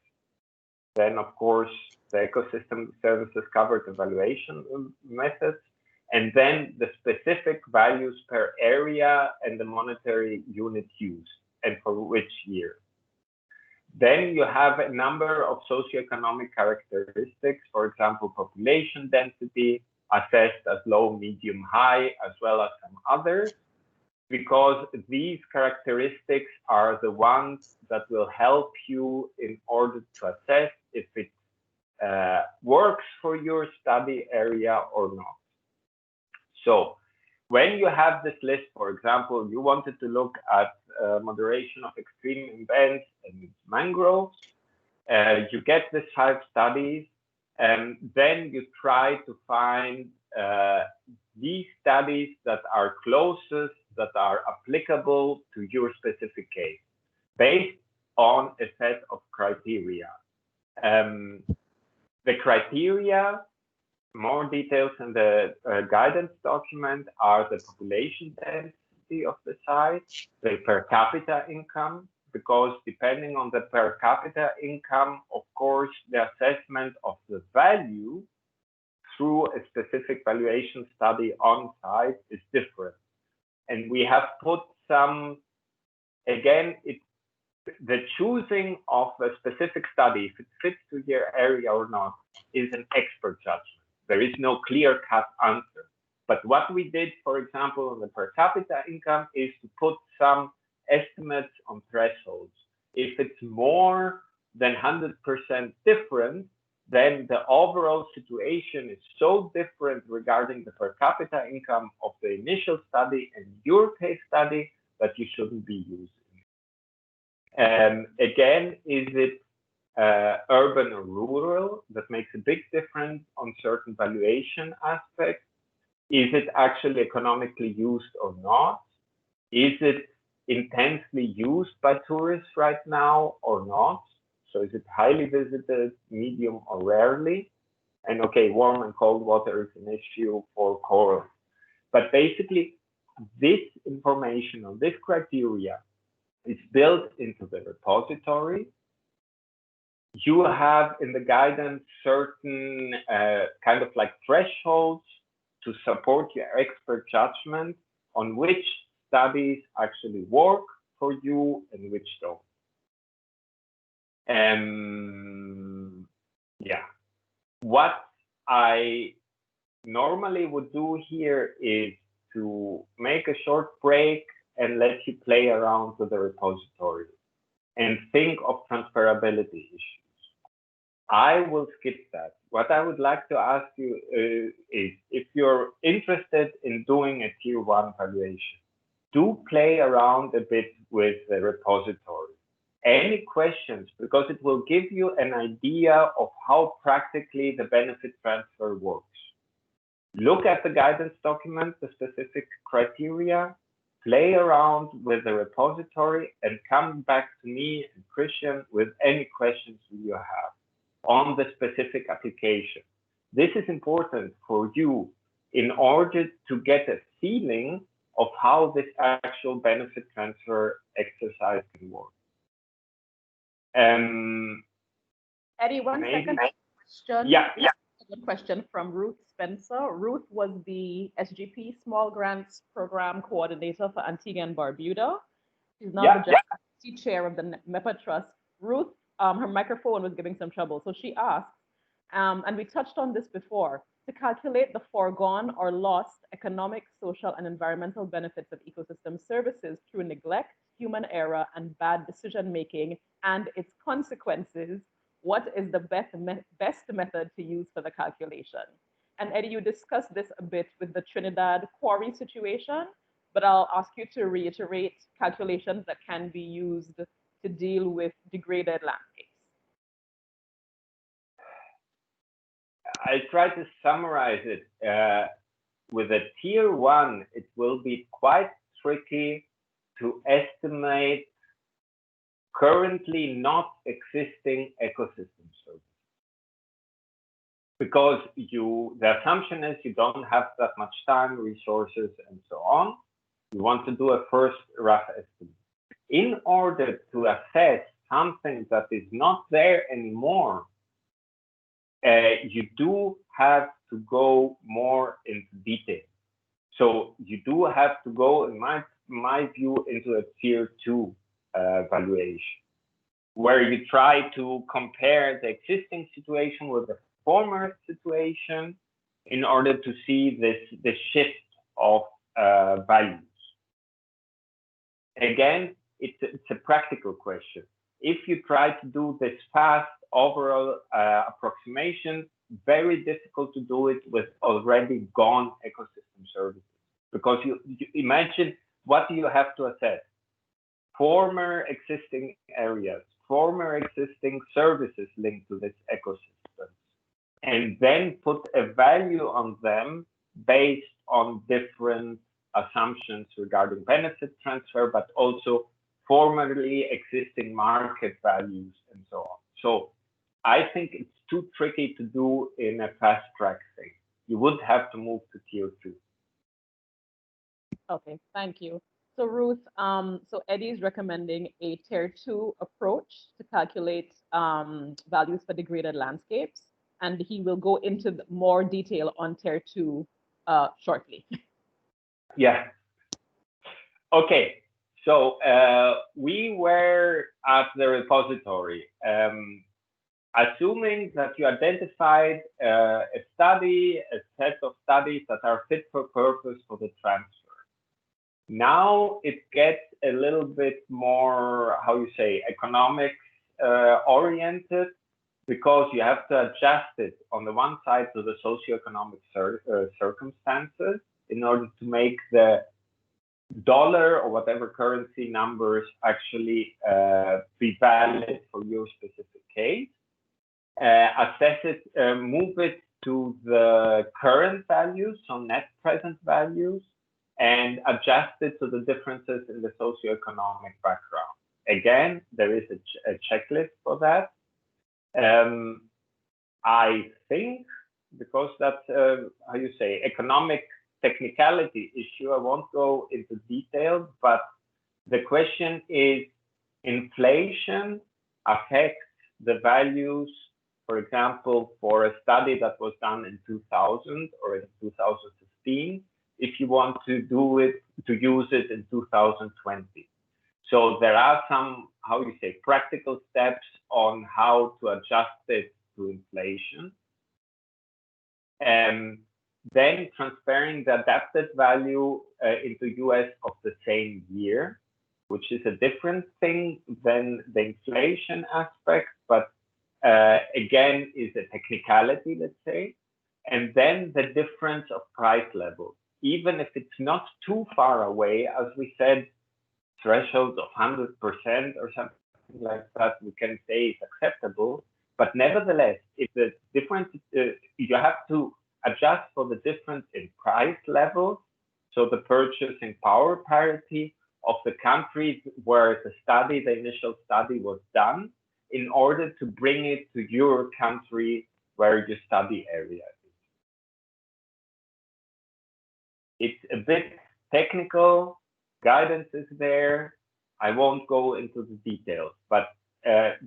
Then, of course, the ecosystem services covered evaluation methods, and then the specific values per area and the monetary unit used and for which year. Then you have a number of socioeconomic characteristics, for example, population density, assessed as low, medium, high, as well as some others, because these characteristics are the ones that will help you in order to assess if it works for your study area or not. So when you have this list, for example, you wanted to look at moderation of extreme events and mangroves, you get these 5 studies, and then you try to find these studies that are closest, that are applicable to your specific case, based on a set of criteria. The criteria, more details in the guidance document, are the population density of the site, the per capita income, because depending on the per capita income, of course, the assessment of the value through a specific valuation study on site is different. And we have put some, again, the choosing of a specific study, if it fits to your area or not, is an expert judgment. There is no clear-cut answer. But what we did, for example, on the per capita income is to put some estimates on thresholds. If it's more than 100% different, then the overall situation is so different regarding the per capita income of the initial study and your case study that you shouldn't be using. Again, is it urban or rural? That makes a big difference on certain valuation aspects. Is it actually economically used or not? Is it intensely used by tourists right now or not? So is it highly visited, medium, or rarely? And okay, warm and cold water is an issue for coral. But basically, this information or this criteria is built into the repository. You have in the guidance certain kind of like thresholds to support your expert judgment on which studies actually work for you and which don't. Yeah, what I normally would do here is to make a short break and let you play around with the repository and think of transferability issues. I will skip that. What I would like to ask you is if you're interested in doing a tier 1 valuation, do play around a bit with the repository. Any questions, because it will give you an idea of how practically the benefit transfer works. Look at the guidance document, the specific criteria, play around with the repository, and come back to me and Christian with any questions you have on the specific application. This is important for you in order to get a feeling of how this actual benefit transfer exercise can work. Eddie, one second question. Yeah. Good question from Ruth Spencer. Ruth was the SGP Small Grants Program Coordinator for Antigua and Barbuda. She's now the Deputy Chair of the MEPA Trust. Ruth, her microphone was giving some trouble, so she asked, and we touched on this before, to calculate the foregone or lost economic, social, and environmental benefits of ecosystem services through neglect, human error, and bad decision-making and its consequences, what is the best method to use for the calculation? And Eddie, you discussed this a bit with the Trinidad quarry situation, but I'll ask you to reiterate calculations that can be used to deal with degraded landscapes. I try to summarize it. With a tier 1, it will be quite tricky to estimate currently not existing ecosystem services. Because the assumption is you don't have that much time, resources, and so on. You want to do a first rough estimate. In order to assess something that is not there anymore, you do have to go more into detail. So you do have to go, in my view, into a tier 2 valuation, where you try to compare the existing situation with the former situation in order to see the shift of values. Again, it's a practical question. If you try to do this fast overall approximation, very difficult to do it with already gone ecosystem services, because you imagine, what do you have to assess? Former existing areas, former existing services linked to this ecosystem, and then put a value on them based on different assumptions regarding benefit transfer, but also formerly existing market values and so on. So I think it's too tricky to do in a fast track thing. You would have to move to tier 2. Okay, thank you. So Ruth, so Eddie is recommending a tier 2 approach to calculate values for degraded landscapes, and he will go into more detail on tier 2 shortly. Yeah. Okay. So we were at the repository, assuming that you identified a study, a set of studies that are fit for purpose for the transfer. Now it gets a little bit more, how you say, economics oriented, because you have to adjust it on the one side to the socioeconomic circumstances in order to make the dollar or whatever currency numbers actually be valid for your specific case. Assess it, move it to the current values, so net present values, and adjust it to the differences in the socioeconomic background. Again, there is a checklist for that. I think because that's how you say, economic technicality issue. I won't go into detail, but the question is, inflation affects the values, for example, for a study that was done in 2000 or in 2015, if you want to do it, to use it in 2020. So there are some, how you say, practical steps on how to adjust it to inflation. And then transferring the adapted value into US of the same year, which is a different thing than the inflation aspect, but again, is a technicality, let's say. And then the difference of price level, even if it's not too far away, as we said, thresholds of 100% or something like that, we can say is acceptable. But nevertheless, if the difference, you have to adjust for the difference in price levels, so the purchasing power parity of the countries where the initial study was done, in order to bring it to your country where your study area is. It's a bit technical, guidance is there. I won't go into the details, but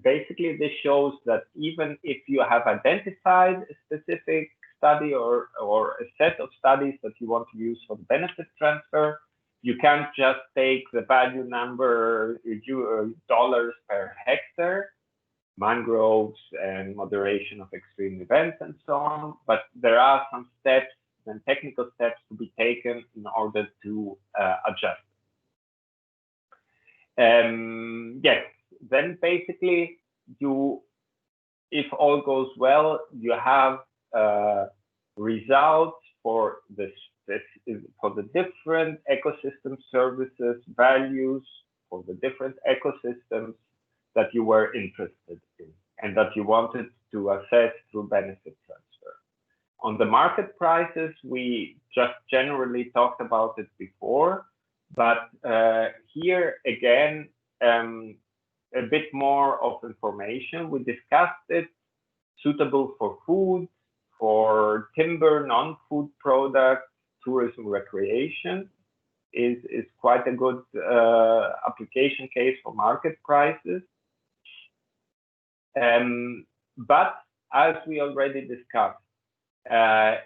basically this shows that even if you have identified a specific study or a set of studies that you want to use for the benefit transfer, you can't just take the value number, dollars per hectare, mangroves and moderation of extreme events and so on, but there are some steps and technical steps to be taken in order to adjust. Yes, then basically if all goes well, you have results for the different ecosystem services values for the different ecosystems that you were interested in and that you wanted to assess through benefit transfer. On the market prices, we just generally talked about it before, but here again, a bit more of information. We discussed it, suitable for food, for timber, non-food products, tourism, recreation is quite a good application case for market prices. But as we already discussed,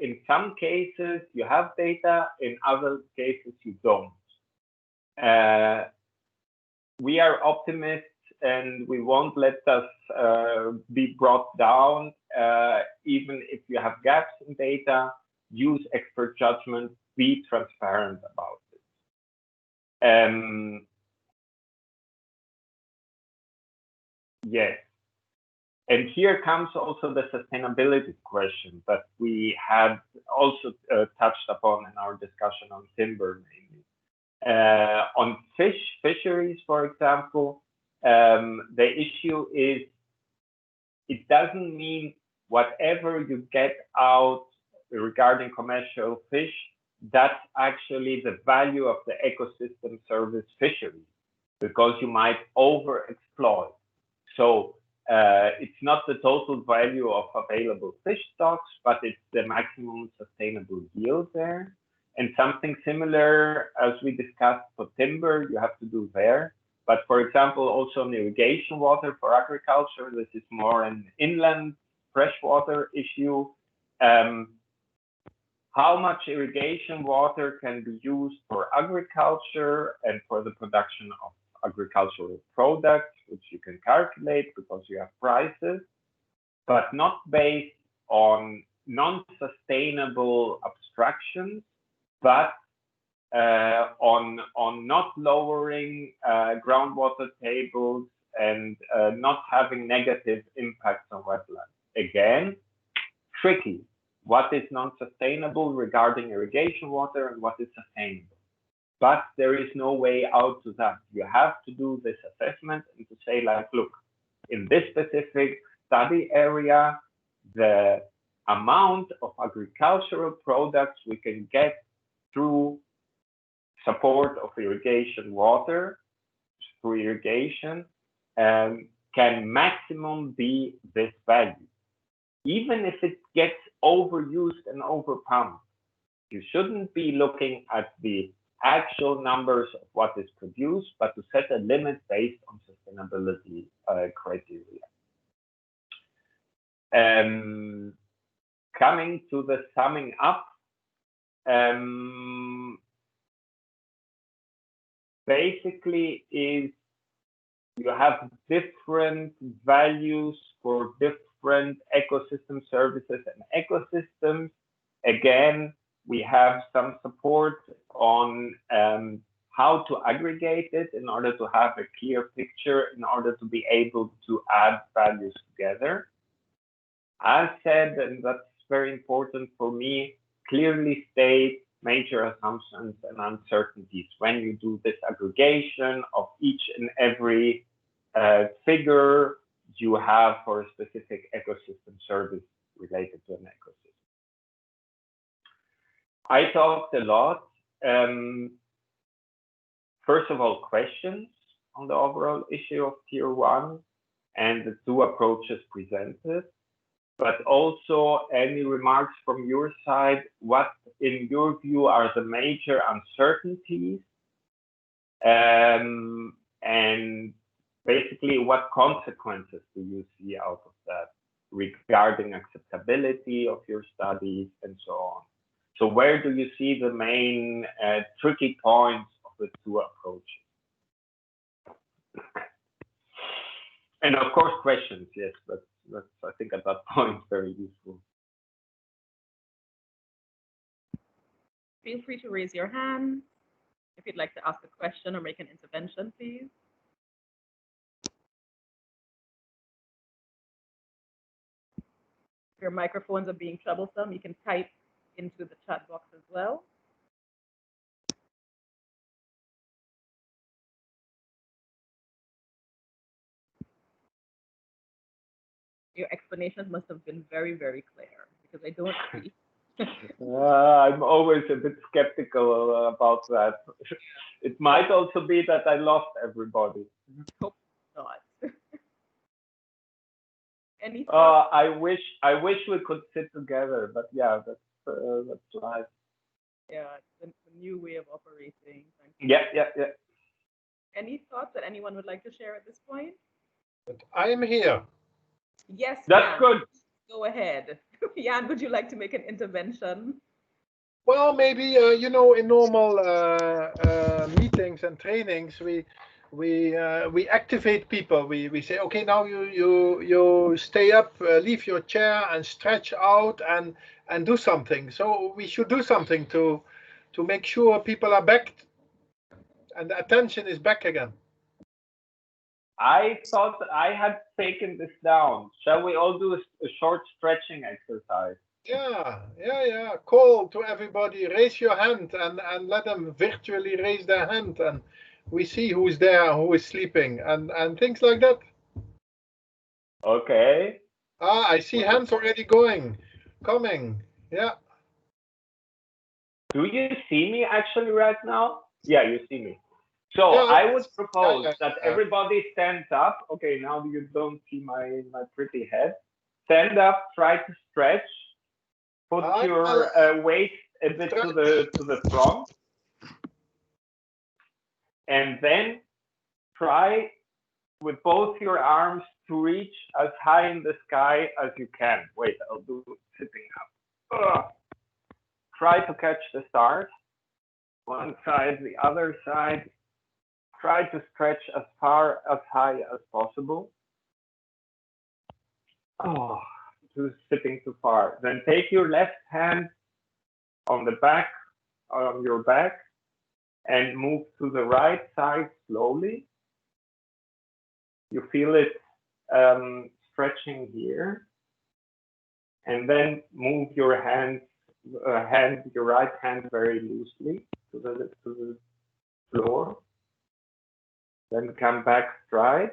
in some cases you have data, in other cases you don't. We are optimists and we won't let us be brought down. Even if you have gaps in data, use expert judgment, be transparent about it. Yes. And here comes also the sustainability question that we had also touched upon in our discussion on timber, mainly. On fisheries, for example, the issue is, it doesn't mean whatever you get out regarding commercial fish, that's actually the value of the ecosystem service fisheries, because you might overexploit. So it's not the total value of available fish stocks, but it's the maximum sustainable yield there. And something similar as we discussed for timber, you have to do there. But for example, also on irrigation water for agriculture, this is more an inland freshwater issue. How much irrigation water can be used for agriculture and for the production of agricultural products, which you can calculate because you have prices, but not based on non-sustainable abstractions, but on not lowering groundwater tables and not having negative impacts on wetlands. Again, tricky. What is non-sustainable regarding irrigation water and what is sustainable? But there is no way out to that. You have to do this assessment and to say, like, look, in this specific study area, the amount of agricultural products we can get through support of irrigation water, through irrigation, can maximum be this value. even if it gets overused and overpumped, you shouldn't be looking at the actual numbers of what is produced, but to set a limit based on sustainability criteria. Coming to the summing up, basically is you have different values for different ecosystem services and ecosystems. Again, we have some support on how to aggregate it in order to have a clear picture, in order to be able to add values together. As said, and that's very important for me, clearly state major assumptions and uncertainties when you do this aggregation of each and every figure you have for a specific ecosystem service related to an ecosystem. I talked a lot. First of all, questions on the overall issue of Tier 1 and the two approaches presented, but also any remarks from your side, what in your view are the major uncertainties, and basically what consequences do you see out of that regarding acceptability of your studies and so on. So where do you see the main tricky points of the two approaches? And of course, questions, yes, that's I think at that point very useful. Feel free to raise your hand if you'd like to ask a question or make an intervention, please. If your microphones are being troublesome, you can type into the chat box as well. Your explanations must have been very, very clear because I don't see. I'm always a bit skeptical about that. It might also be that I lost everybody. Hope not. Any I wish we could sit together, but yeah, that's life. Yeah, it's a new way of operating. Yeah. Any thoughts that anyone would like to share at this point? But I'm here. Yes, that's Jan, good. Go ahead. Jan, would you like to make an intervention? Well, maybe you know, in normal meetings and trainings, we activate people. We say, okay, now you stay up, leave your chair and stretch out and do something. So we should do something to make sure people are back and the attention is back again. I thought I had taken this down. Shall we all do a short stretching exercise? Yeah. Call to everybody, raise your hand and let them virtually raise their hand, and we see who's there, who is sleeping, and things like that. Okay. I see hands already coming. Yeah. Do you see me actually right now? Yeah, you see me. So yeah, I would propose that yeah. everybody stands up. Okay, now you don't see my pretty head. Stand up, try to stretch. Put your waist a bit to the front. And then try with both your arms to reach as high in the sky as you can. Wait, I'll do it sitting up. Try to catch the stars. One side, the other side. Try to stretch as far, as high as possible. Oh, sitting too far. Then take your left hand on the back, on your back, and move to the right side slowly. You feel it stretching here, and then move your hand, your right hand very loosely to the floor. Then come back straight,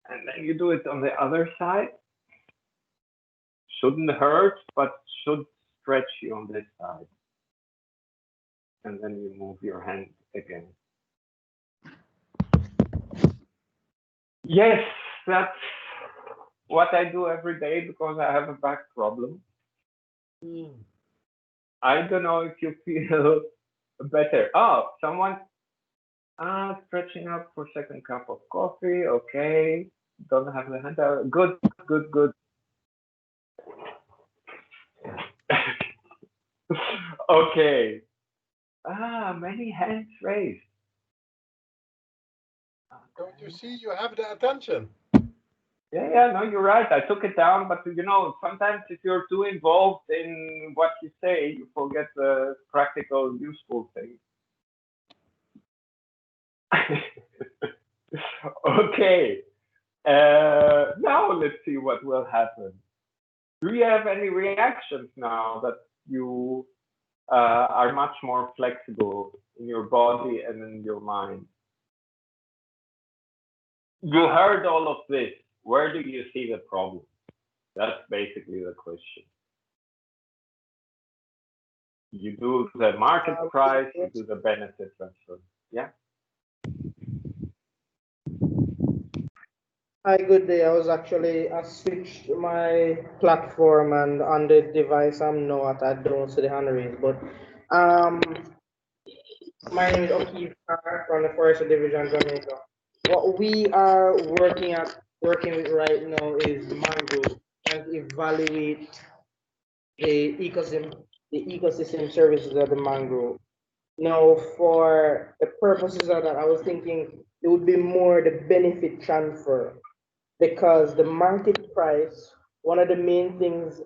and then you do it on the other side. Shouldn't hurt, but should stretch you on this side. And then you move your hand again. Yes, that's what I do every day because I have a back problem. I don't know if you feel better. Oh, someone stretching up for second cup of coffee. Okay. Don't have the hand out. Good, good, good. Okay. Many hands raised. Don't you see? You have the attention. Yeah, no, you're right. I took it down, but you know, sometimes if you're too involved in what you say, you forget the practical, useful things. Okay. Now let's see what will happen. Do you have any reactions now that you are much more flexible in your body and in your mind? You heard all of this. Where do you see the problem? That's basically the question. You do the market price, you do the benefit transfer. Yeah. Hi, good day. I switched my platform and on the device I'm not, I don't see the hand raised, but my name is O'Keefe Carr from the Forestry Division, Jamaica. What we are working with right now is mangrove and evaluate the ecosystem services of the mangrove. Now, for the purposes of that, I was thinking it would be more the benefit transfer, because the market price, one of the main things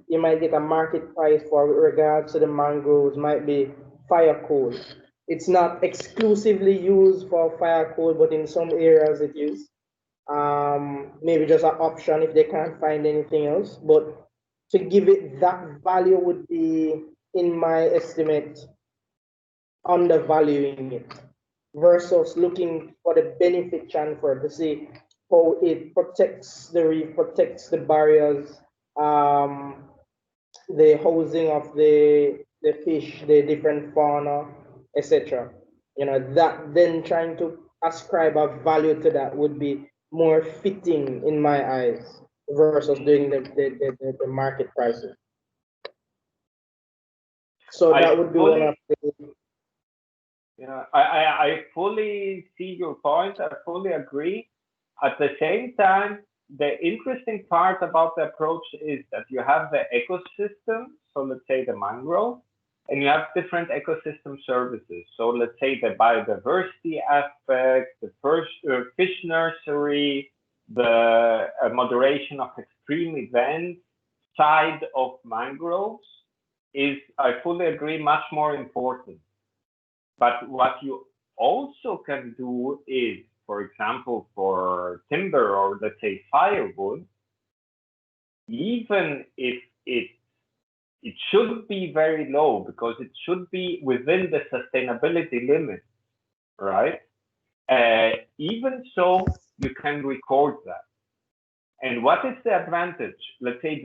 you might get a market price for with regards to the mangroves might be fire coal. It's not exclusively used for fire coal, but in some areas it is. Maybe just an option if they can't find anything else. But to give it that value would be, in my estimate, undervaluing it versus looking for the benefit transfer to see how it protects the reef, protects the barriers, the housing of the fish, the different fauna, etc. You know, that then trying to ascribe a value to that would be more fitting in my eyes versus doing the market prices. So that would be one of the. Yeah, I fully see your point. I fully agree. At the same time, the interesting part about the approach is that you have the ecosystem, so let's say the mangrove, and you have different ecosystem services. So let's say the biodiversity aspect, the fish nursery, the moderation of extreme events side of mangroves is, I fully agree, much more important. But what you also can do is, for example, for timber or let's say firewood, even if it should be very low because it should be within the sustainability limit, right? Even so, you can record that. And what is the advantage? Let's say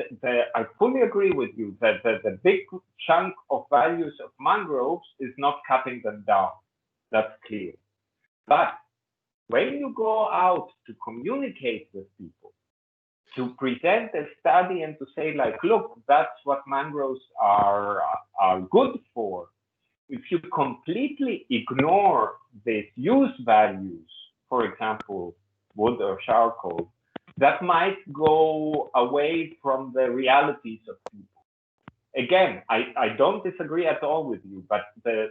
I fully agree with you that the big chunk of values of mangroves is not cutting them down. That's clear. But when you go out to communicate with people, to present a study and to say like, look, that's what mangroves are good for. If you completely ignore these use values, for example, wood or charcoal, that might go away from the realities of people. Again, I don't disagree at all with you, but the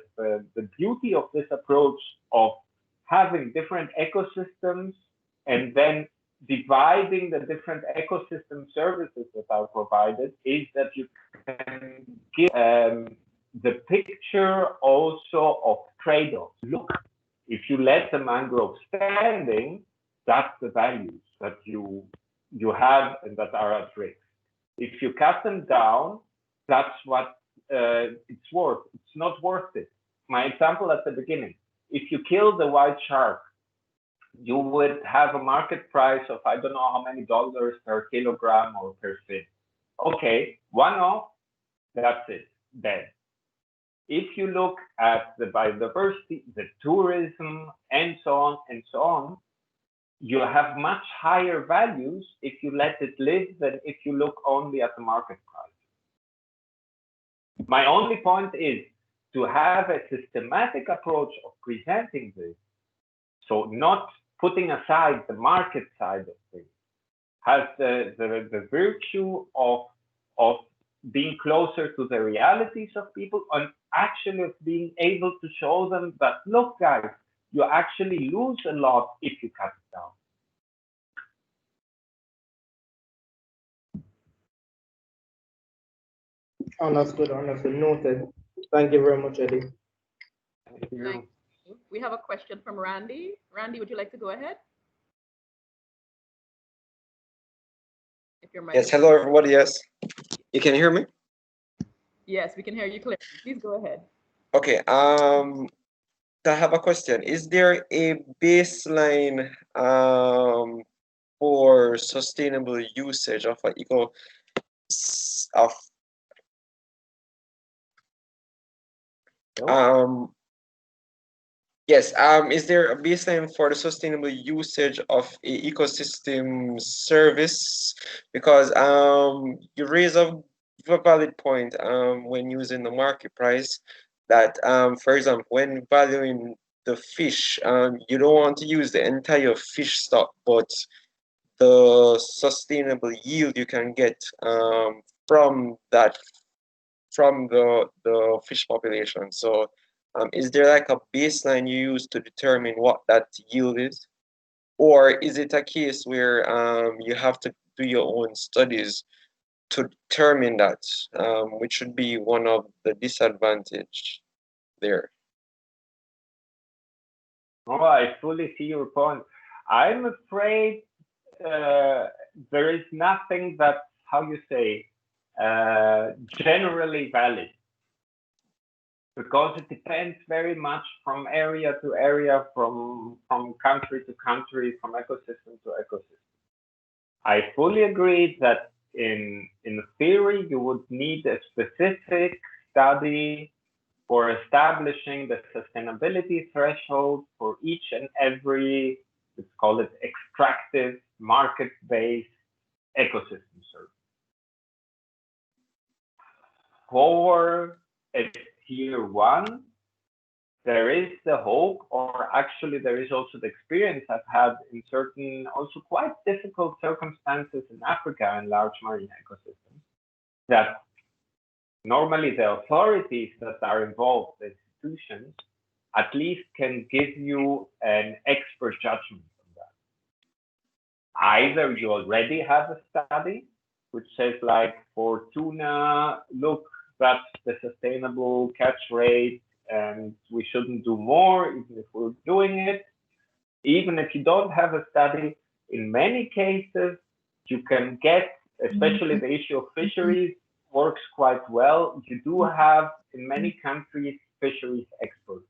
beauty of this approach of having different ecosystems and then dividing the different ecosystem services that are provided is that you can give the picture also of trade-offs. Look, if you let the mangrove standing, that's the values that you have and that are at risk. If you cut them down, that's what it's worth. It's not worth it. My example at the beginning, if you kill the white shark, you would have a market price of, I don't know how many dollars per kilogram or per fin. Okay, one-off, that's it, dead. If you look at the biodiversity, the tourism, and so on, you have much higher values if you let it live than if you look only at the market price. My only point is to have a systematic approach of presenting this, so not putting aside the market side of things, has the virtue of being closer to the realities of people and actually of being able to show them that, look, guys, you actually lose a lot if you cut it down. Understood, understood. Noted. Thank you very much, Eddie. Thank you. Thank you. We have a question from Randy. Randy, would you like to go ahead? If your mic Yes, is hello everybody. Yes, you can hear me? Yes, we can hear you clearly. Please go ahead. Okay. I have a question. Is there a baseline for sustainable usage of an eco of yes, is there a baseline for the sustainable usage of a ecosystem service? Because you raise a valid point when using the market price that for example, when valuing the fish, you don't want to use the entire fish stock, but the sustainable yield you can get from that from the fish population. So is there like a baseline you use to determine what that yield is? Or is it a case where you have to do your own studies to determine that, which should be one of the disadvantage there? Oh, I fully see your point. I'm afraid there is nothing that, how you say, generally valid, because it depends very much from area to area, from country to country, from ecosystem to ecosystem. I fully agree that in theory you would need a specific study for establishing the sustainability threshold for each and every, let's call it, extractive, market-based ecosystem service. For a tier one, there is the hope, or actually there is also the experience I've had in certain also quite difficult circumstances in Africa and large marine ecosystems, that normally the authorities that are involved, the institutions, at least can give you an expert judgment on that. Either you already have a study which says, like, for tuna, look, that's the sustainable catch rate and we shouldn't do more even if we're doing it. Even if you don't have a study, in many cases you can get, especially the issue of fisheries works quite well. You do have in many countries fisheries experts.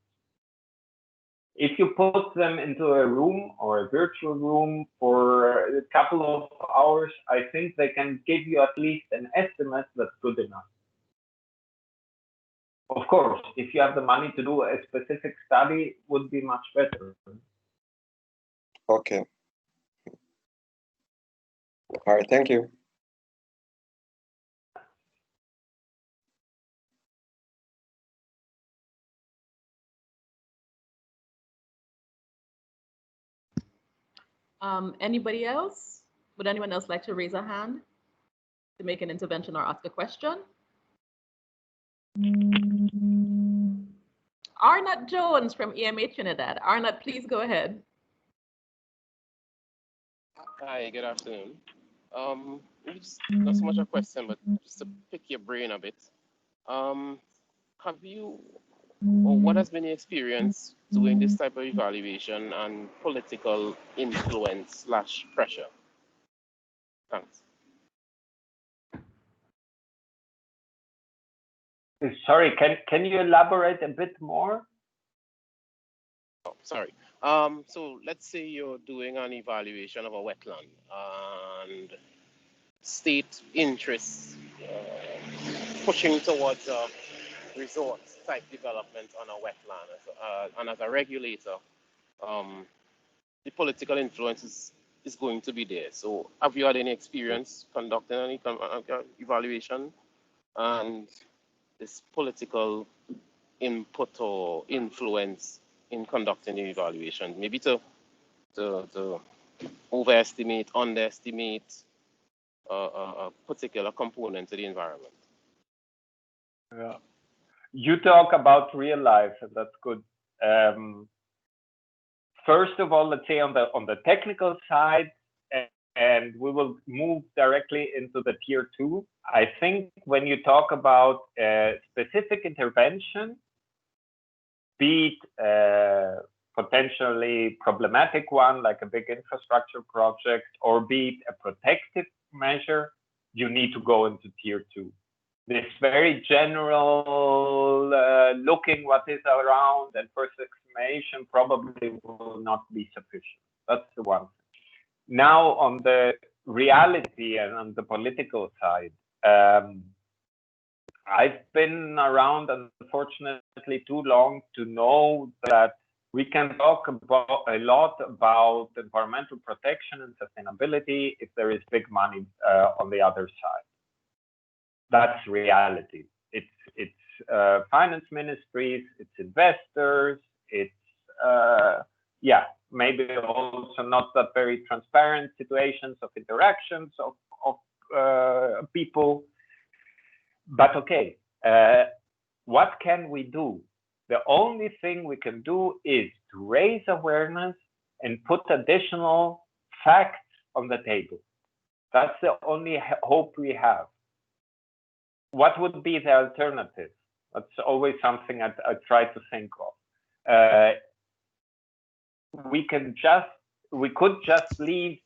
If you put them into a room or a virtual room for a couple of hours, I think they can give you at least an estimate that's good enough. Of course, if you have the money to do a specific study, would be much better. Okay. All right, thank you. Anybody else? Would anyone else like to raise a hand to make an intervention or ask a question? Arnott Jones from EMA Trinidad. Arnott, please go ahead. Hi, good afternoon. Not so much a question, but just to pick your brain a bit. Have you, or what has been your experience doing this type of evaluation and political influence / pressure? Thanks. Sorry, can you elaborate a bit more? Oh, sorry. So let's say you're doing an evaluation of a wetland and state interests pushing towards a resort type development on a wetland, and as a regulator, the political influence is going to be there. So have you had any experience conducting any evaluation and this political input or influence in conducting the evaluation, maybe to overestimate, underestimate a particular component of the environment? Yeah. You talk about real life, and that's good. First of all, let's say on the technical side, and we will move directly into the tier 2. I think when you talk about a specific intervention, be it potentially problematic one, like a big infrastructure project, or be it a protective measure, you need to go into tier 2. This very general looking what is around and first estimation probably will not be sufficient. That's the one. Now on the reality and on the political side, I've been around, unfortunately, too long to know that we can talk about a lot about environmental protection and sustainability if there is big money on the other side. That's reality. It's finance ministries, it's investors, it's yeah, maybe also not that very transparent situations of interactions of people. But okay, what can we do? The only thing we can do is to raise awareness and put additional facts on the table. That's the only hope we have. What would be the alternative? That's always something I try to think of. We could just leave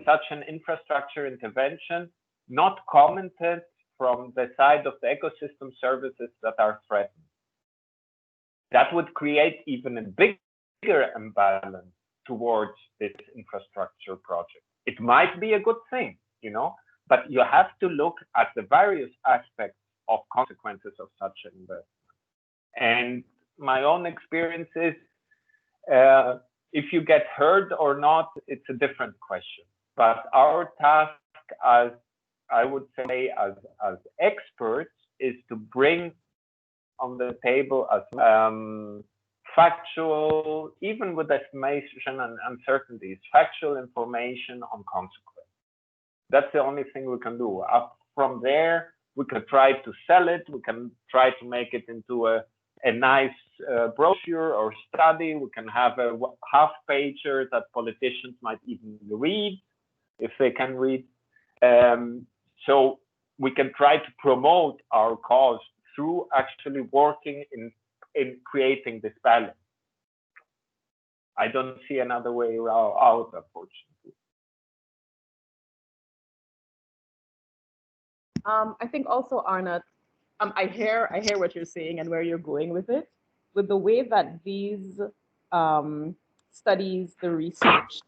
such an infrastructure intervention not commented from the side of the ecosystem services that are threatened. That would create even a bigger imbalance towards this infrastructure project. It might be a good thing, you know, but you have to look at the various aspects of consequences of such an investment. And my own experience is, if you get heard or not, it's a different question. But our task, as I would say, as experts, is to bring on the table as factual, even with estimation and uncertainties, factual information on consequence. That's the only thing we can do. Up from there, we can try to sell it. We can try to make it into a nice brochure or study. We can have a half-pager that politicians might even read, if they can read. So we can try to promote our cause through actually working in creating this balance. I don't see another way out, unfortunately. I think also, Arnott, I hear what you're saying and where you're going with it. With the way that these studies, the research,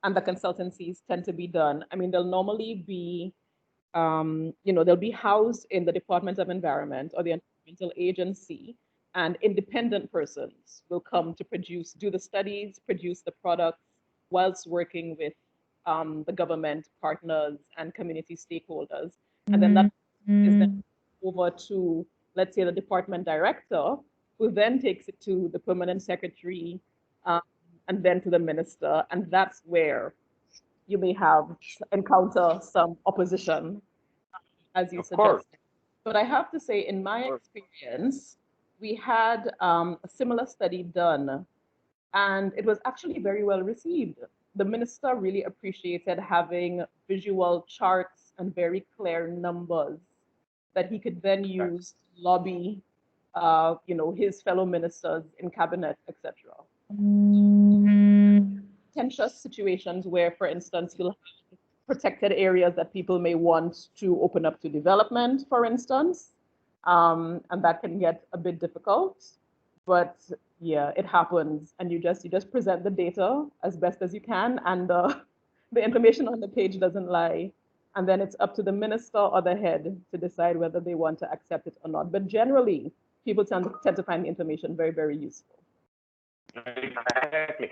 and the consultancies tend to be done, I mean, they'll normally be, they'll be housed in the Department of Environment or the environmental agency, and independent persons will come to do the studies, produce the products, whilst working with the government partners and community stakeholders. And then that is then over to, let's say, the department director, who then takes it to the permanent secretary and then to the minister. And that's where you may encounter some opposition, as you suggested. But I have to say, in my experience, we had a similar study done, and it was actually very well received. The minister really appreciated having visual charts and very clear numbers that he could then use to lobby, his fellow ministers in cabinet, etc. Contentious situations where, for instance, you'll have protected areas that people may want to open up to development, for instance, and that can get a bit difficult. But yeah, it happens, and you just present the data as best as you can, and the information on the page doesn't lie. And then it's up to the minister or the head to decide whether they want to accept it or not. But generally, people tend to find the information very, very useful. Exactly.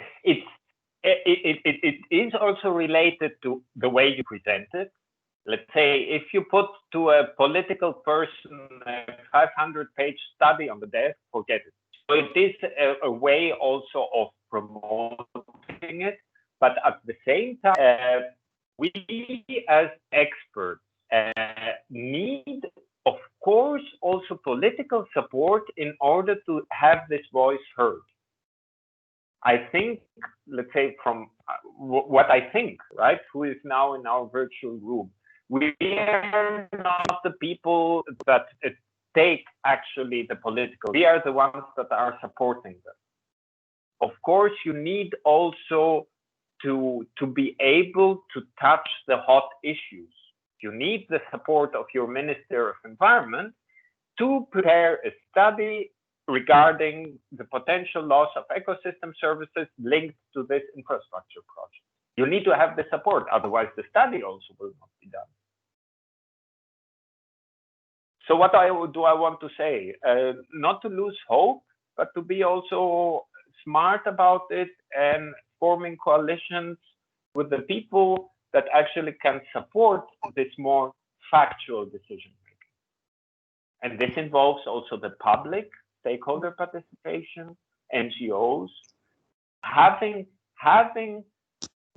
it is also related to the way you present it. Let's say if you put to a political person a 500-page study on the desk, forget it. So it is a way also of promoting it, but at the same time, we as experts need, of course, also political support in order to have this voice heard. I think, let's say from what I think, right, who is now in our virtual room, we are not the people that take actually the political, we are the ones that are supporting them. Of course, you need also to be able to touch the hot issues. You need the support of your Minister of Environment to prepare a study regarding the potential loss of ecosystem services linked to this infrastructure project. You need to have the support, otherwise the study also will not be done. So what do I want to say? Not to lose hope, but to be also smart about it and forming coalitions with the people that actually can support this more factual decision making. And this involves also the public, stakeholder participation, NGOs, having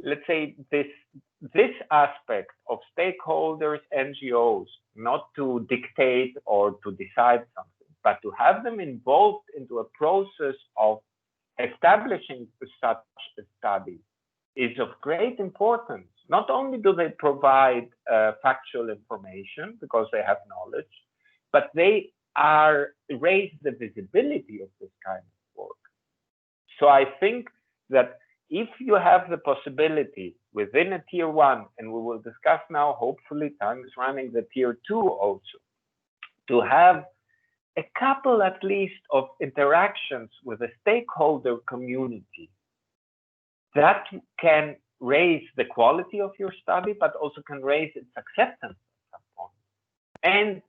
let's say this aspect of stakeholders, NGOs, not to dictate or to decide something, but to have them involved into a process of establishing such a study is of great importance. Not only do they provide factual information because they have knowledge, but they raise the visibility of this kind of work. So I think that if you have the possibility within a tier 1, and we will discuss now, hopefully time is running, the tier 2 also, to have a couple at least of interactions with the stakeholder community, that can raise the quality of your study, but also can raise its acceptance at some point. And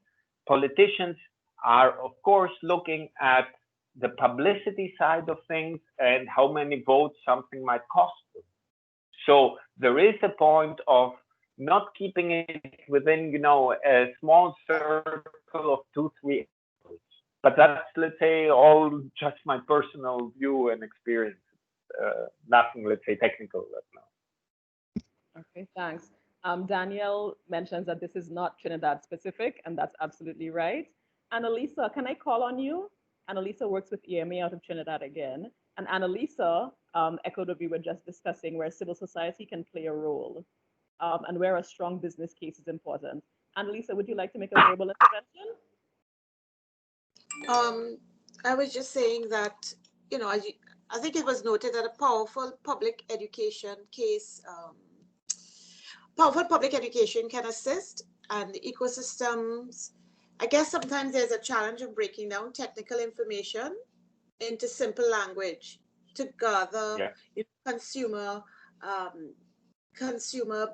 politicians are, of course, looking at the publicity side of things and how many votes something might cost them. So there is a point of not keeping it within, you know, a small circle of 2-3 hours. But that's, let's say, all just my personal view and experience. Nothing, let's say, technical right now. Okay, thanks. Danielle mentions that this is not Trinidad specific, and that's absolutely right. Annalisa, can I call on you? Annalisa works with EMA out of Trinidad again. And Annalisa echoed what we were just discussing, where civil society can play a role and where a strong business case is important. Annalisa, would you like to make a verbal intervention? I was just saying that, you know, I think it was noted that a powerful public education case, powerful public education can assist, and the ecosystems, I guess sometimes there's a challenge of breaking down technical information into simple language to gather consumer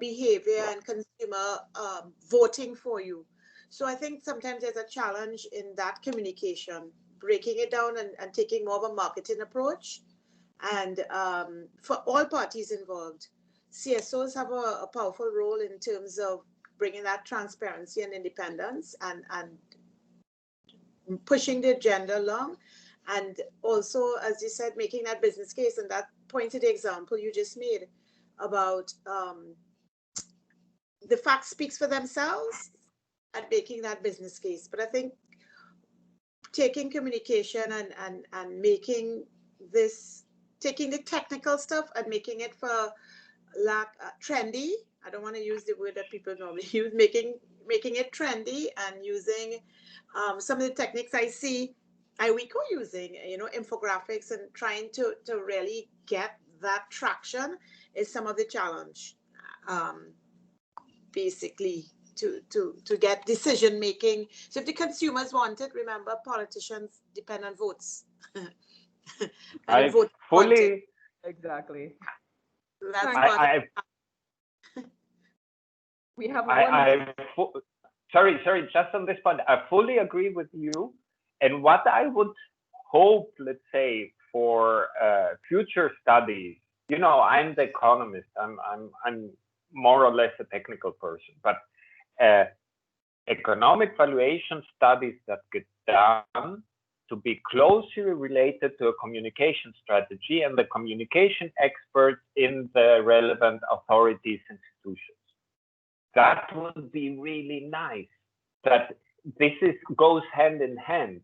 behavior and consumer voting for you. So I think sometimes there's a challenge in that communication, breaking it down and taking more of a marketing approach. And for all parties involved, CSOs have a powerful role in terms of bringing that transparency and independence and pushing the agenda along. And also, as you said, making that business case, and that pointed example you just made about the facts speaks for themselves and making that business case. But I think taking communication and making this, taking the technical stuff and making it for trendy. I don't want to use the word that people normally use, making it trendy and using some of the techniques I see IWEco using, you know, infographics and trying to really get that traction is some of the challenge, basically, to get decision making. So if the consumers want it, remember, politicians depend on votes. I vote fully. Exactly. That's we have one. Sorry, just on this point, I fully agree with you. And what I would hope, let's say, for future studies you know, I'm the economist. I'm more or less a technical person, but economic valuation studies that get done to be closely related to a communication strategy and the communication experts in the relevant authorities, institutions. That would be really nice. That this goes hand in hand.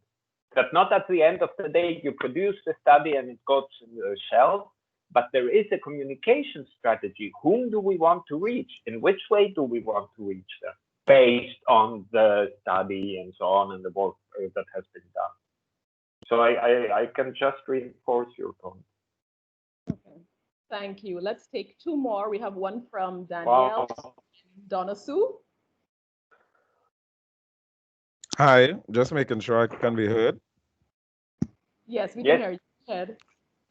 That not at the end of the day you produce the study and it goes to the shelf, but there is a communication strategy. Whom do we want to reach? In which way do we want to reach them? Based on the study and so on and the work that has been done. So I can just reinforce your point. Okay, thank you. Let's take two more. We have one from Danielle. Wow. Donna Sue. Hi, just making sure I can be heard. Yes, we can hear you. Go ahead.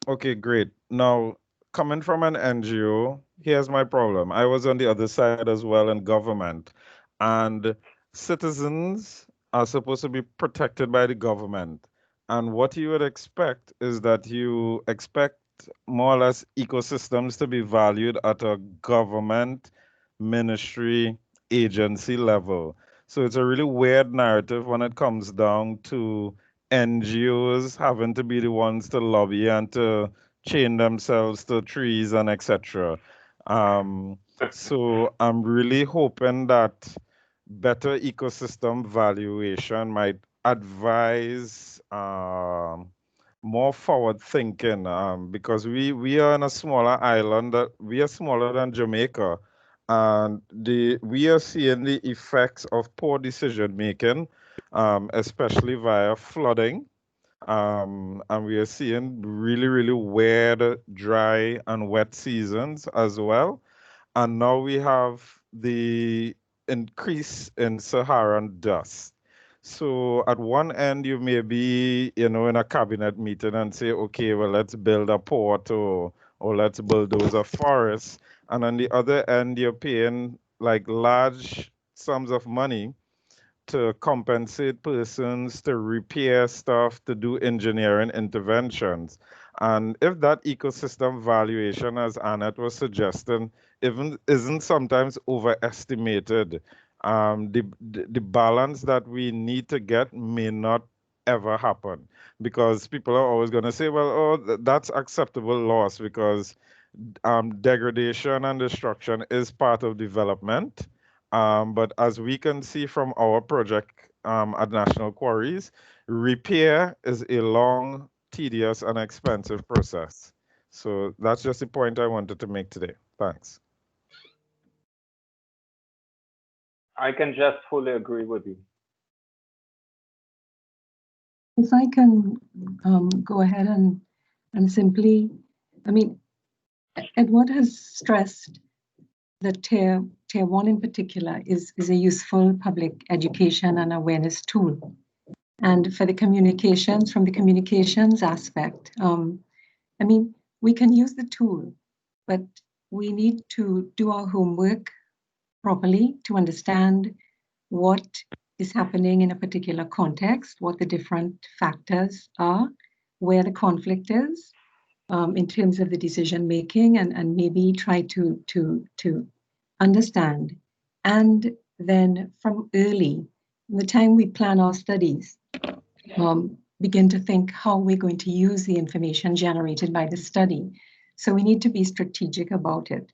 Okay, great. Now, coming from an NGO, here's my problem. I was on the other side as well in government, and citizens are supposed to be protected by the government. And what you would expect is that you expect more or less ecosystems to be valued at a government, ministry, agency level. So it's a really weird narrative when it comes down to NGOs having to be the ones to lobby and to chain themselves to trees and etc. So I'm really hoping that better ecosystem valuation might advise more forward thinking, because we are in a smaller island, that we are smaller than Jamaica, and we are seeing the effects of poor decision making, especially via flooding. And we are seeing really, really weird, dry and wet seasons as well. And now we have the increase in Saharan dust. So at one end, you may be, in a cabinet meeting and say, okay, well, let's build a port or let's bulldoze a forest. And on the other end, you're paying like large sums of money to compensate persons, to repair stuff, to do engineering interventions. And if that ecosystem valuation, as Annette was suggesting, even isn't sometimes overestimated, the balance that we need to get may not ever happen, because people are always going to say, well, oh, that's acceptable loss because degradation and destruction is part of development. But as we can see from our project at National Quarries, repair is a long, tedious, and expensive process. So that's just the point I wanted to make today. Thanks. I can just fully agree with you. If I can go ahead and simply, I mean, Edward has stressed that tier 1 in particular is a useful public education and awareness tool. And for the communications, from the communications aspect, I mean, we can use the tool, but we need to do our homework properly to understand what is happening in a particular context, what the different factors are, where the conflict is, in terms of the decision making, and maybe try to understand. And then from early, from the time we plan our studies, begin to think how we're going to use the information generated by the study. So we need to be strategic about it.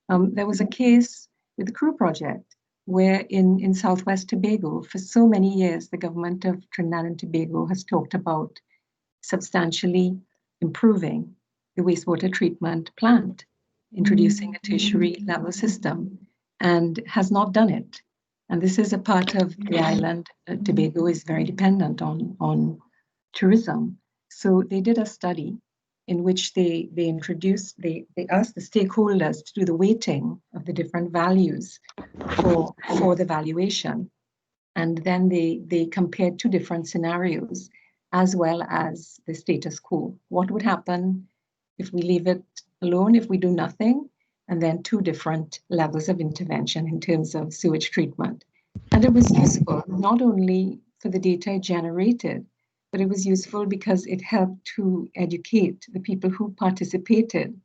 There was a case with the CREW project where in Southwest Tobago, for so many years, the government of Trinidad and Tobago has talked about substantially improving the wastewater treatment plant, introducing a tertiary level system, and has not done it. And this is a part of the island. Tobago is very dependent on tourism. So they did a study in which they asked the stakeholders to do the weighting of the different values for the valuation. And then they compared two different scenarios as well as the status quo. What would happen if we leave it alone, if we do nothing? And then two different levels of intervention in terms of sewage treatment. And it was useful not only for the data generated, but it was useful because it helped to educate the people who participated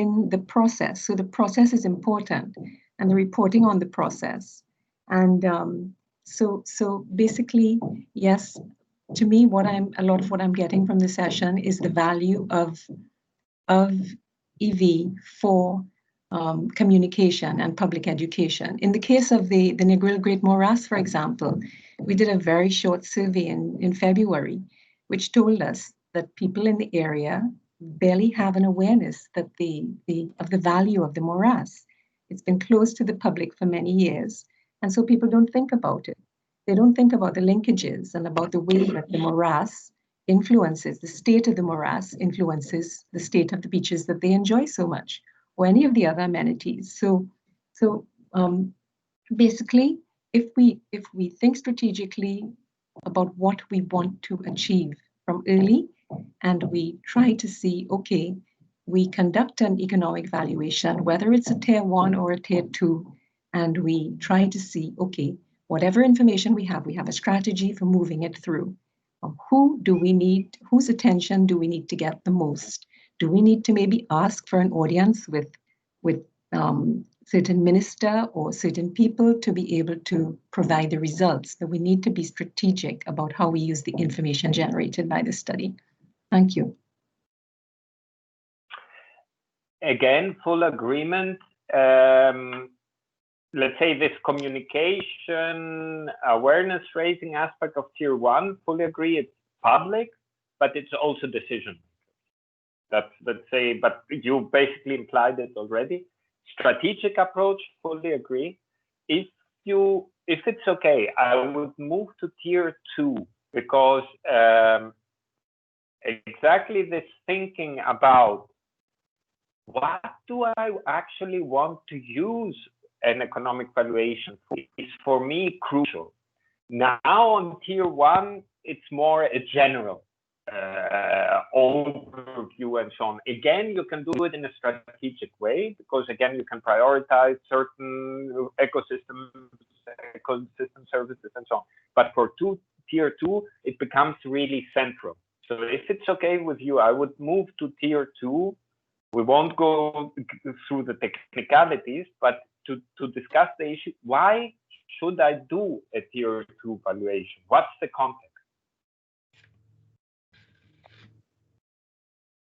in the process. So the process is important, and the reporting on the process. And so basically, yes, to me, a lot of what I'm getting from the session is the value of EV for communication and public education. In the case of the Negril Great Morass, for example, we did a very short survey in February, which told us that people in the area barely have an awareness that of the value of the morass. It's been closed to the public for many years, and so people don't think about it. They don't think about the linkages and about the way that the morass influences, the state of the morass influences the state of the beaches that they enjoy so much, or any of the other amenities. So basically, if we think strategically about what we want to achieve from early, and we try to see, okay, we conduct an economic valuation, whether it's a tier 1 or a tier 2, and we try to see, okay, whatever information we have a strategy for moving it through. Whose attention do we need to get the most? Do we need to maybe ask for an audience with certain minister or certain people to be able to provide the results? That we need to be strategic about how we use the information generated by the study. Thank you. Again, full agreement. Let's say this communication, awareness raising aspect of tier 1, fully agree, it's public, but it's also decision. Let's say, but you basically implied it already. Strategic approach, fully agree. If it's okay, I would move to tier 2, because exactly this thinking about what do I actually want to use an economic valuation for is for me crucial. Now on tier 1, it's more a general overview and so on. Again, you can do it in a strategic way, because again, you can prioritize certain ecosystem services and so on. But for tier 2, it becomes really central. So if it's okay with you, I would move to tier 2. We won't go through the technicalities, but to discuss the issue, why should I do a tier 2 valuation? What's the context?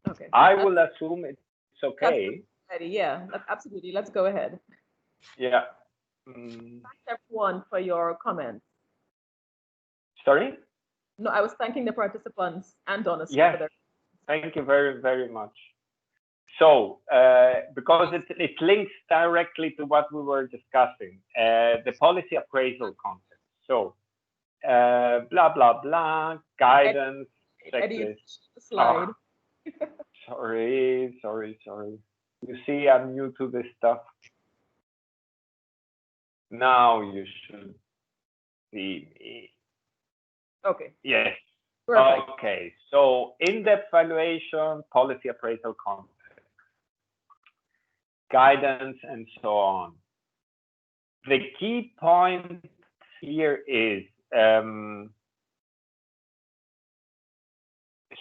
Okay. I will assume it's okay. Yeah, absolutely. Let's go ahead. Yeah. Thanks everyone for your comments. Sorry? No, I was thanking the participants and Donna. Yes. Thank you very, very much. So, because it links directly to what we were discussing, the policy appraisal concept. So, blah, blah, blah, guidance, checklist. Slide. Sorry. You see, I'm new to this stuff. Now you should see me. Okay. Yes. Perfect. Okay. So, in-depth valuation, policy appraisal concept, guidance, and so on. The key point here is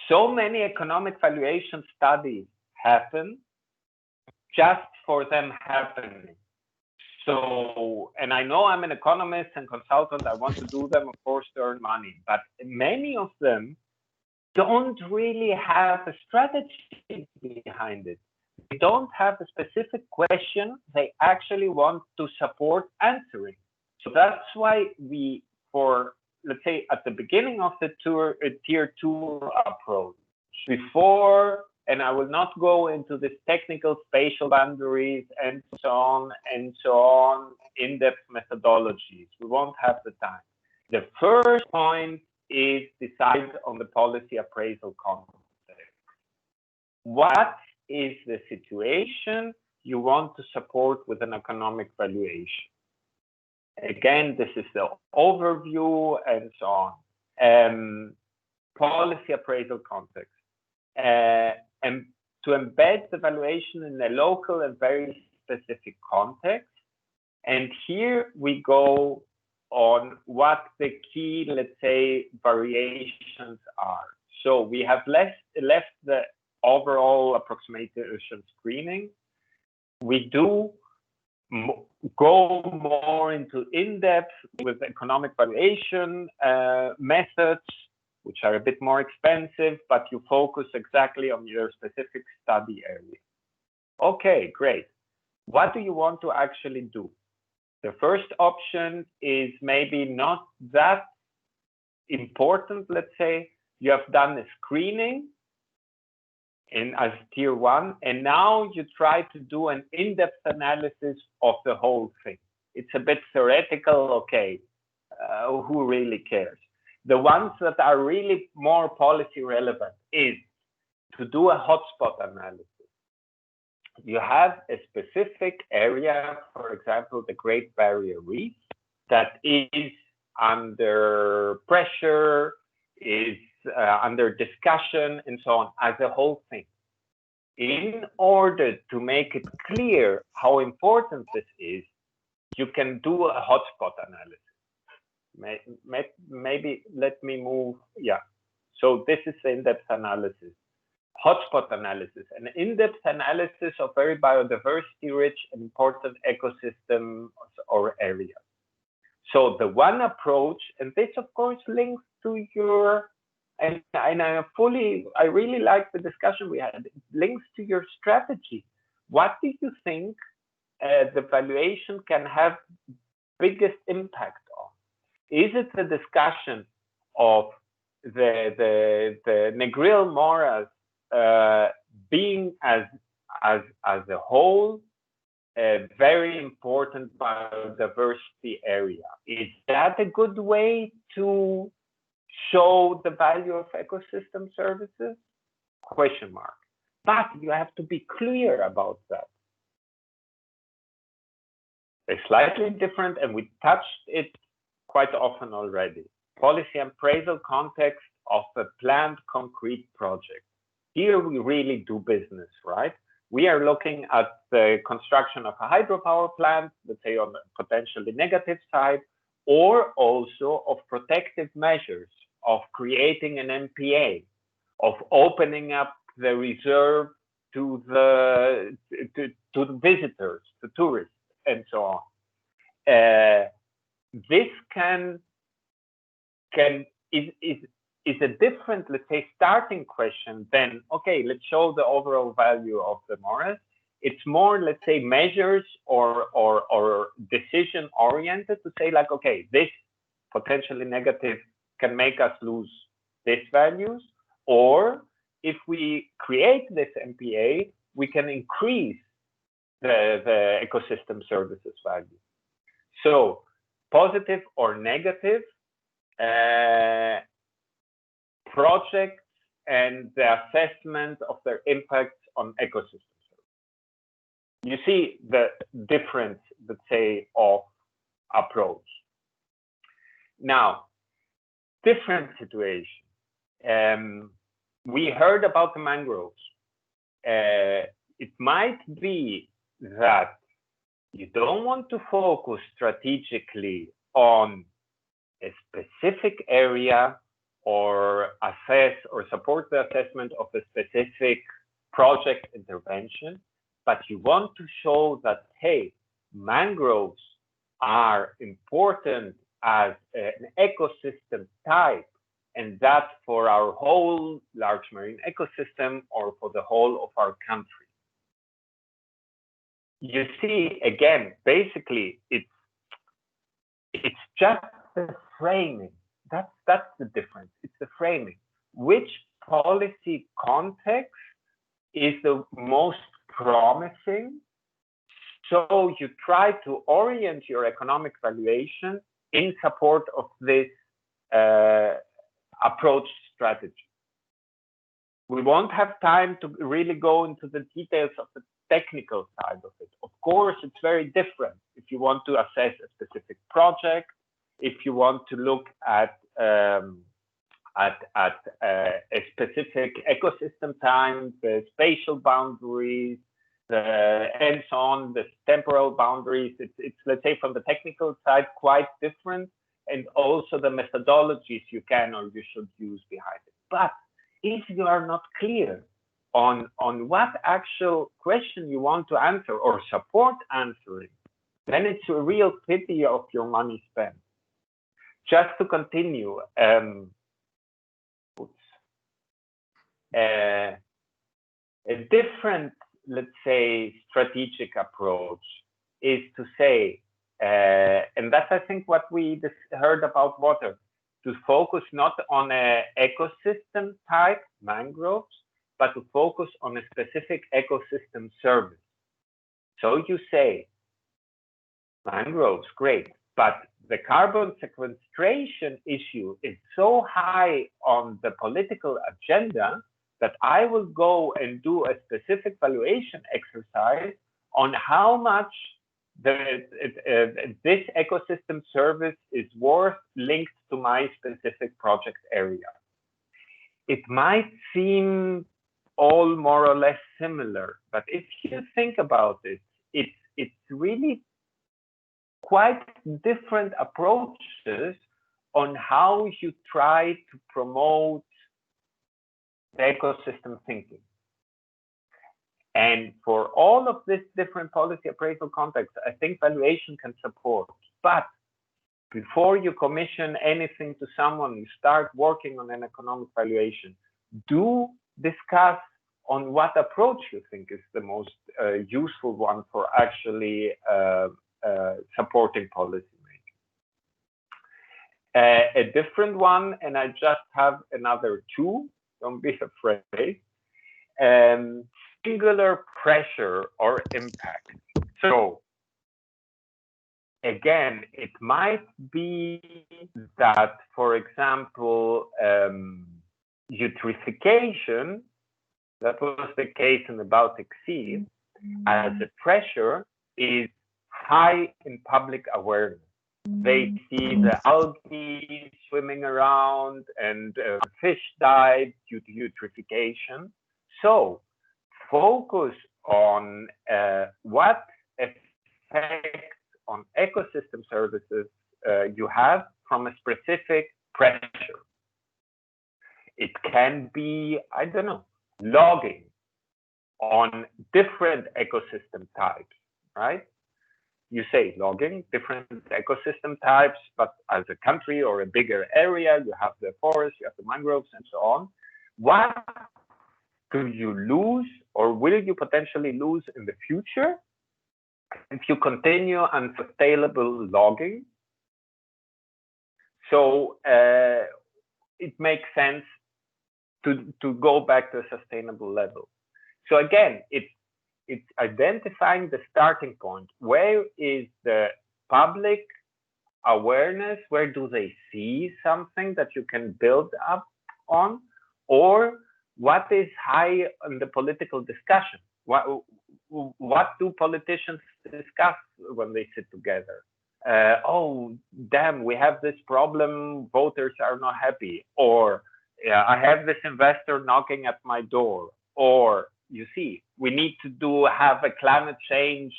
so many economic valuation studies happen just for them happening. So, and I know I'm an economist and consultant, I want to do them, of course, to earn money, but many of them don't really have a strategy behind it. They don't have a specific question they actually want to support answering. So that's why let's say at the beginning of the tier 2 approach, before, and I will not go into this technical spatial boundaries and so on, in-depth methodologies. We won't have the time. The first point is decide on the policy appraisal context. What is the situation you want to support with an economic valuation? Again, this is the overview and so on. Policy appraisal context. And to embed the valuation in a local and very specific context. And here we go on what the key, let's say, variations are. So we have left the overall approximation screening. We do go more into in-depth with economic valuation methods, which are a bit more expensive, but you focus exactly on your specific study area. Okay, great. What do you want to actually do? The first option is maybe not that important. Let's say you have done a screening as tier 1, and now you try to do an in-depth analysis of the whole thing. It's a bit theoretical, okay, who really cares? The ones that are really more policy relevant is to do a hotspot analysis. You have a specific area, for example, the Great Barrier Reef, that is under pressure, is under discussion, and so on, as a whole thing. In order to make it clear how important this is, you can do a hotspot analysis. Maybe let me move, yeah. So this is the in-depth analysis. Hotspot analysis, an in-depth analysis of very biodiversity-rich and important ecosystems or areas. So the one approach, and this of course links to your, and I really like the discussion we had, it links to your strategy. What do you think the valuation can have biggest impact on? Is it the discussion of the Negril Morass being as a whole a very important biodiversity area? Is that a good way to show the value of ecosystem services? Question mark. But you have to be clear about that. It's slightly different, and we touched it quite often already. Policy appraisal context of a planned concrete project. Here we really do business, right? We are looking at the construction of a hydropower plant, let's say on the potentially negative side, or also of protective measures, of creating an MPA, of opening up the reserve to the visitors, to tourists, and so on. This is a different, let's say, starting question than, okay, let's show the overall value of the morass. It's more, let's say, measures or decision oriented to say like, okay, this potentially negative can make us lose these values, or if we create this MPA, we can increase the ecosystem services value. So positive or negative projects and the assessment of their impacts on ecosystems. You see the difference, let's say, of approach. Now, different situation. We heard about the mangroves. It might be that you don't want to focus strategically on a specific area or assess or support the assessment of a specific project intervention, but you want to show that, hey, mangroves are important as an ecosystem type, and that's for our whole large marine ecosystem or for the whole of our country. You see, again, basically, it's just the framing. That's the difference. It's the framing. Which policy context is the most promising? So you try to orient your economic valuation in support of this approach strategy. We won't have time to really go into the details of the technical side of it. Of course, it's very different if you want to assess a specific project, if you want to look at a specific ecosystem time, the spatial boundaries, and so on, the temporal boundaries. It's, let's say, from the technical side, quite different, and also the methodologies you can or you should use behind it. But if you are not clear on what actual question you want to answer or support answering, then it's a real pity of your money spent. Just to continue, a different, let's say, strategic approach is to say, and that's, I think, what we heard about water, to focus not on an ecosystem type, mangroves, but to focus on a specific ecosystem service. So you say, mangroves, great, but the carbon sequestration issue is so high on the political agenda that I will go and do a specific valuation exercise on how much this ecosystem service is worth linked to my specific project area. It might seem all more or less similar, but if you think about it, it's really quite different approaches on how you try to promote the ecosystem thinking. And for all of this different policy appraisal context, I think valuation can support. But before you commission anything to someone, you start working on an economic valuation, do discuss on what approach you think is the most useful one for actually supporting policy making. A different one, and I just have another two, don't be afraid. Singular pressure or impact. So again, it might be that, for example, eutrophication, that was the case in the Baltic Sea, as a pressure is high in public awareness. They see the algae swimming around and fish died due to eutrophication. So focus on what effects on ecosystem services you have from a specific pressure. It can be, I don't know, logging on different ecosystem types, right? You say logging, different ecosystem types, but as a country or a bigger area, you have the forest, you have the mangroves, and so on. What do you lose or will you potentially lose in the future if you continue unsustainable logging? So it makes sense to go back to a sustainable level. So again, it's identifying the starting point. Where is the public awareness? Where do they see something that you can build up on? Or what is high on the political discussion? What do politicians discuss when they sit together? Oh, damn, we have this problem, voters are not happy. Or I have this investor knocking at my door. Or you see, we need to have a climate change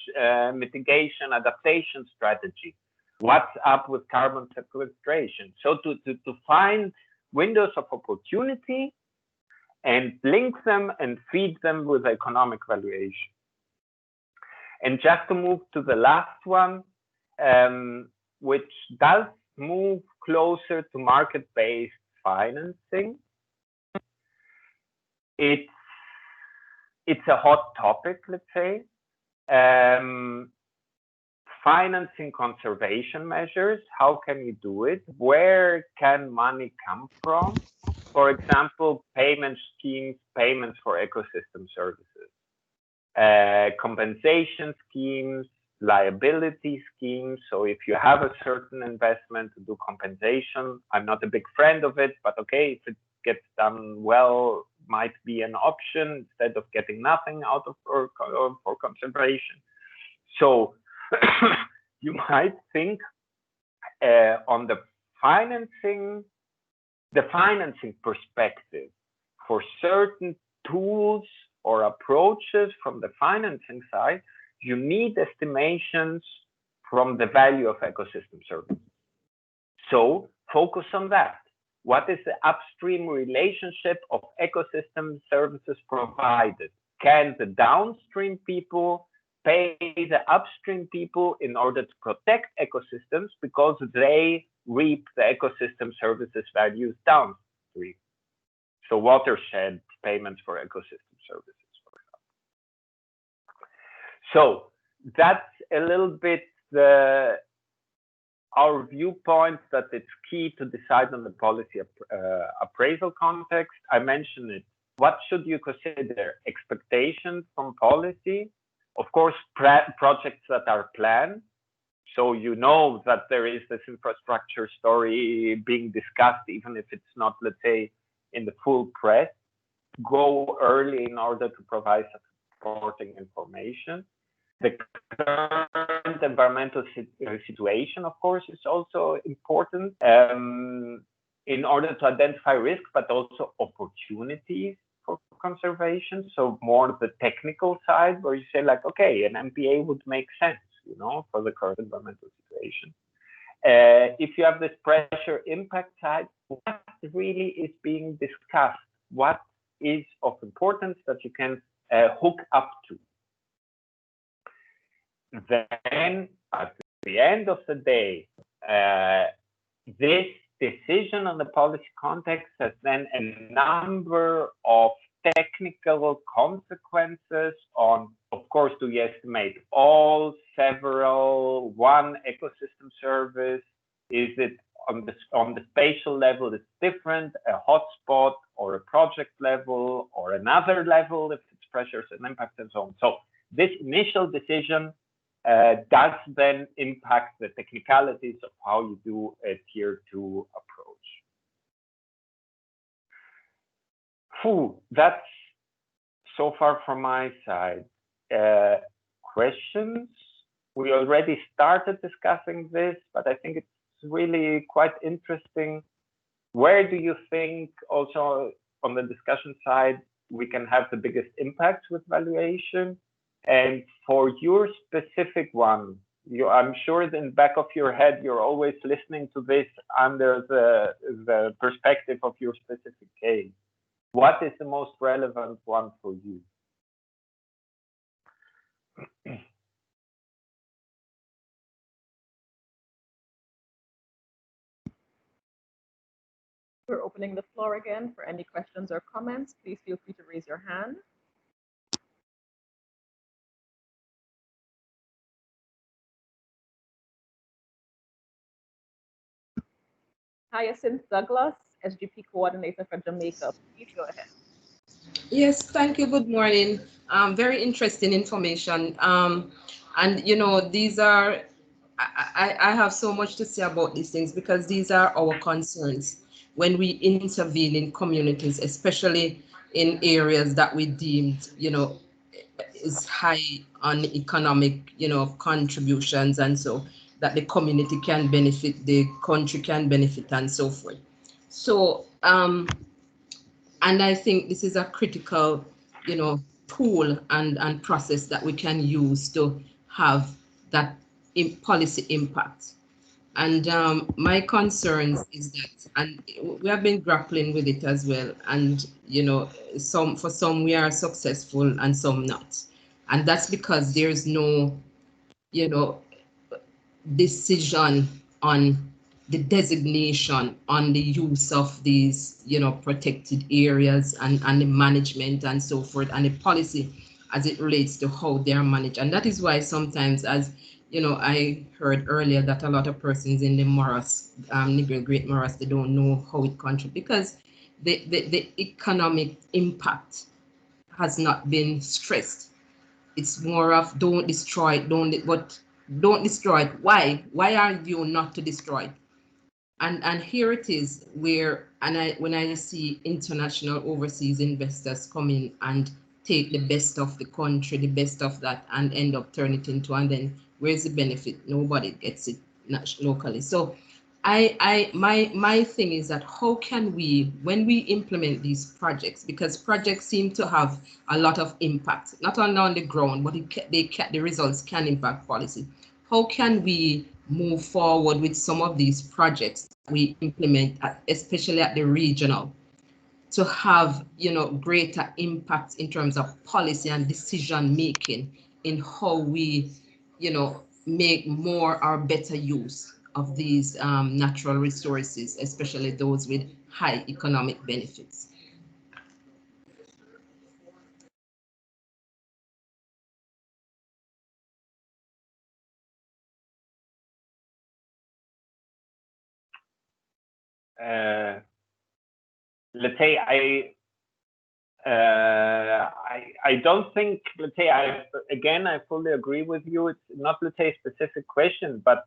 mitigation adaptation strategy. What's up with carbon sequestration? So to find windows of opportunity and link them and feed them with economic valuation. And just to move to the last one, which does move closer to market-based financing. It's a hot topic, let's say. Financing conservation measures, how can you do it? Where can money come from? For example, payment schemes, payments for ecosystem services, compensation schemes, liability schemes. So if you have a certain investment to do compensation, I'm not a big friend of it, but okay, if it gets done well, might be an option instead of getting nothing out of for conservation. So you might think on the financing perspective for certain tools or approaches from the financing side, you need estimations from the value of ecosystem services. So focus on that. What is the upstream relationship of ecosystem services provided? Can the downstream people pay the upstream people in order to protect ecosystems because they reap the ecosystem services values downstream? So watershed payments for ecosystem services, for example. So that's a little bit our viewpoint, that it's key to decide on the policy appraisal context. I mentioned it. What should you consider? Expectations from policy? Of course, projects that are planned. So you know that there is this infrastructure story being discussed, even if it's not, let's say, in the full press. Go early in order to provide supporting information. The current environmental situation, of course, is also important in order to identify risks, but also opportunities for conservation. So more the technical side, where you say like, okay, an MPA would make sense, you know, for the current environmental situation. If you have this pressure impact side, what really is being discussed? What is of importance that you can hook up to? Then at the end of the day, this decision on the policy context has then a number of technical consequences on, of course, do you estimate all, several, one ecosystem service? Is it on the spatial level, it's different, a hotspot or a project level or another level if it's pressures and impacts and so on. So this initial decision does then impact the technicalities of how you do a tier 2 approach. That's so far from my side. Questions? We already started discussing this, but I think it's really quite interesting. Where do you think also on the discussion side we can have the biggest impact with valuation? And for your specific one, I'm sure in the back of your head, you're always listening to this under the perspective of your specific case. What is the most relevant one for you? We're opening the floor again for any questions or comments. Please feel free to raise your hand. Hyacinth Douglas, SGP Coordinator for Jamaica. Please go ahead. Yes, thank you. Good morning. Very interesting information. And, you know, these are, I have so much to say about these things because these are our concerns when we intervene in communities, especially in areas that we deemed, you know, is high on economic, you know, contributions, and so that the community can benefit, the country can benefit, and so forth. So, and I think this is a critical, you know, tool and process that we can use to have that policy impact. And my concerns is that, and we have been grappling with it as well. And, you know, for some we are successful and some not. And that's because there's no, you know, decision on the designation, on the use of these, you know, protected areas and the management and so forth, and the policy as it relates to how they are managed. And that is why sometimes, as you know, I heard earlier that a lot of persons in the Morass, Negril Great Morass, they don't know how it contributes because the economic impact has not been stressed. It's more of don't destroy it, don't destroy it. Why? Why are you not to destroy it? And here it is where, when I see international overseas investors come in and take the best of the country, the best of that, and end up turning it into, and then where's the benefit? Nobody gets it locally. So my thing is that how can we, when we implement these projects, because projects seem to have a lot of impact, not only on the ground, but the results can impact policy. How can we move forward with some of these projects we implement, especially at the regional, to have, greater impact in terms of policy and decision making in how we, make more or better use of these natural resources, especially those with high economic benefits. Let's say I don't think, let's say, I fully agree with you. It's not, let's say, a specific question, but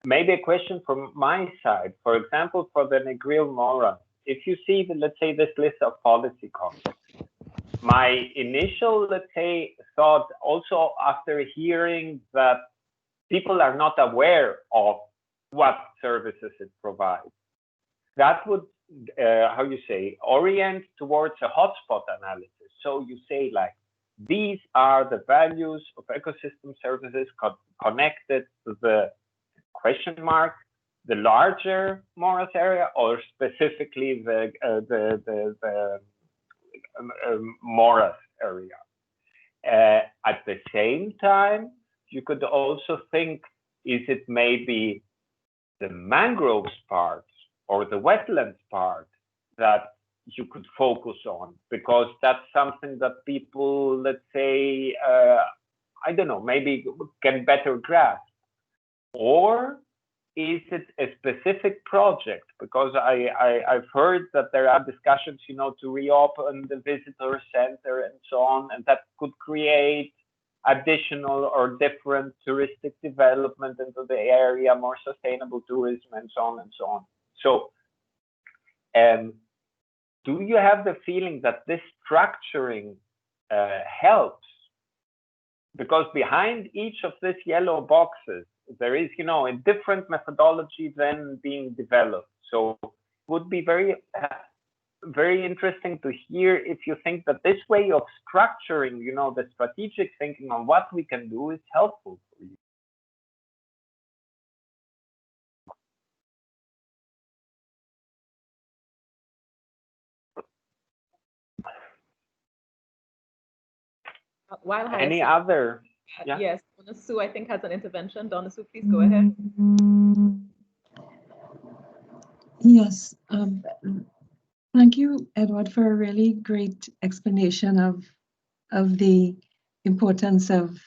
maybe a question from my side. For example, for the Negril Morass, if you see, let's say, this list of policy concepts, my initial, let's say, thought, also after hearing that people are not aware of what services it provides, that would, how you say, orient towards a hotspot analysis. So you say, like, these are the values of ecosystem services connected to the question mark, the larger morass area, or specifically the morass area. At the same time, you could also think, is it maybe the mangroves part or the wetlands part that you could focus on, because that's something that people, let's say, I don't know, maybe can better grasp? Or is it a specific project? Because I've heard that there are discussions, to reopen the visitor center and so on, and that could create additional or different touristic development into the area, more sustainable tourism, and so on and so on. So, do you have the feeling that this structuring helps? Because behind each of these yellow boxes, there is, a different methodology then being developed. So it would be very, very interesting to hear if you think that this way of structuring, the strategic thinking on what we can do is helpful for you. Any other? Yeah. Yes, Donna Sue, I think, has an intervention. Donna Sue, please go ahead. Yes, thank you, Edward, for a really great explanation of the importance of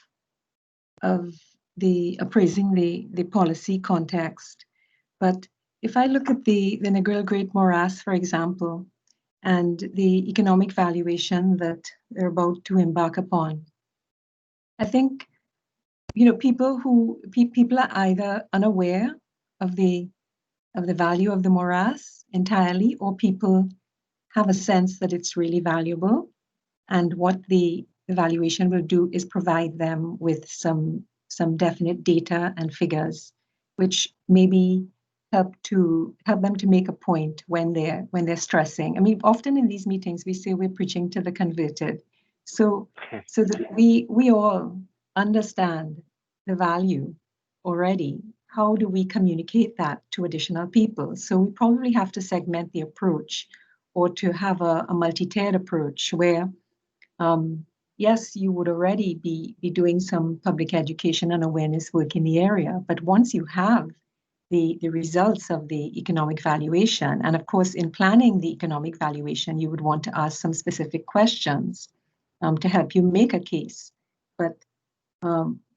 the appraising the policy context. But if I look at the Negril Great Morass, for example, and the economic valuation that they're about to embark upon, I think, people are either unaware of the value of the morass entirely, or people have a sense that it's really valuable, and what the evaluation will do is provide them with some definite data and figures, which maybe help them to make a point when they're stressing. I mean, often in these meetings we say we're preaching to the converted, so that we all understand the value already. How do we communicate that to additional people? So we probably have to segment the approach, or to have a multi-tiered approach where, yes, you would already be doing some public education and awareness work in the area, but once you have the results of the economic valuation, and of course in planning the economic valuation, you would want to ask some specific questions to help you make a case. But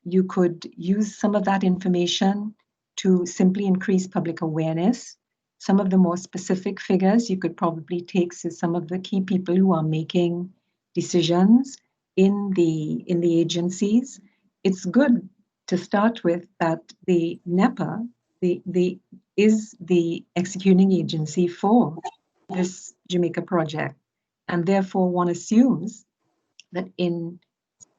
you could use some of that information to simply increase public awareness. Some of the more specific figures you could probably take to some of the key people who are making decisions in the agencies. It's good to start with that the NEPA is the executing agency for this Jamaica project, and therefore one assumes that in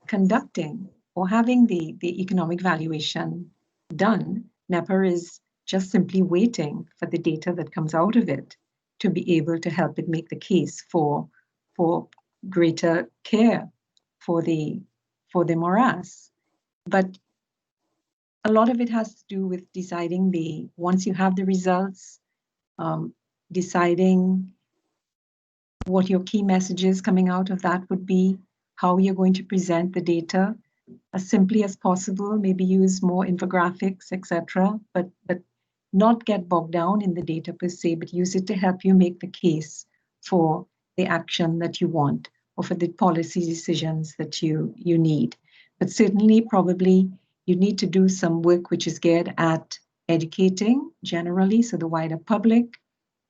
conducting or having the economic valuation done, NEPA is just simply waiting for the data that comes out of it to be able to help it make the case for greater care for the morass. But a lot of it has to do with deciding once you have the results, deciding what your key messages coming out of that would be, how you're going to present the data as simply as possible, maybe use more infographics, etc., but not get bogged down in the data per se, but use it to help you make the case for the action that you want or for the policy decisions that you need. But certainly, probably, you need to do some work which is geared at educating generally, so the wider public,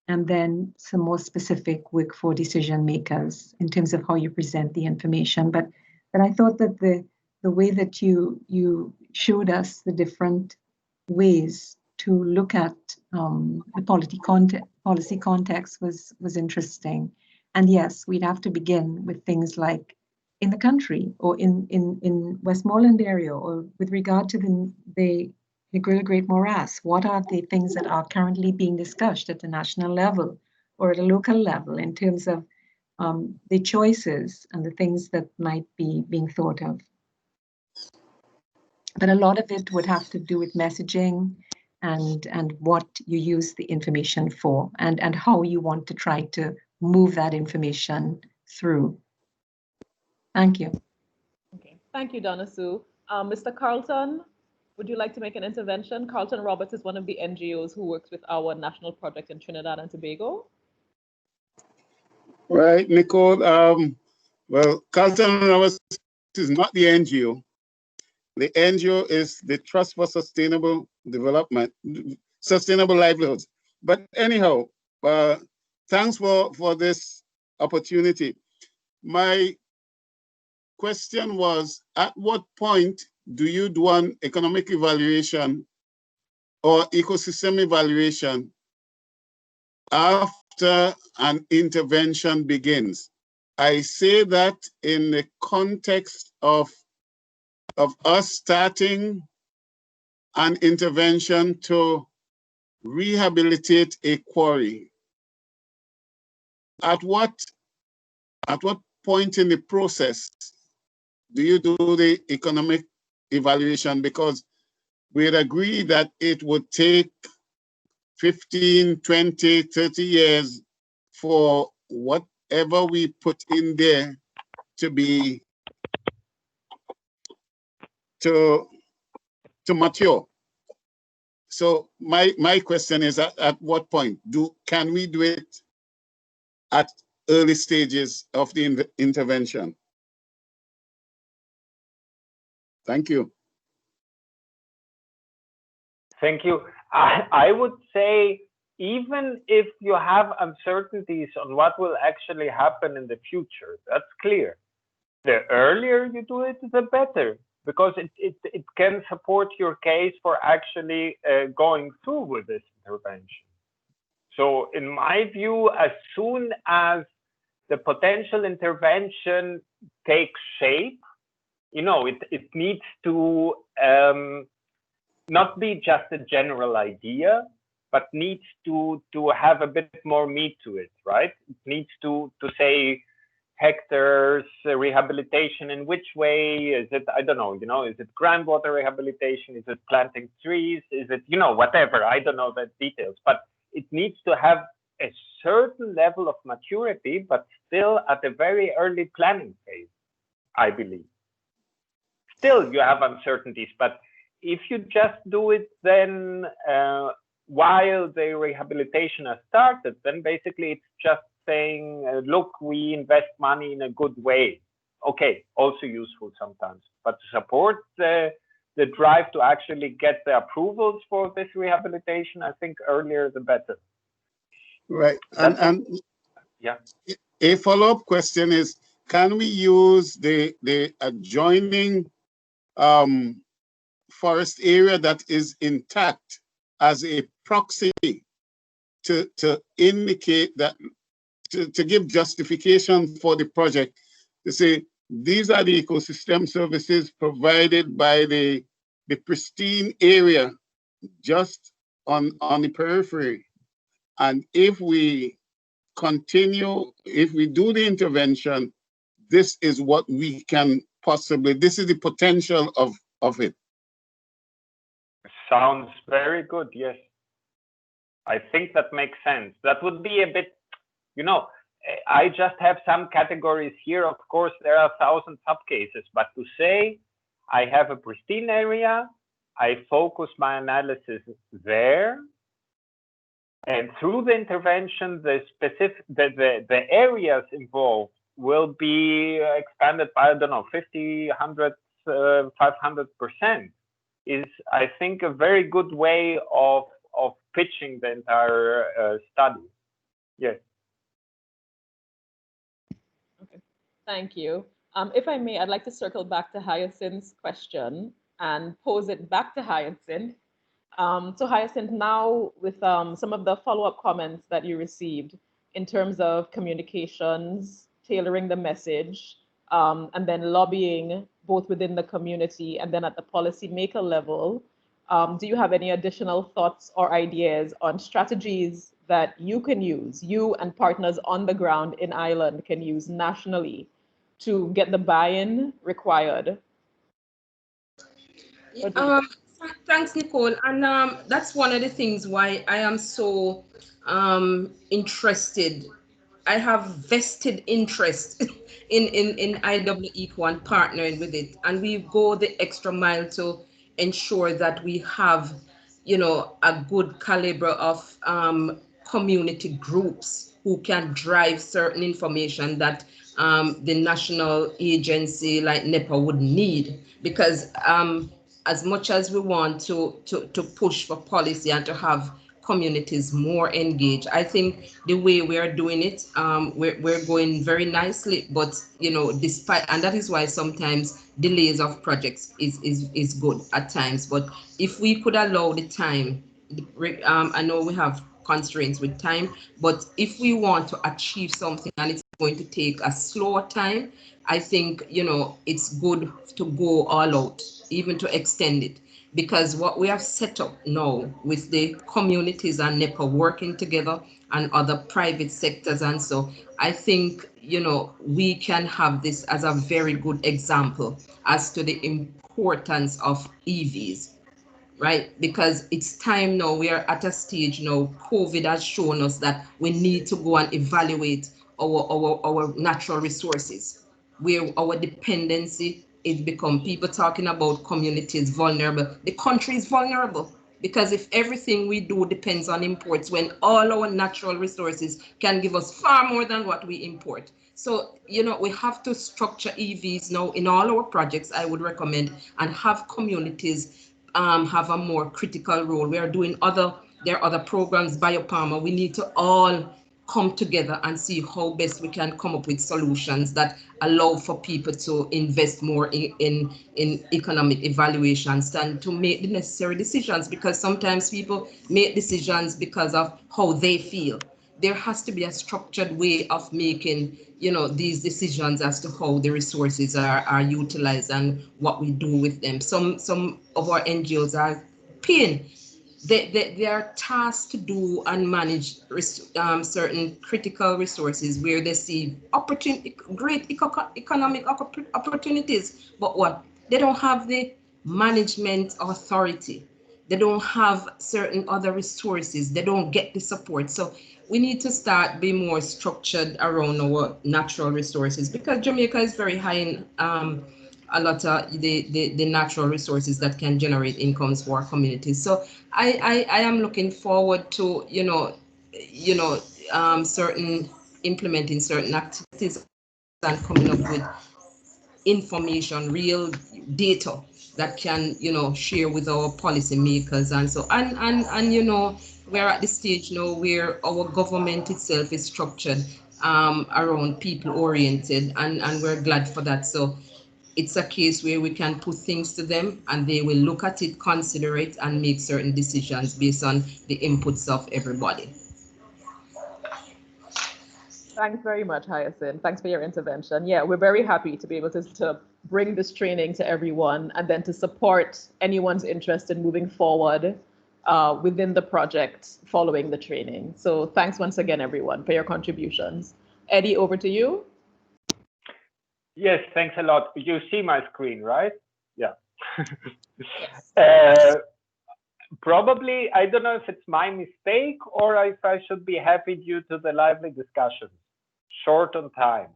and then some more specific work for decision makers in terms of how you present the information. But I thought that the way that you showed us the different ways to look at the policy context was interesting. And yes, we'd have to begin with things like in the country or in Westmoreland area, or with regard to the Negril Great Morass. What are the things that are currently being discussed at the national level or at a local level in terms of the choices and the things that might be being thought of? But a lot of it would have to do with messaging and what you use the information for, and how you want to try to move that information through. Thank you. Okay, thank you, Donna Sue. Mr. Carlton, would you like to make an intervention? Carlton Roberts is one of the NGOs who works with our national project in Trinidad and Tobago. Right, Nicole. Well, Carlton Roberts is not the NGO. The NGO is the Trust for Sustainable Development, Sustainable Livelihoods. But anyhow, thanks for this opportunity. My question was, at what point do you do an economic evaluation or ecosystem evaluation after an intervention begins? I say that in the context of us starting an intervention to rehabilitate a quarry. At what point in the process do you do the economic evaluation? Because we'd agree that it would take 15, 20, 30 years for whatever we put in there to be to mature. So my question is, at what point can we do it at early stages of the intervention? Thank you. Thank you. I would say, even if you have uncertainties on what will actually happen in the future, that's clear. The earlier you do it, the better, because it can support your case for actually going through with this intervention. So in my view, as soon as the potential intervention takes shape, you know, it needs to not be just a general idea, but needs to have a bit more meat to it, right? It needs to say hectares, rehabilitation in which way? Is it, I don't know, you know, is it groundwater rehabilitation? Is it planting trees? Is it, you know, whatever, I don't know the details, but it needs to have a certain level of maturity, but still at a very early planning phase, I believe. Still, you have uncertainties, but if you just do it then while the rehabilitation has started, then basically it's just saying, look, we invest money in a good way. Okay, also useful sometimes, but to support the drive to actually get the approvals for this rehabilitation, I think earlier the better. Right, and yeah. A follow-up question is, can we use the adjoining forest area that is intact as a proxy to indicate that, to give justification for the project, to say these are the ecosystem services provided by the pristine area just on the periphery. And if we continue, if we do the intervention, this is what we can possibly, this is the potential of it. Sounds very good, yes. I think that makes sense. That would be a bit, you know, I just have some categories here. Of course, there are 1,000 subcases, but to say I have a pristine area, I focus my analysis there, and through the intervention, the areas involved will be expanded by, I don't know, 50, 100, 500%, is, I think, a very good way of pitching the entire study. Yes. Okay, thank you. If I may, I'd like to circle back to Hyacinth's question and pose it back to Hyacinth. So Hyacinth, now with some of the follow-up comments that you received in terms of communications, tailoring the message, and then lobbying both within the community and then at the policymaker level, do you have any additional thoughts or ideas on strategies that you can use, you and partners on the ground in Ireland can use nationally to get the buy-in required? Thanks, Nicole. And that's one of the things why I am so interested. I have vested interest in IWEco and partnering with it. And we go the extra mile to ensure that we have, you know, a good caliber of community groups who can drive certain information that the national agency like NEPA would need. Because as much as we want to push for policy and to have communities more engaged, I think the way we are doing it, we're going very nicely. But you know, despite, and that is why sometimes delays of projects is good at times. But if we could allow the time, I know we have constraints with time, but if we want to achieve something and it's going to take a slower time, I think, you know, it's good to go all out, even to extend it, because what we have set up now with the communities and NEPA working together and other private sectors, and so I think, you know, we can have this as a very good example as to the importance of EVs. Right, because it's time now. We are at a stage now. COVID has shown us that we need to go and evaluate our natural resources, where our dependency is become, people talking about communities vulnerable. The country is vulnerable because if everything we do depends on imports, when all our natural resources can give us far more than what we import. So, you know, we have to structure EVs now in all our projects, I would recommend, and have communities have a more critical role. We are doing there are other programs, Biopharma. We need to all come together and see how best we can come up with solutions that allow for people to invest more in economic evaluations and to make the necessary decisions, because sometimes people make decisions because of how they feel. There has to be a structured way of making, you know, these decisions as to how the resources are utilized and what we do with them. Some of our NGOs are paying. They are tasked to do and manage certain critical resources where they see great economic opportunities, but what? They don't have the management authority. They don't have certain other resources. They don't get the support. So we need to start being more structured around our natural resources, because Jamaica is very high in a lot of the natural resources that can generate incomes for our communities. So I am looking forward to, implementing certain activities and coming up with information, real data that can, share with our policymakers. And so, and we're at the stage now where our government itself is structured around people oriented, and we're glad for that. So it's a case where we can put things to them and they will look at it, consider it, and make certain decisions based on the inputs of everybody. Thanks very much, Hyacinth. Thanks for your intervention. Yeah, we're very happy to be able to bring this training to everyone and then to support anyone's interest in moving forward within the project following the training. So thanks once again, everyone, for your contributions. Eddie, over to you. Yes, thanks a lot. You see my screen, right? Yeah. probably, I don't know if it's my mistake or if I should be happy due to the lively discussions. Short on time.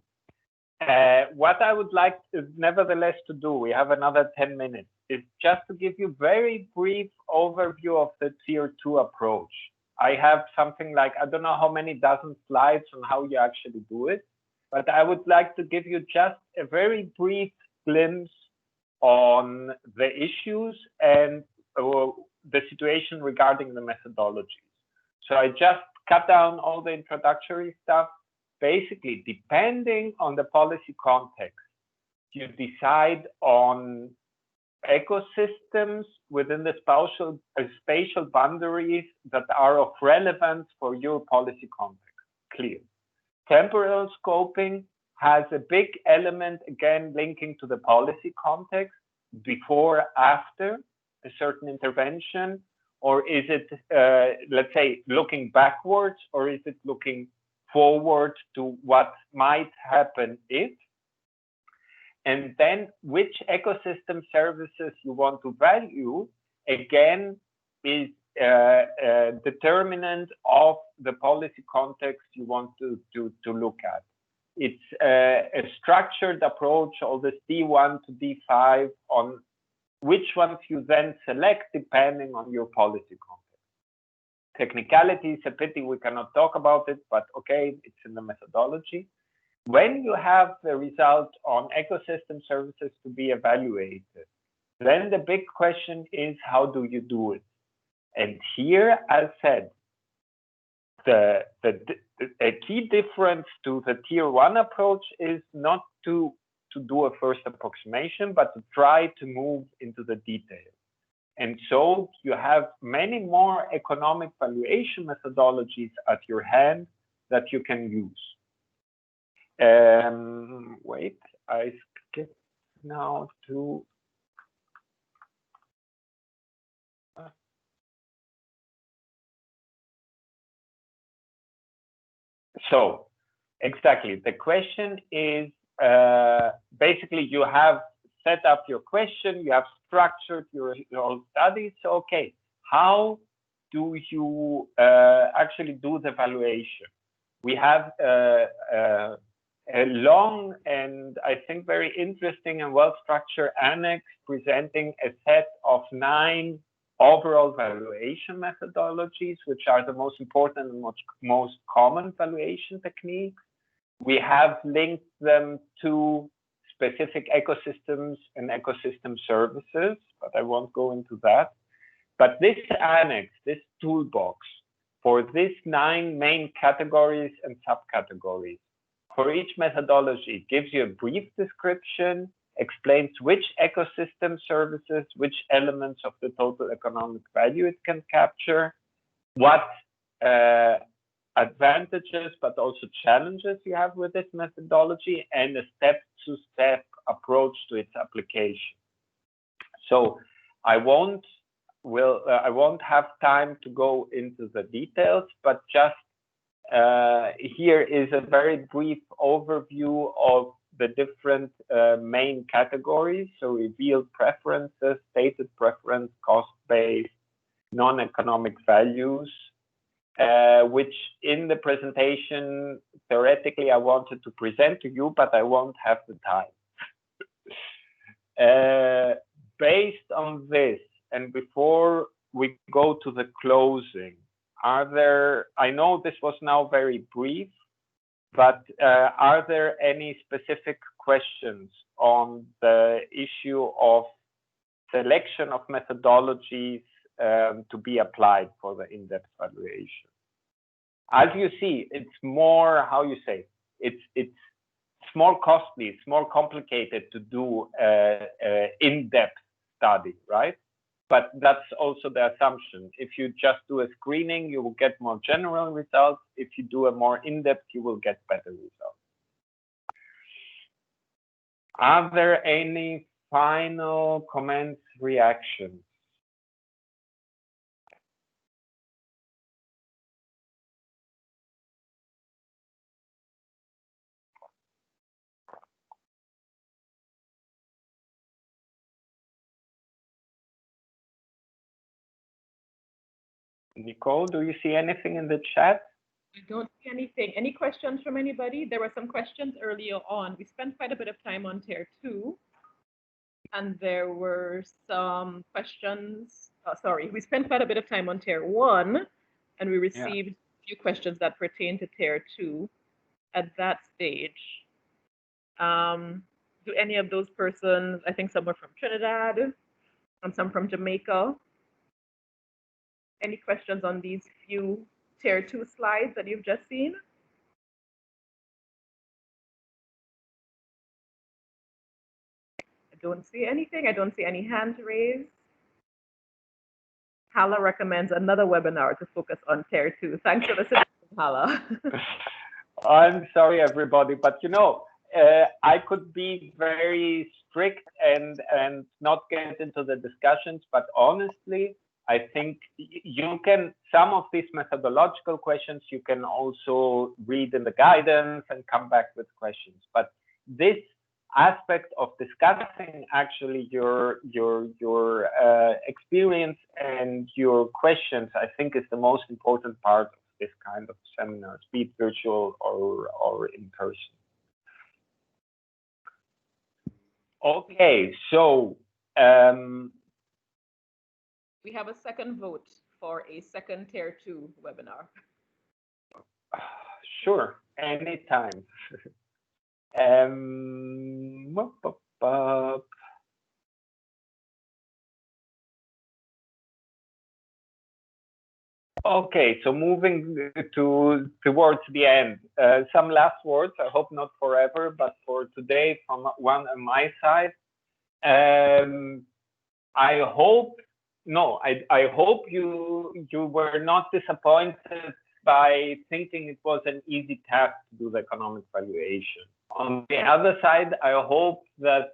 What I would like is nevertheless to do, we have another 10 minutes, is just to give you very brief overview of the tier 2 approach. I have something like, I don't know how many dozen slides on how you actually do it, but I would like to give you just a very brief glimpse on the issues and the situation regarding the methodologies. So I just cut down all the introductory stuff. Basically, depending on the policy context, you decide on ecosystems within the spatial boundaries that are of relevance for your policy context. Clear. Temporal scoping has a big element, again, linking to the policy context, before, after a certain intervention, or is it, let's say, looking backwards, or is it looking forward to what might happen if? And then which ecosystem services you want to value, again, is determinant of the policy context you want to look at. It's a structured approach, all this D1 to D5, on which ones you then select depending on your policy context. Technicality is a pity we cannot talk about it, but okay, it's in the methodology. When you have the result on ecosystem services to be evaluated, then the big question is, how do you do it? And here, as said, a key difference to the tier 1 approach is not to do a first approximation, but to try to move into the detail. And so you have many more economic valuation methodologies at your hand that you can use. Wait, I skip now to so exactly, the question is basically you have set up your question, you have structured your study. So okay, how do you actually do the evaluation? We have a long and I think very interesting and well-structured annex presenting a set of 9 overall valuation methodologies, which are the most important and most common valuation techniques. We have linked them to specific ecosystems and ecosystem services, but I won't go into that. But this annex, this toolbox for these 9 main categories and subcategories, for each methodology, gives you a brief description, explains which ecosystem services, which elements of the total economic value it can capture, what advantages, but also challenges you have with this methodology, and a step-to-step approach to its application. So I won't have time to go into the details, but just here is a very brief overview of the different main categories. So revealed preferences, stated preference, cost-based, non-economic values, which in the presentation, theoretically, I wanted to present to you, but I won't have the time. Based on this, and before we go to the closing, I know this was now very brief, but are there any specific questions on the issue of selection of methodologies to be applied for the in-depth valuation? As you see, it's more, how you say, it's more costly, it's more complicated to do in-depth study, right? But that's also the assumption. If you just do a screening, you will get more general results. If you do a more in-depth, you will get better results. Are there any final comments, reactions? Nicole, do you see anything in the chat? I don't see anything. Any questions from anybody? There were some questions earlier on. We spent quite a bit of time on tier 2. And there were some questions. Sorry, we spent quite a bit of time on tier 1, and we received a few questions that pertain to tier 2 at that stage. Do any of those persons, I think some were from Trinidad and some from Jamaica. Any questions on these few tier 2 slides that you've just seen? I don't see anything. I don't see any hands raised. Hala recommends another webinar to focus on tier 2. Thanks for the suggestion, Hala. I'm sorry, everybody, but you know, I could be very strict and not get into the discussions, but honestly, I think you can, some of these methodological questions you can also read in the guidance and come back with questions. But this aspect of discussing actually your experience and your questions, I think is the most important part of this kind of seminars, be it virtual or in person. Okay, so we have a second vote for a second tier 2 webinar. Sure, anytime. Okay, so moving towards the end, some last words. I hope not forever, but for today, from one on my side. I hope you were not disappointed by thinking it was an easy task to do the economic valuation. On the other side, I hope that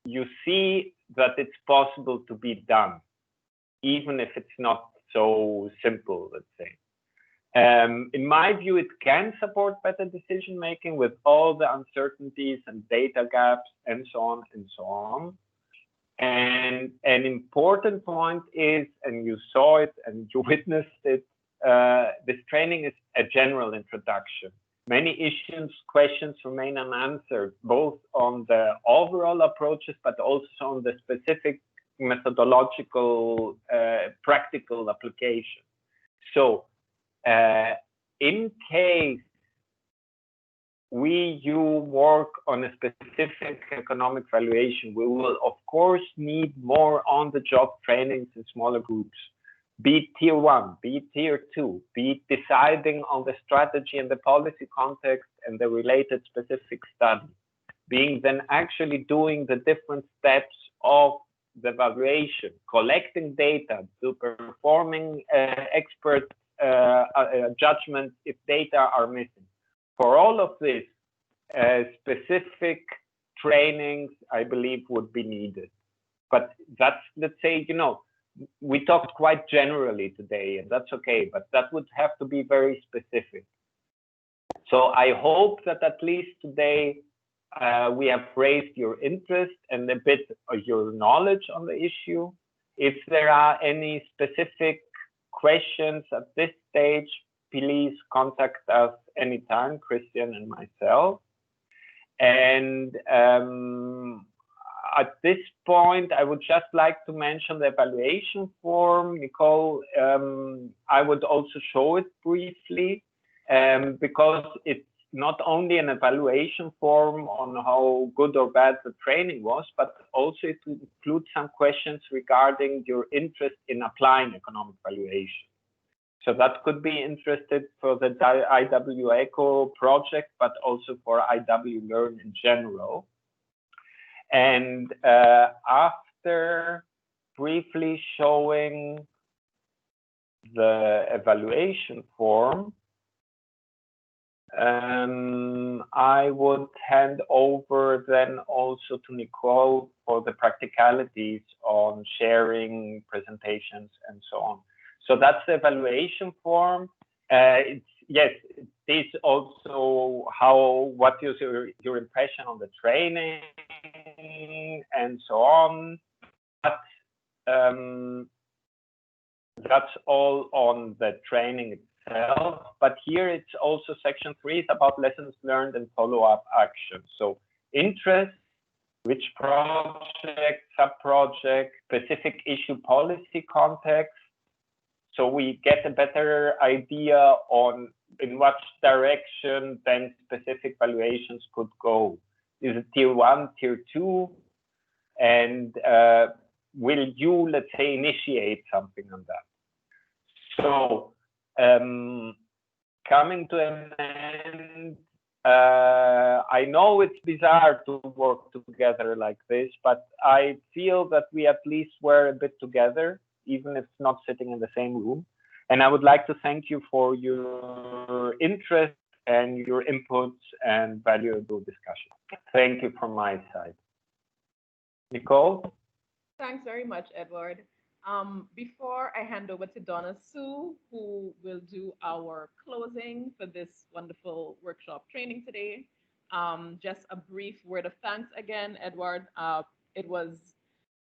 you see that it's possible to be done, even if it's not so simple, let's say. In my view, it can support better decision making with all the uncertainties and data gaps and so on and so on. And an important point is, and you saw it and you witnessed it, this training is a general introduction. Many issues, questions remain unanswered, both on the overall approaches, but also on the specific methodological, practical application. So in case you work on a specific economic valuation, we will of course need more on-the-job trainings in smaller groups, be it tier 1, be it tier 2, be it deciding on the strategy and the policy context and the related specific study, being then actually doing the different steps of the valuation, collecting data, performing expert judgment if data are missing. For all of this, specific trainings, I believe, would be needed. But that's, let's say, you know, we talked quite generally today, and that's okay, but that would have to be very specific. So I hope that at least today we have raised your interest and a bit of your knowledge on the issue. If there are any specific questions at this stage, please contact us anytime, Christian and myself. And at this point, I would just like to mention the evaluation form. Nicole, I would also show it briefly because it's not only an evaluation form on how good or bad the training was, but also it includes some questions regarding your interest in applying economic valuation. So that could be interested for the IWEco project, but also for IW Learn in general. And after briefly showing the evaluation form, I would hand over then also to Nicole for the practicalities on sharing presentations and so on. So that's the evaluation form. It's, yes, it is also what is your impression on the training and so on. But that's all on the training itself. But here it's also section 3 is about lessons learned and follow-up action. So interest, which project, sub-project, specific issue, policy context. So we get a better idea on in what direction then specific valuations could go. Is it tier 1, tier 2? And will you, let's say, initiate something on that? So coming to an end, I know it's bizarre to work together like this, but I feel that we at least were a bit together, even if it's not sitting in the same room. And I would like to thank you for your interest and your inputs and valuable discussion. Thank you from my side. Nicole? Thanks very much, Edward. Before I hand over to Donna Sue, who will do our closing for this wonderful workshop training today, just a brief word of thanks again, Edward. It was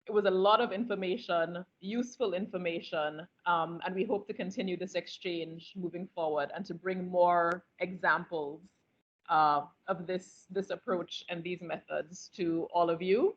a lot of information, useful information, and we hope to continue this exchange moving forward and to bring more examples of this approach and these methods to all of you.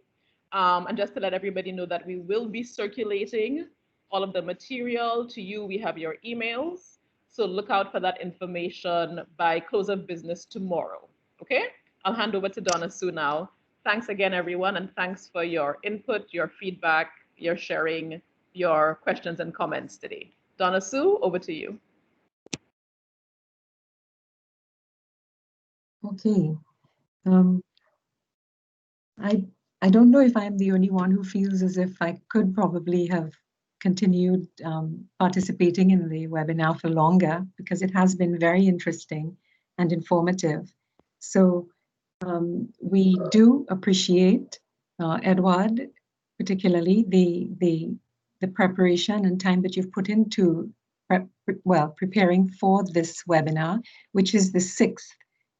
And just to let everybody know that we will be circulating all of the material to you. We have your emails, so look out for that information by close of business tomorrow, okay? I'll hand over to Donna Sue now. Thanks again, everyone, and thanks for your input, your feedback, your sharing, your questions and comments today. Donna Sue, over to you. Okay. I don't know if I'm the only one who feels as if I could probably have continued participating in the webinar for longer, because it has been very interesting and informative. So we do appreciate, Edward, particularly the preparation and time that you've put into preparing for this webinar, which is the 6th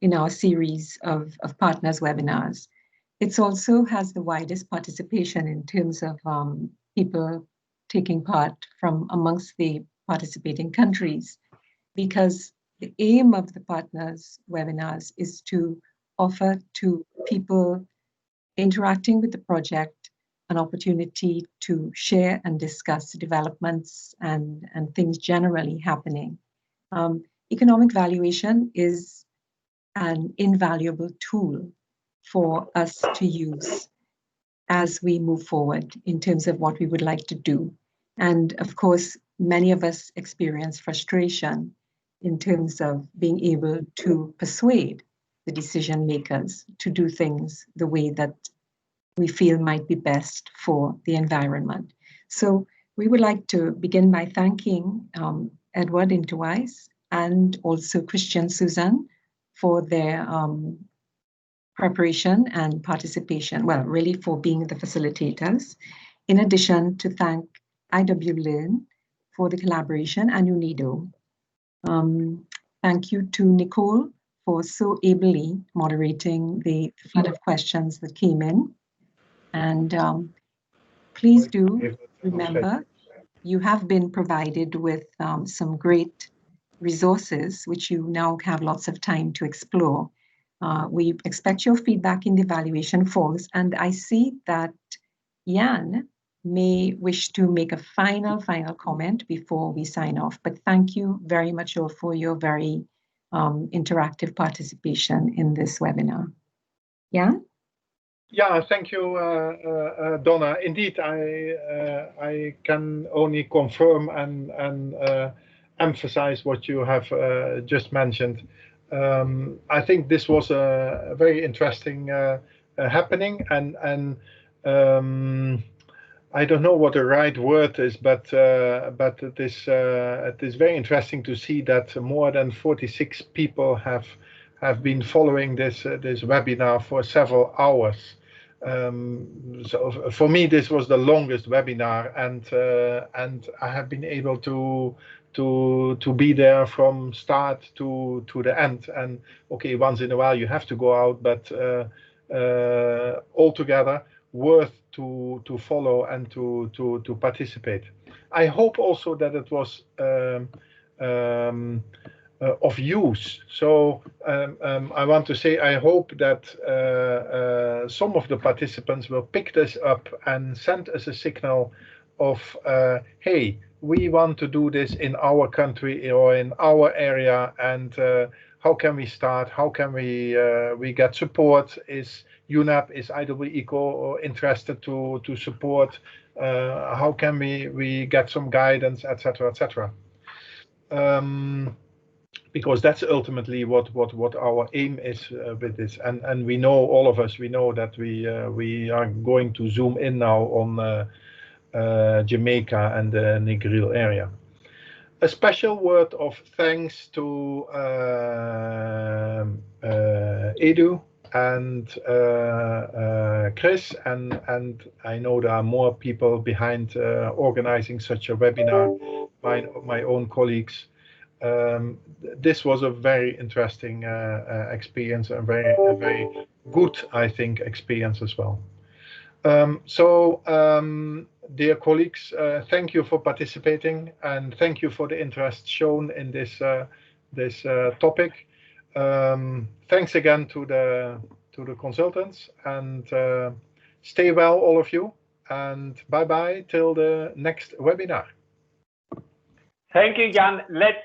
in our series of partners webinars. It also has the widest participation in terms of people taking part from amongst the participating countries, because the aim of the partners webinars is to offer to people interacting with the project an opportunity to share and discuss developments and things generally happening. Economic valuation is an invaluable tool for us to use as we move forward in terms of what we would like to do. And of course, many of us experience frustration in terms of being able to persuade the decision makers to do things the way that we feel might be best for the environment. So we would like to begin by thanking Edward Interwise and also Christian Susan for their preparation and participation, well, really for being the facilitators. In addition, to thank IWLearn for the collaboration and UNIDO. Thank you to Nicole for so ably moderating the flood of questions that came in. And please do remember, you have been provided with some great resources, which you now have lots of time to explore. We expect your feedback in the evaluation forms, and I see that Jan may wish to make a final comment before we sign off, but thank you very much all for your very interactive participation in this webinar. Jan? Yeah, thank you, Donna. Indeed, I can only confirm and emphasize what you have just mentioned. I think this was a very interesting happening, and I don't know what the right word is, but it is very interesting to see that more than 46 people have been following this webinar for several hours. So for me, this was the longest webinar, and I have been able to be there from start to the end. And okay, once in a while you have to go out, but altogether worth to follow and to participate. I hope also that it was of use. So I want to say I hope that some of the participants will pick this up and send us a signal of, hey, we want to do this in our country or in our area, and how can we start? How can we get support? Is UNEP, is IWEco interested to support? How can we get some guidance, etc., etc. Because that's ultimately what our aim is with this, and we know, all of us, we know that we are going to zoom in now on Jamaica and the Negril area. A special word of thanks to Edu and Chris, and I know there are more people behind organizing such a webinar, my own colleagues. This was a very interesting experience, a very good, I think, experience as well. Dear colleagues, thank you for participating, and thank you for the interest shown in this topic. Thanks again to the consultants, and stay well, all of you, and bye bye till the next webinar. Thank you, Jan. Let's